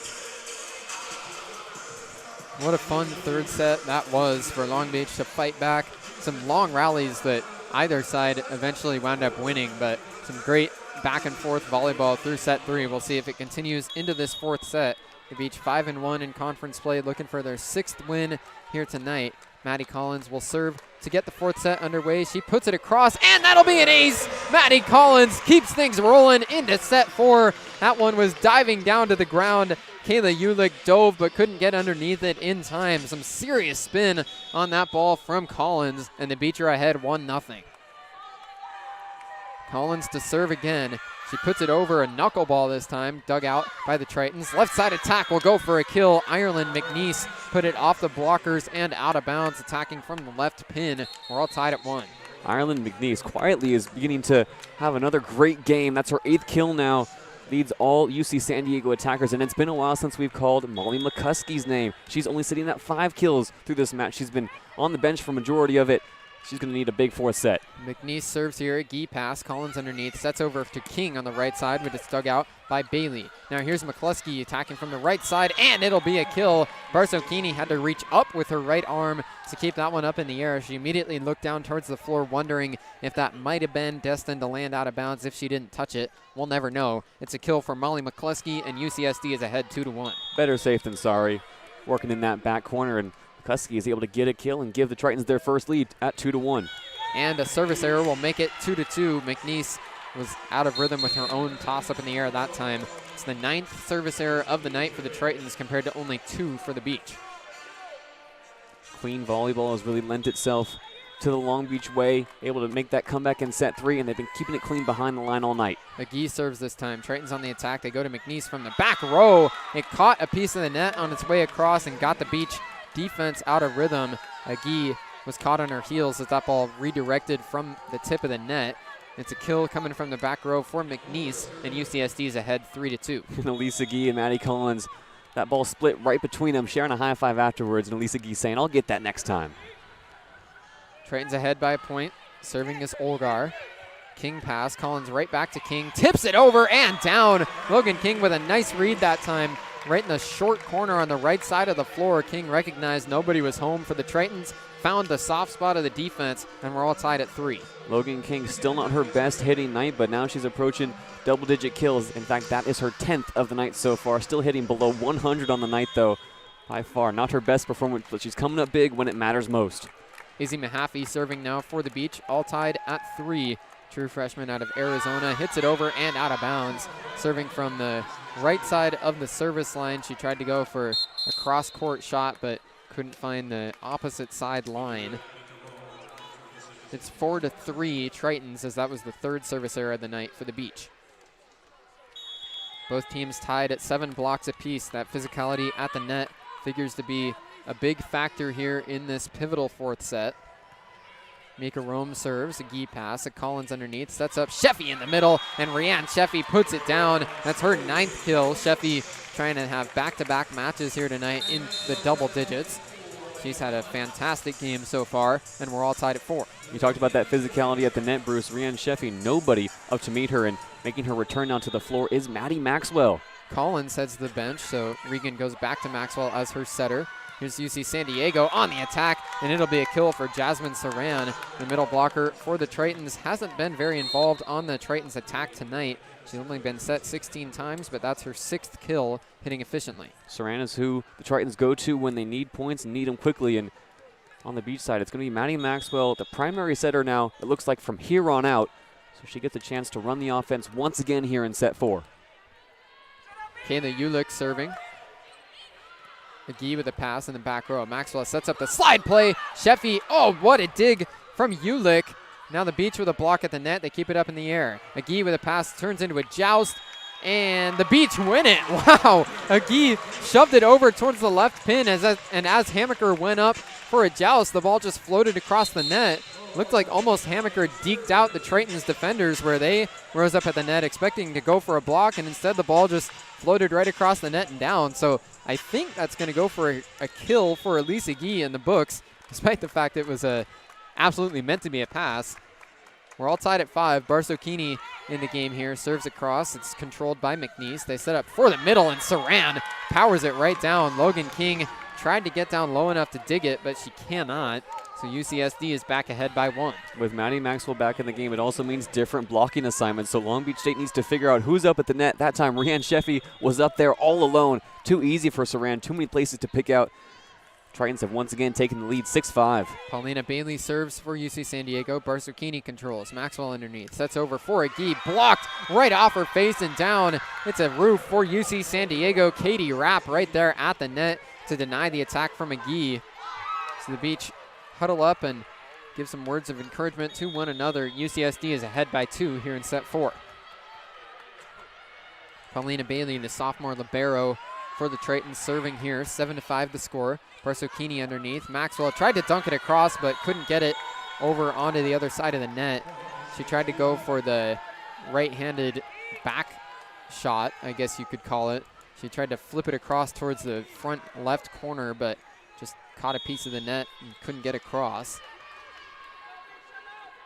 Speaker 1: What a fun third set that was for Long Beach to fight back. Some long rallies that either side eventually wound up winning, but some great back and forth volleyball through set 3. We'll see if it continues into this fourth set. The Beach 5-1 in conference play, looking for their 6th win here tonight. Maddie Collins will serve to get the fourth set underway. She puts it across, and that'll be an ace. Maddie Collins keeps things rolling into set 4. That one was diving down to the ground. Kayla Ulick dove but couldn't get underneath it in time. Some serious spin on that ball from Collins, and the Beach are ahead 1-0. Collins to serve again. She puts it over a knuckleball this time, dug out by the Tritons. Left side attack will go for a kill. Ireland McNeese put it off the blockers and out of bounds, attacking from the left pin. We're all tied at 1.
Speaker 2: Ireland McNeese quietly is beginning to have another great game. That's her 8th kill now. Leads all UC San Diego attackers, and it's been a while since we've called Molly McCuskey's name. She's only sitting at 5 kills through this match. She's been on the bench for majority of it. She's going to need a big fourth set.
Speaker 1: McNeese serves here, a Gee pass. Collins underneath, sets over to King on the right side, but it's dug out by Bailey. Now here's McCluskey attacking from the right side, and it'll be a kill. Barsokini had to reach up with her right arm to keep that one up in the air. She immediately looked down towards the floor, wondering if that might have been destined to land out of bounds if she didn't touch it. We'll never know. It's a kill for Molly McCluskey, and UCSD is ahead 2-1.
Speaker 2: Better safe than sorry. Working in that back corner, and McCluskey is able to get a kill and give the Tritons their first lead at 2-1.
Speaker 1: And a service error will make it 2-2. McNeese was out of rhythm with her own toss-up in the air that time. It's the 9th service error of the night for the Tritons compared to only 2 for the Beach.
Speaker 2: Clean volleyball has really lent itself to the Long Beach way, able to make that comeback in set 3, and they've been keeping it clean behind the line all night.
Speaker 1: McGee serves this time. Tritons on the attack. They go to McNeese from the back row. It caught a piece of the net on its way across and got the Beach defense out of rhythm. McGee was caught on her heels as that ball redirected from the tip of the net. It's a kill coming from the back row for McNeese, and UCSD is ahead 3-2.
Speaker 2: And Elisa Gee and Maddie Collins, that ball split right between them, sharing a high five afterwards, and Elisa Gee saying, I'll get that next time.
Speaker 1: Tritons ahead by a point. Serving is Olgar. King pass. Collins right back to King. Tips it over and down. Logan King with a nice read that time. Right in the short corner on the right side of the floor. King recognized nobody was home for the Tritons. Found the soft spot of the defense, and we're all tied at 3.
Speaker 2: Logan King still not her best hitting night, but now she's approaching double-digit kills. In fact, that is her 10th of the night so far. Still hitting below 100 on the night, though. By far, not her best performance, but she's coming up big when it matters most.
Speaker 1: Izzy Mahaffey serving now for the Beach, all tied at 3. True freshman out of Arizona, hits it over and out of bounds. Serving from the right side of the service line. She tried to go for a cross-court shot, but couldn't find the opposite side line. It's 4-3 Tritons, as that was the 3rd service error of the night for the Beach. Both teams tied at 7 blocks apiece. That physicality at the net figures to be a big factor here in this pivotal 4th set. Mika Rome serves, a Gee pass, a Collins underneath, sets up Sheffy in the middle, and Rianne Sheffy puts it down. That's her 9th kill. Sheffy trying to have back-to-back matches here tonight in the double digits. She's had a fantastic game so far, and we're all tied at 4.
Speaker 2: You talked about that physicality at the net, Bruce. Rianne Sheffy, nobody up to meet her, and making her return down to the floor is Maddie Maxwell.
Speaker 1: Collins heads to the bench, so Regan goes back to Maxwell as her setter. Here's UC San Diego on the attack, and it'll be a kill for Jasmine Saran. The middle blocker for the Tritons hasn't been very involved on the Tritons' attack tonight. She's only been set 16 times, but that's her 6th kill, hitting efficiently. Saran
Speaker 2: is who the Tritons go to when they need points and need them quickly. And on the Beach side, it's going to be Maddie Maxwell, the primary setter now, it looks like from here on out. So she gets a chance to run the offense once again here in set 4.
Speaker 1: Kayla Ulick serving. McGee with a pass in the back row. Maxwell sets up the slide play. Sheffy, oh, what a dig from Ulick. Now the Beach with a block at the net. They keep it up in the air. McGee with a pass turns into a joust, and the Beach win it. Wow, McGee shoved it over towards the left pin, as Hammaker went up for a joust, the ball just floated across the net. Looked like almost Hammaker deked out the Tritons defenders, where they rose up at the net expecting to go for a block, and instead the ball just floated right across the net and down. So I think that's going to go for a kill for Elisa Gee in the books, despite the fact it was absolutely meant to be a pass. We're all tied at 5. Barsokini in the game here, serves across. It's controlled by McNeese. They set up for the middle, and Saran powers it right down. Logan King tried to get down low enough to dig it, but she cannot. So UCSD is back ahead by 1.
Speaker 2: With Maddie Maxwell back in the game, it also means different blocking assignments. So Long Beach State needs to figure out who's up at the net. That time, Rianne Sheffy was up there all alone. Too easy for Saran. Too many places to pick out. Tritons have once again taken the lead, 6-5.
Speaker 1: Paulina Bailey serves for UC San Diego. Barsokini controls. Maxwell underneath. Sets over for a Gee. Blocked right off her face and down. It's a roof for UC San Diego. Katie Rapp right there at the net to deny the attack from McGee. So the Beach huddle up and give some words of encouragement to one another. UCSD is ahead by 2 here in set 4. Paulina Bailey, the sophomore libero for the Tritons, serving here. 7-5 the score. Barsokini underneath. Maxwell tried to dunk it across, but couldn't get it over onto the other side of the net. She tried to go for the right-handed back shot, I guess you could call it. She tried to flip it across towards the front left corner, but just caught a piece of the net and couldn't get across.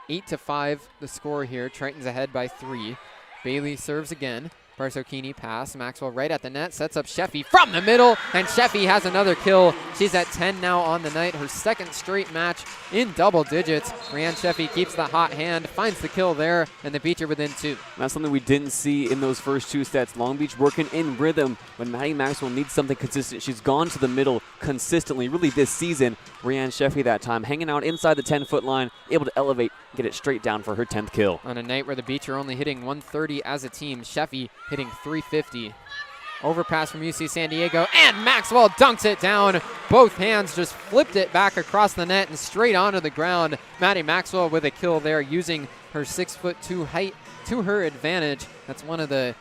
Speaker 1: 8-5 the score here. Tritons ahead by 3. Bailey serves again. Barsokini pass. Maxwell right at the net. Sets up Sheffy from the middle, and Sheffy has another kill. She's at 10 now on the night. Her 2nd straight match in double digits. Rianne Sheffy keeps the hot hand, finds the kill there, and the Beach are within 2.
Speaker 2: That's something we didn't see in those first 2 sets. Long Beach working in rhythm. When Maddie Maxwell needs something consistent, she's gone to the middle consistently, really this season. Rianne Sheffy that time hanging out inside the 10-foot line, able to elevate get it straight down for her 10th kill.
Speaker 1: On a night where the Beach are only hitting 130 as a team, Sheffy hitting 350. Overpass from UC San Diego, and Maxwell dunks it down. Both hands just flipped it back across the net and straight onto the ground. Maddie Maxwell with a kill there, using her 6'2" height to her advantage. That's one of the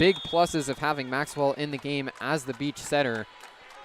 Speaker 1: big pluses of having Maxwell in the game as the Beach setter.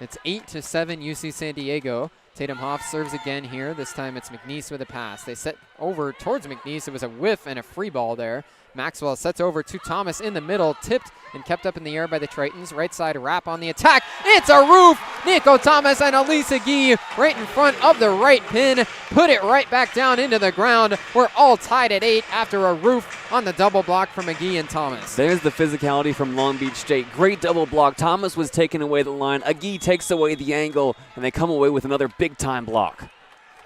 Speaker 1: It's 8-7 UC San Diego. Tatum Hoff serves again here. This time it's McNeese with a pass. They set over towards McNeese. It was a whiff and a free ball there. Maxwell sets over to Thomas in the middle, tipped and kept up in the air by the Tritons. Right side wrap on the attack. It's a roof! Nico Thomas and Elisa Gee right in front of the right pin. Put it right back down into the ground. We're all tied at 8 after a roof on the double block from McGee and Thomas.
Speaker 2: There's the physicality from Long Beach State. Great double block. Thomas was taking away the line. Agee takes away the angle, and they come away with another big-time block.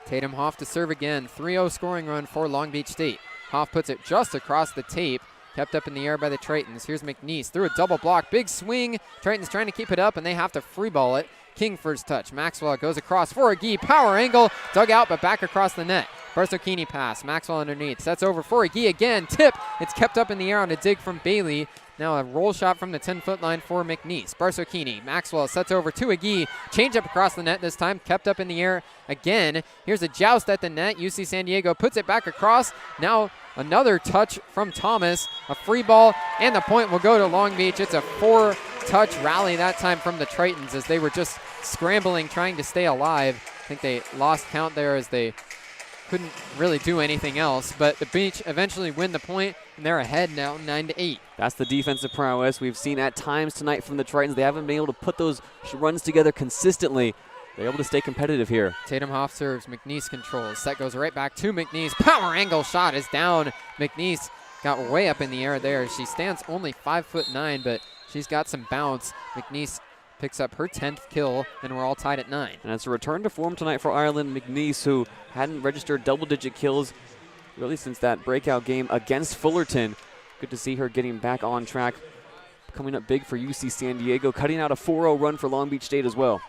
Speaker 1: Tatum Hoff to serve again. 3-0 scoring run for Long Beach State. Hoff puts it just across the tape. Kept up in the air by the Tritons. Here's McNeese through a double block. Big swing. Tritons trying to keep it up, and they have to free ball it. King first touch. Maxwell goes across for Agee. Power angle. Dug out, but back across the net. Barsocchini pass. Maxwell underneath. Sets over for Agee again. Tip. It's kept up in the air on a dig from Bailey. Now a roll shot from the 10-foot line for McNeese. Barsocchini. Maxwell sets over to Agee. Change up across the net this time. Kept up in the air again. Here's a joust at the net. UC San Diego puts it back across. Now another touch from Thomas. A free ball, and the point will go to Long Beach. It's a 4-touch rally that time from the Tritons as they were just scrambling, trying to stay alive. I think they lost count there as they couldn't really do anything else, but the Beach eventually win the point, and they're ahead now 9-8.
Speaker 2: That's the defensive prowess we've seen at times tonight from the Tritons. They haven't been able to put those runs together consistently. They're able to stay competitive here.
Speaker 1: Tatum Hoff serves. McNeese controls. Set goes right back to McNeese. Power angle shot is down. McNeese got way up in the air there. She stands only 5'9", but she's got some bounce. McNeese picks up her 10th kill, and we're all tied at 9.
Speaker 2: And it's a return to form tonight for Ireland McNeese, who hadn't registered double-digit kills really since that breakout game against Fullerton. Good to see her getting back on track, coming up big for UC San Diego, cutting out a 4-0 run for Long Beach State as well.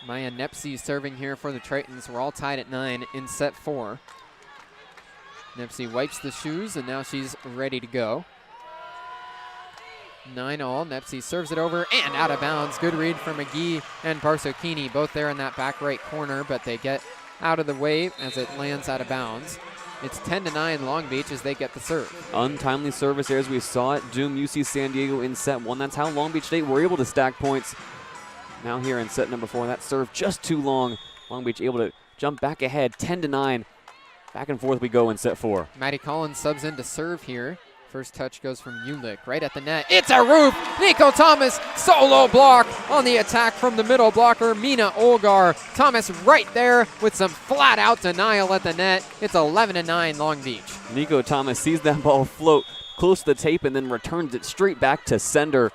Speaker 1: Maya Nepsey serving here for the Tritons. We're all tied at 9 in set 4. Nepsey wipes the shoes, and now she's ready to go. 9-all. Nepsey serves it over and out of bounds. Good read from McGee and Barsocchini, both there in that back right corner, but they get out of the way as it lands out of bounds. It's 10-9 Long Beach as they get the serve.
Speaker 2: Untimely service errors. We saw it doom UC San Diego in set 1. That's how Long Beach State were able to stack points. Now here in set number 4, that serve just too long. Long Beach able to jump back ahead, 10-9. Back and forth we go in set 4.
Speaker 1: Maddie Collins subs in to serve here. First touch goes from Ulick right at the net. It's a roof! Nico Thomas, solo block on the attack from the middle blocker, Mina Olgar. Thomas right there with some flat-out denial at the net. It's 11-9 Long Beach.
Speaker 2: Nico Thomas sees that ball float close to the tape and then returns it straight back to sender.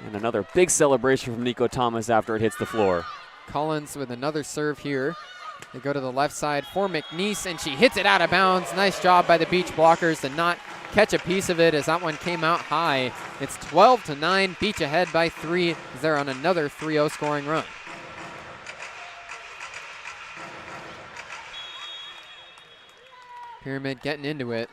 Speaker 2: And another big celebration from Nico Thomas after it hits the floor.
Speaker 1: Collins with another serve here. They go to the left side for McNeese, and she hits it out of bounds. Nice job by the Beach blockers to not catch a piece of it as that one came out high. It's 12-9, Beach ahead by 3 as they're on another 3-0 scoring run. Pyramid getting into it.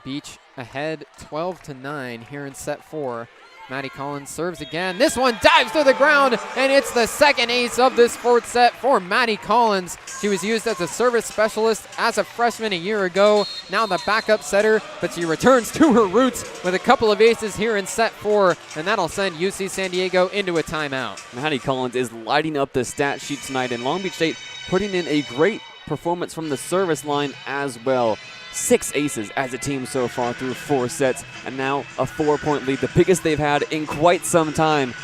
Speaker 1: Beach ahead 12-9 here in set 4. Maddie Collins serves again. This one dives to the ground, and it's the second ace of this fourth set for Maddie Collins. She was used as a service specialist as a freshman a year ago. Now the backup setter, but she returns to her roots with a couple of aces here in set 4, and that'll send UC San Diego into a timeout.
Speaker 2: Maddie Collins is lighting up the stat sheet tonight, and Long Beach State putting in a great performance from the service line as well. 6 aces as a team so far through 4 sets, and now a 4-point lead, the biggest they've had in quite some time.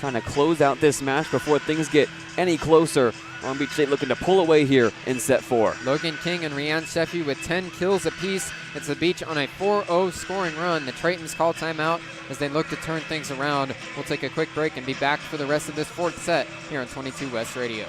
Speaker 2: Trying to close out this match before things get any closer. Long Beach State looking to pull away here in set 4.
Speaker 1: Logan King and Rianne Sheffy with 10 kills apiece. It's the Beach on a 4-0 scoring run. The Tritons call timeout as they look to turn things around. We'll take a quick break and be back for the rest of this 4th set here on 22 West Radio.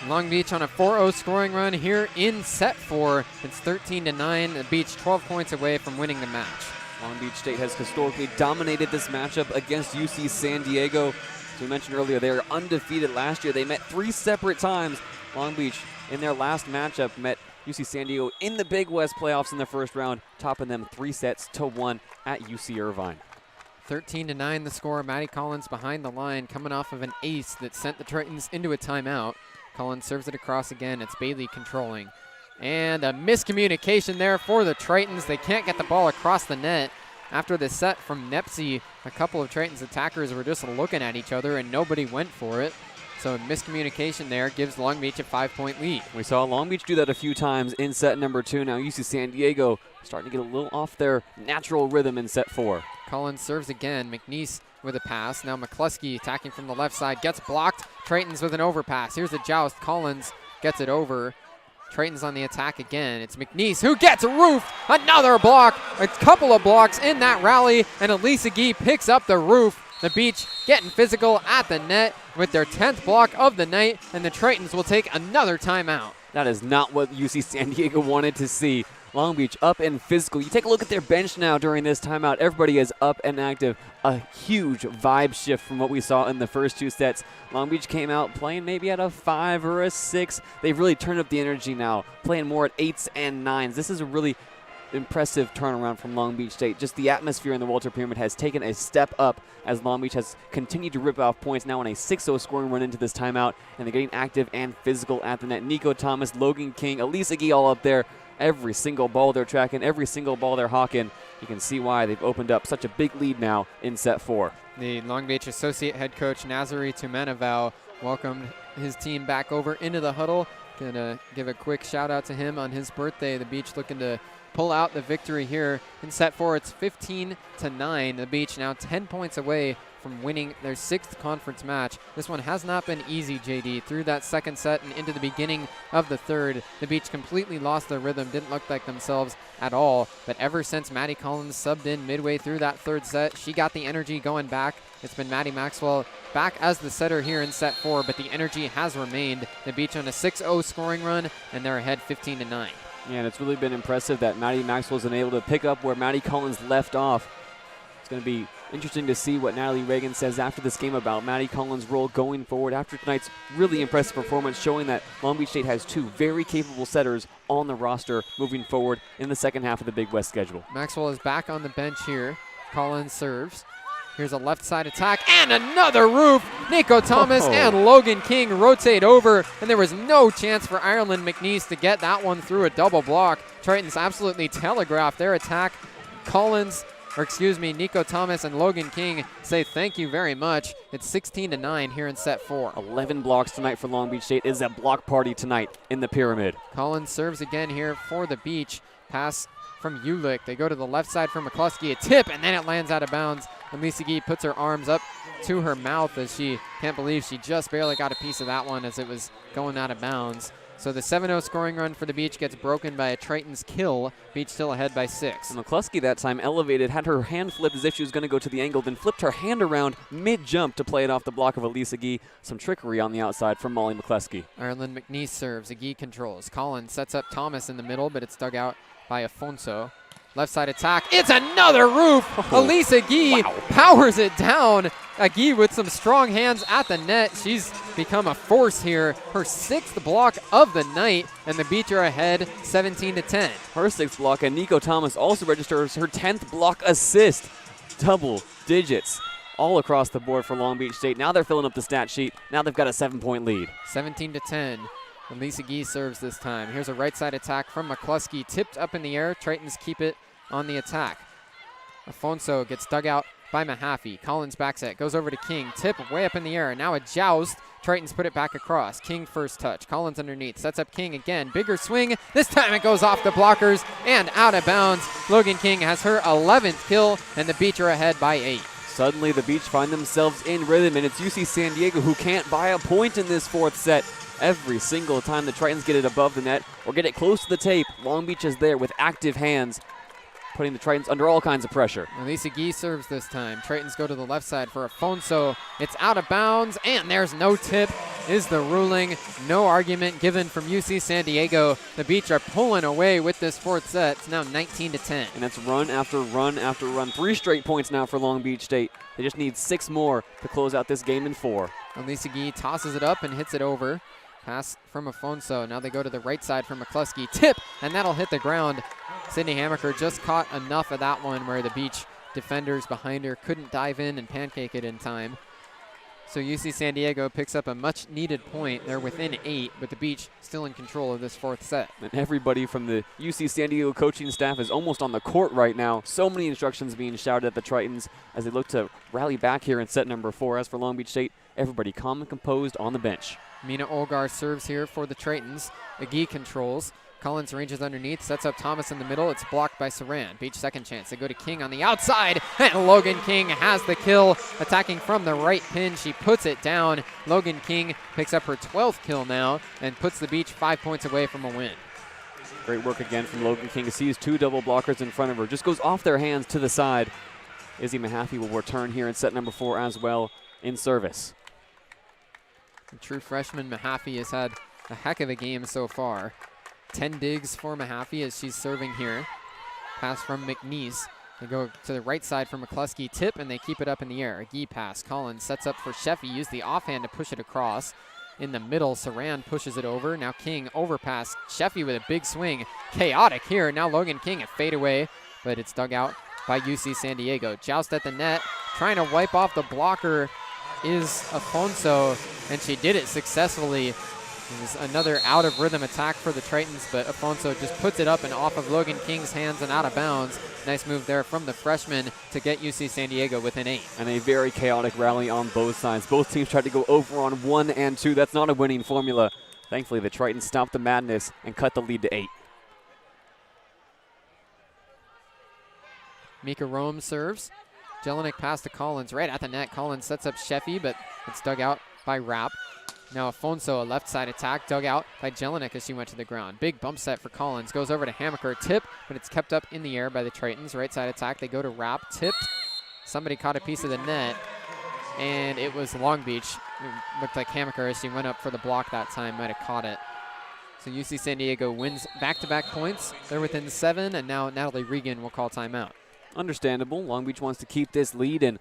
Speaker 1: Long Beach on a 4-0 scoring run here in set 4. It's 13-9. The Beach 12 points away from winning the match.
Speaker 2: Long Beach State has historically dominated this matchup against UC San Diego. As we mentioned earlier, they are undefeated last year. They met 3 separate times. Long Beach, in their last matchup, met UC San Diego in the Big West playoffs in the first round, topping them 3-1 at UC Irvine.
Speaker 1: 13-9 the score. Maddie Collins behind the line, coming off of an ace that sent the Tritons into a timeout. Collins serves it across again. It's Bailey controlling. And a miscommunication there for the Tritons. They can't get the ball across the net. After the set from Nepsy, a couple of Tritons attackers were just looking at each other and nobody went for it. So miscommunication there gives Long Beach a 5-point lead.
Speaker 2: We saw Long Beach do that a few times in set number 2. Now UC San Diego starting to get a little off their natural rhythm in set 4.
Speaker 1: Collins serves again. McNeese with a pass. Now McCluskey attacking from the left side. Gets blocked. Tritons with an overpass. Here's a joust. Collins gets it over. Tritons on the attack again. It's McNeese who gets a roof. Another block. A couple of blocks in that rally. And Elisa Gee picks up the roof. The Beach getting physical at the net with their 10th block of the night. And the Tritons will take another timeout.
Speaker 2: That is not what UC San Diego wanted to see. Long Beach up and physical. You take a look at their bench now during this timeout. Everybody is up and active. A huge vibe shift from what we saw in the first 2 sets. Long Beach came out playing maybe at a 5 or a 6. They've really turned up the energy now, playing more at 8s and 9s. This is a really impressive turnaround from Long Beach State. Just the atmosphere in the Walter Pyramid has taken a step up as Long Beach has continued to rip off points now on a 6-0 scoring run into this timeout, and they're getting active and physical at the net. Nico Thomas, Logan King, Elisa Gee all up there. Every single ball they're tracking, every single ball they're hawking. You can see why they've opened up such a big lead now in set 4.
Speaker 1: The Long Beach associate head coach Nazari Tumanaval welcomed his team back over into the huddle. Gonna give a quick shout out to him on his birthday. The Beach looking to pull out the victory here in set 4. It's 15-9. The Beach now 10 points away from winning their 6th conference match. This one has not been easy, JD. Through that second set and into the beginning of the third, the Beach completely lost their rhythm, didn't look like themselves at all. But ever since Maddie Collins subbed in midway through that third set, she got the energy going back. It's been Maddie Maxwell back as the setter here in set 4, but the energy has remained. The Beach on a 6-0 scoring run, and they're ahead 15-9.
Speaker 2: Yeah, and it's really been impressive that Maddie Maxwell's been able to pick up where Maddie Collins left off. It's going to be interesting to see what Natalie Reagan says after this game about Maddie Collins' role going forward after tonight's really impressive performance, showing that Long Beach State has 2 very capable setters on the roster moving forward in the second half of the Big West schedule.
Speaker 1: Maxwell is back on the bench here. Collins serves. Here's a left side attack and another roof. Nico Thomas and Logan King rotate over, and there was no chance for Ireland McNeese to get that one through a double block. Tritons absolutely telegraphed their attack. Nico Thomas and Logan King say thank you very much. It's 16-9 here in set 4.
Speaker 2: 11 blocks tonight for Long Beach State. It is a block party tonight in the Pyramid.
Speaker 1: Collins serves again here for the Beach. Pass from Ulick. They go to the left side from McCluskey. A tip, and then it lands out of bounds. And Lisa Gee puts her arms up to her mouth as she can't believe she just barely got a piece of that one as it was going out of bounds. So the 7-0 scoring run for the Beach gets broken by a Tritons kill. Beach still ahead by 6.
Speaker 2: And McCluskey that time elevated, had her hand flipped as if she was going to go to the angle, then flipped her hand around mid-jump to play it off the block of Elisa Gee. Some trickery on the outside from Molly McCluskey.
Speaker 1: Ireland McNeese serves. Gee controls. Collins sets up Thomas in the middle, but it's dug out by Afonso. Left side attack. It's another roof. Elisa Gee powers it down. Gee with some strong hands at the net. She's become a force here. Her 6th block of the night, and the Beach are ahead 17-10.
Speaker 2: Her 6th block, and Nico Thomas also registers her 10th block assist. Double digits all across the board for Long Beach State. Now they're filling up the stat sheet. Now they've got a 7-point lead.
Speaker 1: 17-10. Elisa Gee serves this time. Here's a right side attack from McCluskey. Tipped up in the air. Tritons keep it on the attack. Afonso gets dug out by Mahaffey. Collins backs it. Goes over to King. Tip way up in the air. Now a joust. Tritons put it back across. King first touch. Collins underneath. Sets up King again. Bigger swing. This time it goes off the blockers and out of bounds. Logan King has her 11th kill, and the Beach are ahead by 8.
Speaker 2: Suddenly the Beach find themselves in rhythm, and it's UC San Diego who can't buy a point in this 4th set. Every single time the Tritons get it above the net or get it close to the tape, Long Beach is there with active hands. putting the Tritons under all kinds of pressure.
Speaker 1: Elisa Gee serves this time. Tritons go to the left side for Afonso. It's out of bounds, and there's no tip is the ruling. No argument given from UC San Diego. The Beach are pulling away with this fourth set. It's now 19-10.
Speaker 2: And that's run after run after run. 3 straight points now for Long Beach State. They just need 6 more to close out this game in 4.
Speaker 1: Elisa Gee tosses it up and hits it over. Pass from Afonso. Now they go to the right side for McCluskey. Tip, and that'll hit the ground. Sydney Hamaker just caught enough of that one where the Beach defenders behind her couldn't dive in and pancake it in time. So UC San Diego picks up a much-needed point. They're within 8, but the Beach still in control of this fourth set.
Speaker 2: And everybody from the UC San Diego coaching staff is almost on the court right now. So many instructions being shouted at the Tritons as they look to rally back here in set number 4. As for Long Beach State, everybody calm and composed on the bench.
Speaker 1: Mina Olgar serves here for the Tritons. Agee controls. Collins ranges underneath, sets up Thomas in the middle. It's blocked by Saran. Beach second chance. They go to King on the outside, and Logan King has the kill. Attacking from the right pin, she puts it down. Logan King picks up her 12th kill now and puts the Beach 5 points away from a win.
Speaker 2: Great work again from Logan King. Sees 2 double blockers in front of her. Just goes off their hands to the side. Izzy Mahaffey will return here in set number 4 as well in service.
Speaker 1: The true freshman Mahaffey has had a heck of a game so far. 10 digs for Mahaffey as she's serving here. Pass from McNeese. They go to the right side for McCluskey. Tip, and they keep it up in the air. A Gee pass. Collins sets up for Sheffy. Use the offhand to push it across. In the middle, Saran pushes it over. Now King overpass. Sheffy with a big swing. Chaotic here. Now Logan King a fadeaway, but it's dug out by UC San Diego. Joust at the net. Trying to wipe off the blocker is Afonso, and she did it successfully. This is another out-of-rhythm attack for the Tritons, but Afonso just puts it up and off of Logan King's hands and out of bounds. Nice move there from the freshman to get UC San Diego within 8.
Speaker 2: And a very chaotic rally on both sides. Both teams tried to go over on 1 and 2. That's not a winning formula. Thankfully, the Tritons stopped the madness and cut the lead to 8.
Speaker 1: Mika Rome serves. Jelinek pass to Collins right at the net. Collins sets up Sheffy, but it's dug out by Rapp. Now Afonso, a left side attack, dug out by Jelinek as she went to the ground. Big bump set for Collins. Goes over to Hamaker. Tip, but it's kept up in the air by the Tritons. Right side attack. They go to Rapp. Tipped. Somebody caught a piece of the net, and it was Long Beach. It looked like Hamaker as she went up for the block that time might have caught it. So UC San Diego wins back-to-back points. They're within 7, and now Natalie Regan will call timeout.
Speaker 2: Understandable. Long Beach wants to keep this lead, and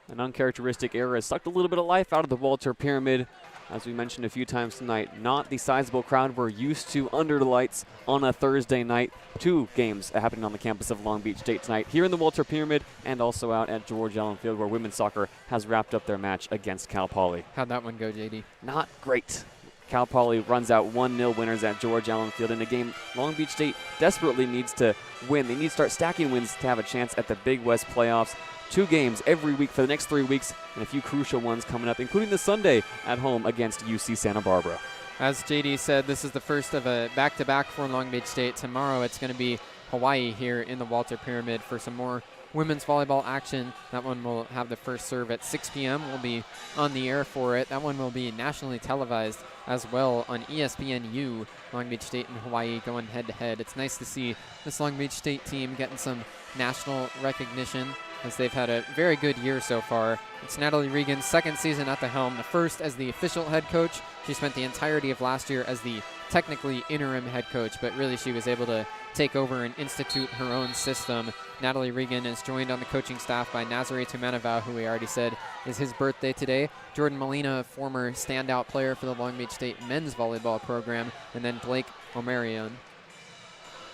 Speaker 2: an uncharacteristic error has sucked a little bit of life out of the Walter Pyramid. As we mentioned a few times tonight, not the sizable crowd we're used to under the lights on a Thursday night. 2 games happening on the campus of Long Beach State tonight, here in the Walter Pyramid and also out at George Allen Field, where women's soccer has wrapped up their match against Cal Poly.
Speaker 1: How'd that one go, JD?
Speaker 2: Not great. Cal Poly runs out 1-0 winners at George Allen Field in a game Long Beach State desperately needs to win. They need to start stacking wins to have a chance at the Big West playoffs. 2 games every week for the next 3 weeks, and a few crucial ones coming up, including the Sunday at home against UC Santa Barbara.
Speaker 1: As JD said, this is the first of a back-to-back for Long Beach State. Tomorrow it's going to be Hawaii here in the Walter Pyramid for some more women's volleyball action. That one will have the first serve at 6 p.m. We'll be on the air for it. That one will be nationally televised as well on ESPNU. Long Beach State and Hawaii going head-to-head. It's nice to see this Long Beach State team getting some national recognition, as they've had a very good year so far. It's Natalie Regan's 2nd season at the helm, the first as the official head coach. She spent the entirety of last year as the technically interim head coach, but really she was able to take over and institute her own system. Natalie Regan is joined on the coaching staff by Nazare Tumanava, who we already said is his birthday today. Jordan Molina, former standout player for the Long Beach State men's volleyball program, and then Blake Omarion.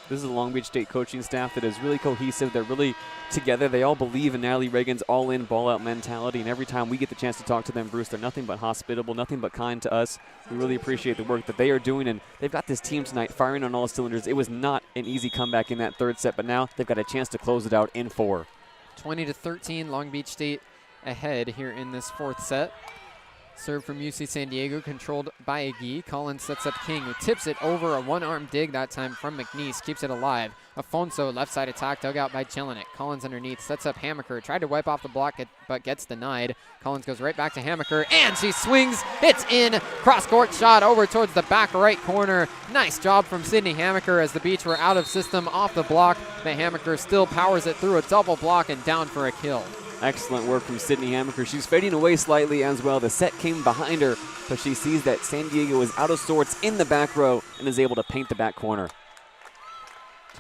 Speaker 2: This is a Long Beach State coaching staff that is really cohesive. They're really together. They all believe in Natalie Regan's all-in, ball-out mentality, and every time we get the chance to talk to them, Bruce, they're nothing but hospitable, nothing but kind to us. We really appreciate the work that they are doing, and they've got this team tonight firing on all cylinders. It was not an easy comeback in that 3rd set, but now they've got a chance to close it out in 4.
Speaker 1: 20-13, Long Beach State ahead here in this 4th set. Serve from UC San Diego, controlled by Agee. Collins sets up King, who tips it over. A one-arm dig that time from McNeese, keeps it alive. Afonso, left side attack, dug out by Jelinek. Collins underneath, sets up Hammaker, tried to wipe off the block, but gets denied. Collins goes right back to Hammaker, and she swings. It's in. Cross-court shot over towards the back right corner. Nice job from Sydney Hammaker as the Beach were out of system off the block, but Hammaker still powers it through a double block and down for a kill.
Speaker 2: Excellent work from Sydney Hammaker. She's fading away slightly as well. The set came behind her, but she sees that San Diego is out of sorts in the back row and is able to paint the back corner.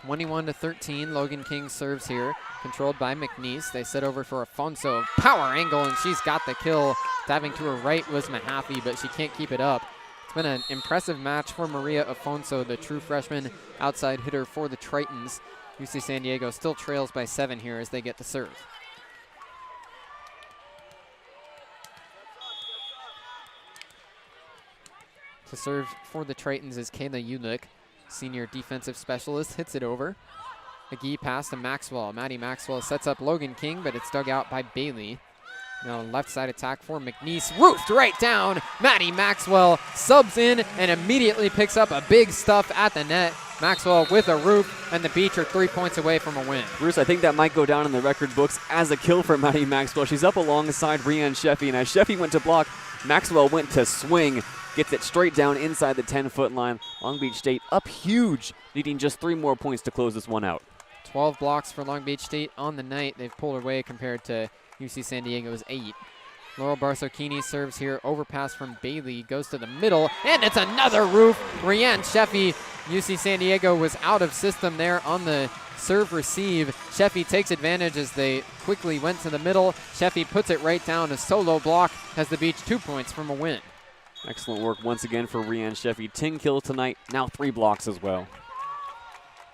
Speaker 1: 21-13, Logan King serves here, controlled by McNeese. They set over for Afonso, power angle, and she's got the kill. Diving to her right was Mahaffey, but she can't keep it up. It's been an impressive match for Maria Afonso, the true freshman outside hitter for the Tritons. UC San Diego still trails by 7 here as they get the serve. To serve for the Tritons is Kayla Ulick, senior defensive specialist, hits it over. Agee pass to Maxwell. Maddie Maxwell sets up Logan King, but it's dug out by Bailey. Now left side attack for McNeese, roofed right down. Maddie Maxwell subs in and immediately picks up a big stuff at the net. Maxwell with a roof, and the Beach are 3 points away from a win.
Speaker 2: Bruce, I think that might go down in the record books as a kill for Maddie Maxwell. She's up alongside Rianne Sheffy, and as Sheffy went to block, Maxwell went to swing. Gets it straight down inside the 10-foot line. Long Beach State up huge, needing just 3 more points to close this one out.
Speaker 1: 12 blocks for Long Beach State on the night. They've pulled away compared to UC San Diego's 8. Laurel Barsocchini serves here. Overpass from Bailey. Goes to the middle, and it's another roof. Rianne Sheffy. UC San Diego was out of system there on the serve receive. Sheffy takes advantage as they quickly went to the middle. Sheffy puts it right down. A solo block has the Beach 2 points from a win.
Speaker 2: Excellent work once again for Rianne Sheffy. 10 kills tonight, now 3 blocks as well.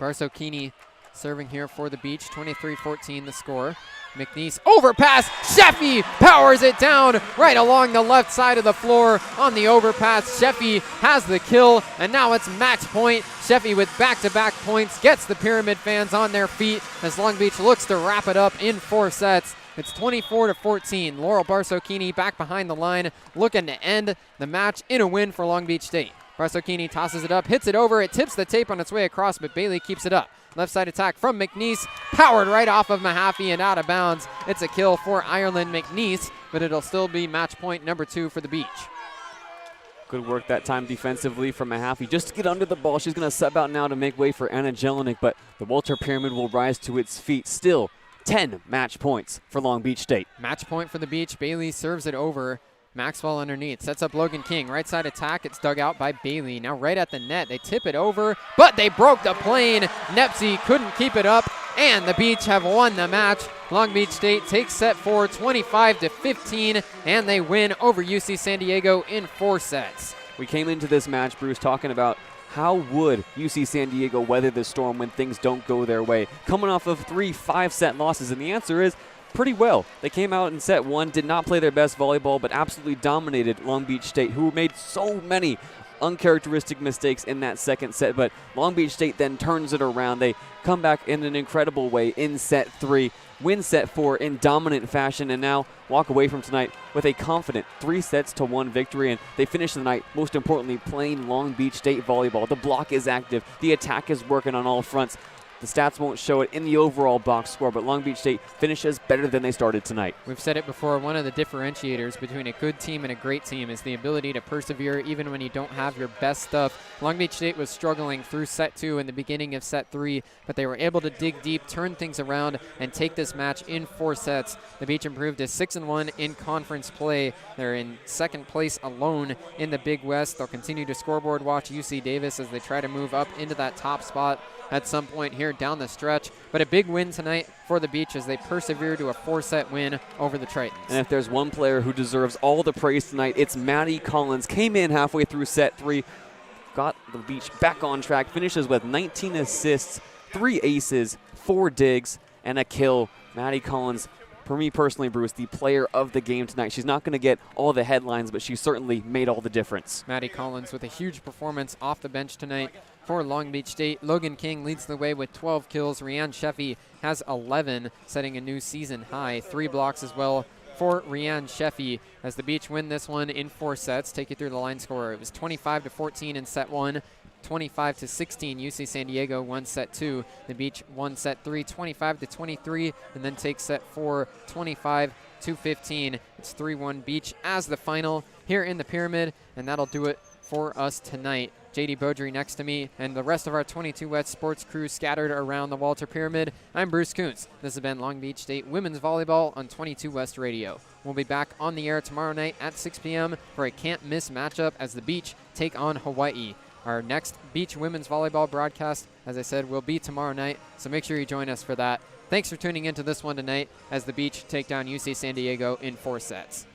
Speaker 1: Barsocchini serving here for the Beach, 23-14 the score. McNeese overpass, Sheffy powers it down right along the left side of the floor on the overpass. Sheffy has the kill, and now it's match point. Sheffy with back-to-back points gets the Pyramid fans on their feet as Long Beach looks to wrap it up in 4 sets. It's 24-14. Laurel Barsocchini back behind the line, looking to end the match in a win for Long Beach State. Barsocchini tosses it up, hits it over, it tips the tape on its way across, but Bailey keeps it up. Left side attack from McNeese, powered right off of Mahaffey and out of bounds. It's a kill for Ireland McNeese, but it'll still be match point number 2 for the Beach.
Speaker 2: Good work that time defensively from Mahaffey just to get under the ball. She's going to sub out now to make way for Anna Jelinek, but the Walter Pyramid will rise to its feet. Still 10 match points for Long Beach State.
Speaker 1: Match point for the Beach. Bailey serves it over. Maxwell underneath, sets up Logan King. Right side attack, it's dug out by Bailey. Now right at the net, they tip it over, but they broke the plane. Nepsy couldn't keep it up, and the Beach have won the match. Long Beach State takes set 4, 25-15, and they win over UC San Diego in 4 sets.
Speaker 2: We came into this match, Bruce, talking about how would UC San Diego weather the storm when things don't go their way, coming off of 3 5-set losses, and the answer is pretty well. They came out in set 1, did not play their best volleyball, but absolutely dominated Long Beach State, who made so many uncharacteristic mistakes in that second set, but Long Beach State then turns it around. They come back in an incredible way in set 3, win set 4 in dominant fashion, and now walk away from tonight with a confident 3-1 victory, and they finish the night, most importantly, playing Long Beach State volleyball. The block is active, the attack is working on all fronts. The stats won't show it in the overall box score, but Long Beach State finishes better than they started tonight.
Speaker 1: We've said it before, one of the differentiators between a good team and a great team is the ability to persevere even when you don't have your best stuff. Long Beach State was struggling through set 2 and the beginning of set 3, but they were able to dig deep, turn things around, and take this match in 4 sets. The Beach improved to 6-1 in conference play. They're in second place alone in the Big West. They'll continue to scoreboard watch UC Davis as they try to move up into that top spot at some point here down the stretch. But a big win tonight for the Beach as they persevere to a 4-set win over the Tritons.
Speaker 2: And if there's one player who deserves all the praise tonight, it's Maddie Collins. Came in halfway through set 3, got the Beach back on track, finishes with 19 assists, 3 aces, 4 digs, and a kill. Maddie Collins, for me personally, Bruce, the player of the game tonight. She's not going to get all the headlines, but she certainly made all the difference.
Speaker 1: Maddie Collins with a huge performance off the bench tonight for Long Beach State. Logan King leads the way with 12 kills. Rianne Sheffy has 11, setting a new season high. 3 blocks as well for Rianne Sheffy as the Beach win this one in 4 sets. Take you through the line score. It was 25-14 in set 1. 25-16, UC San Diego won set 2. The Beach won set 3, 25-23, and then takes set 4, 25-15. It's 3-1 Beach as the final here in the Pyramid, and that'll do it for us tonight. JayDe Beaudry next to me, and the rest of our 22 West sports crew scattered around the Walter Pyramid. I'm Bruce Kuntz. This has been Long Beach State Women's Volleyball on 22 West Radio. We'll be back on the air tomorrow night at 6 p.m. for a can't-miss matchup as the Beach take on Hawaii. Our next Beach Women's Volleyball broadcast, as I said, will be tomorrow night, so make sure you join us for that. Thanks for tuning into this one tonight as the Beach take down UC San Diego in 4 sets.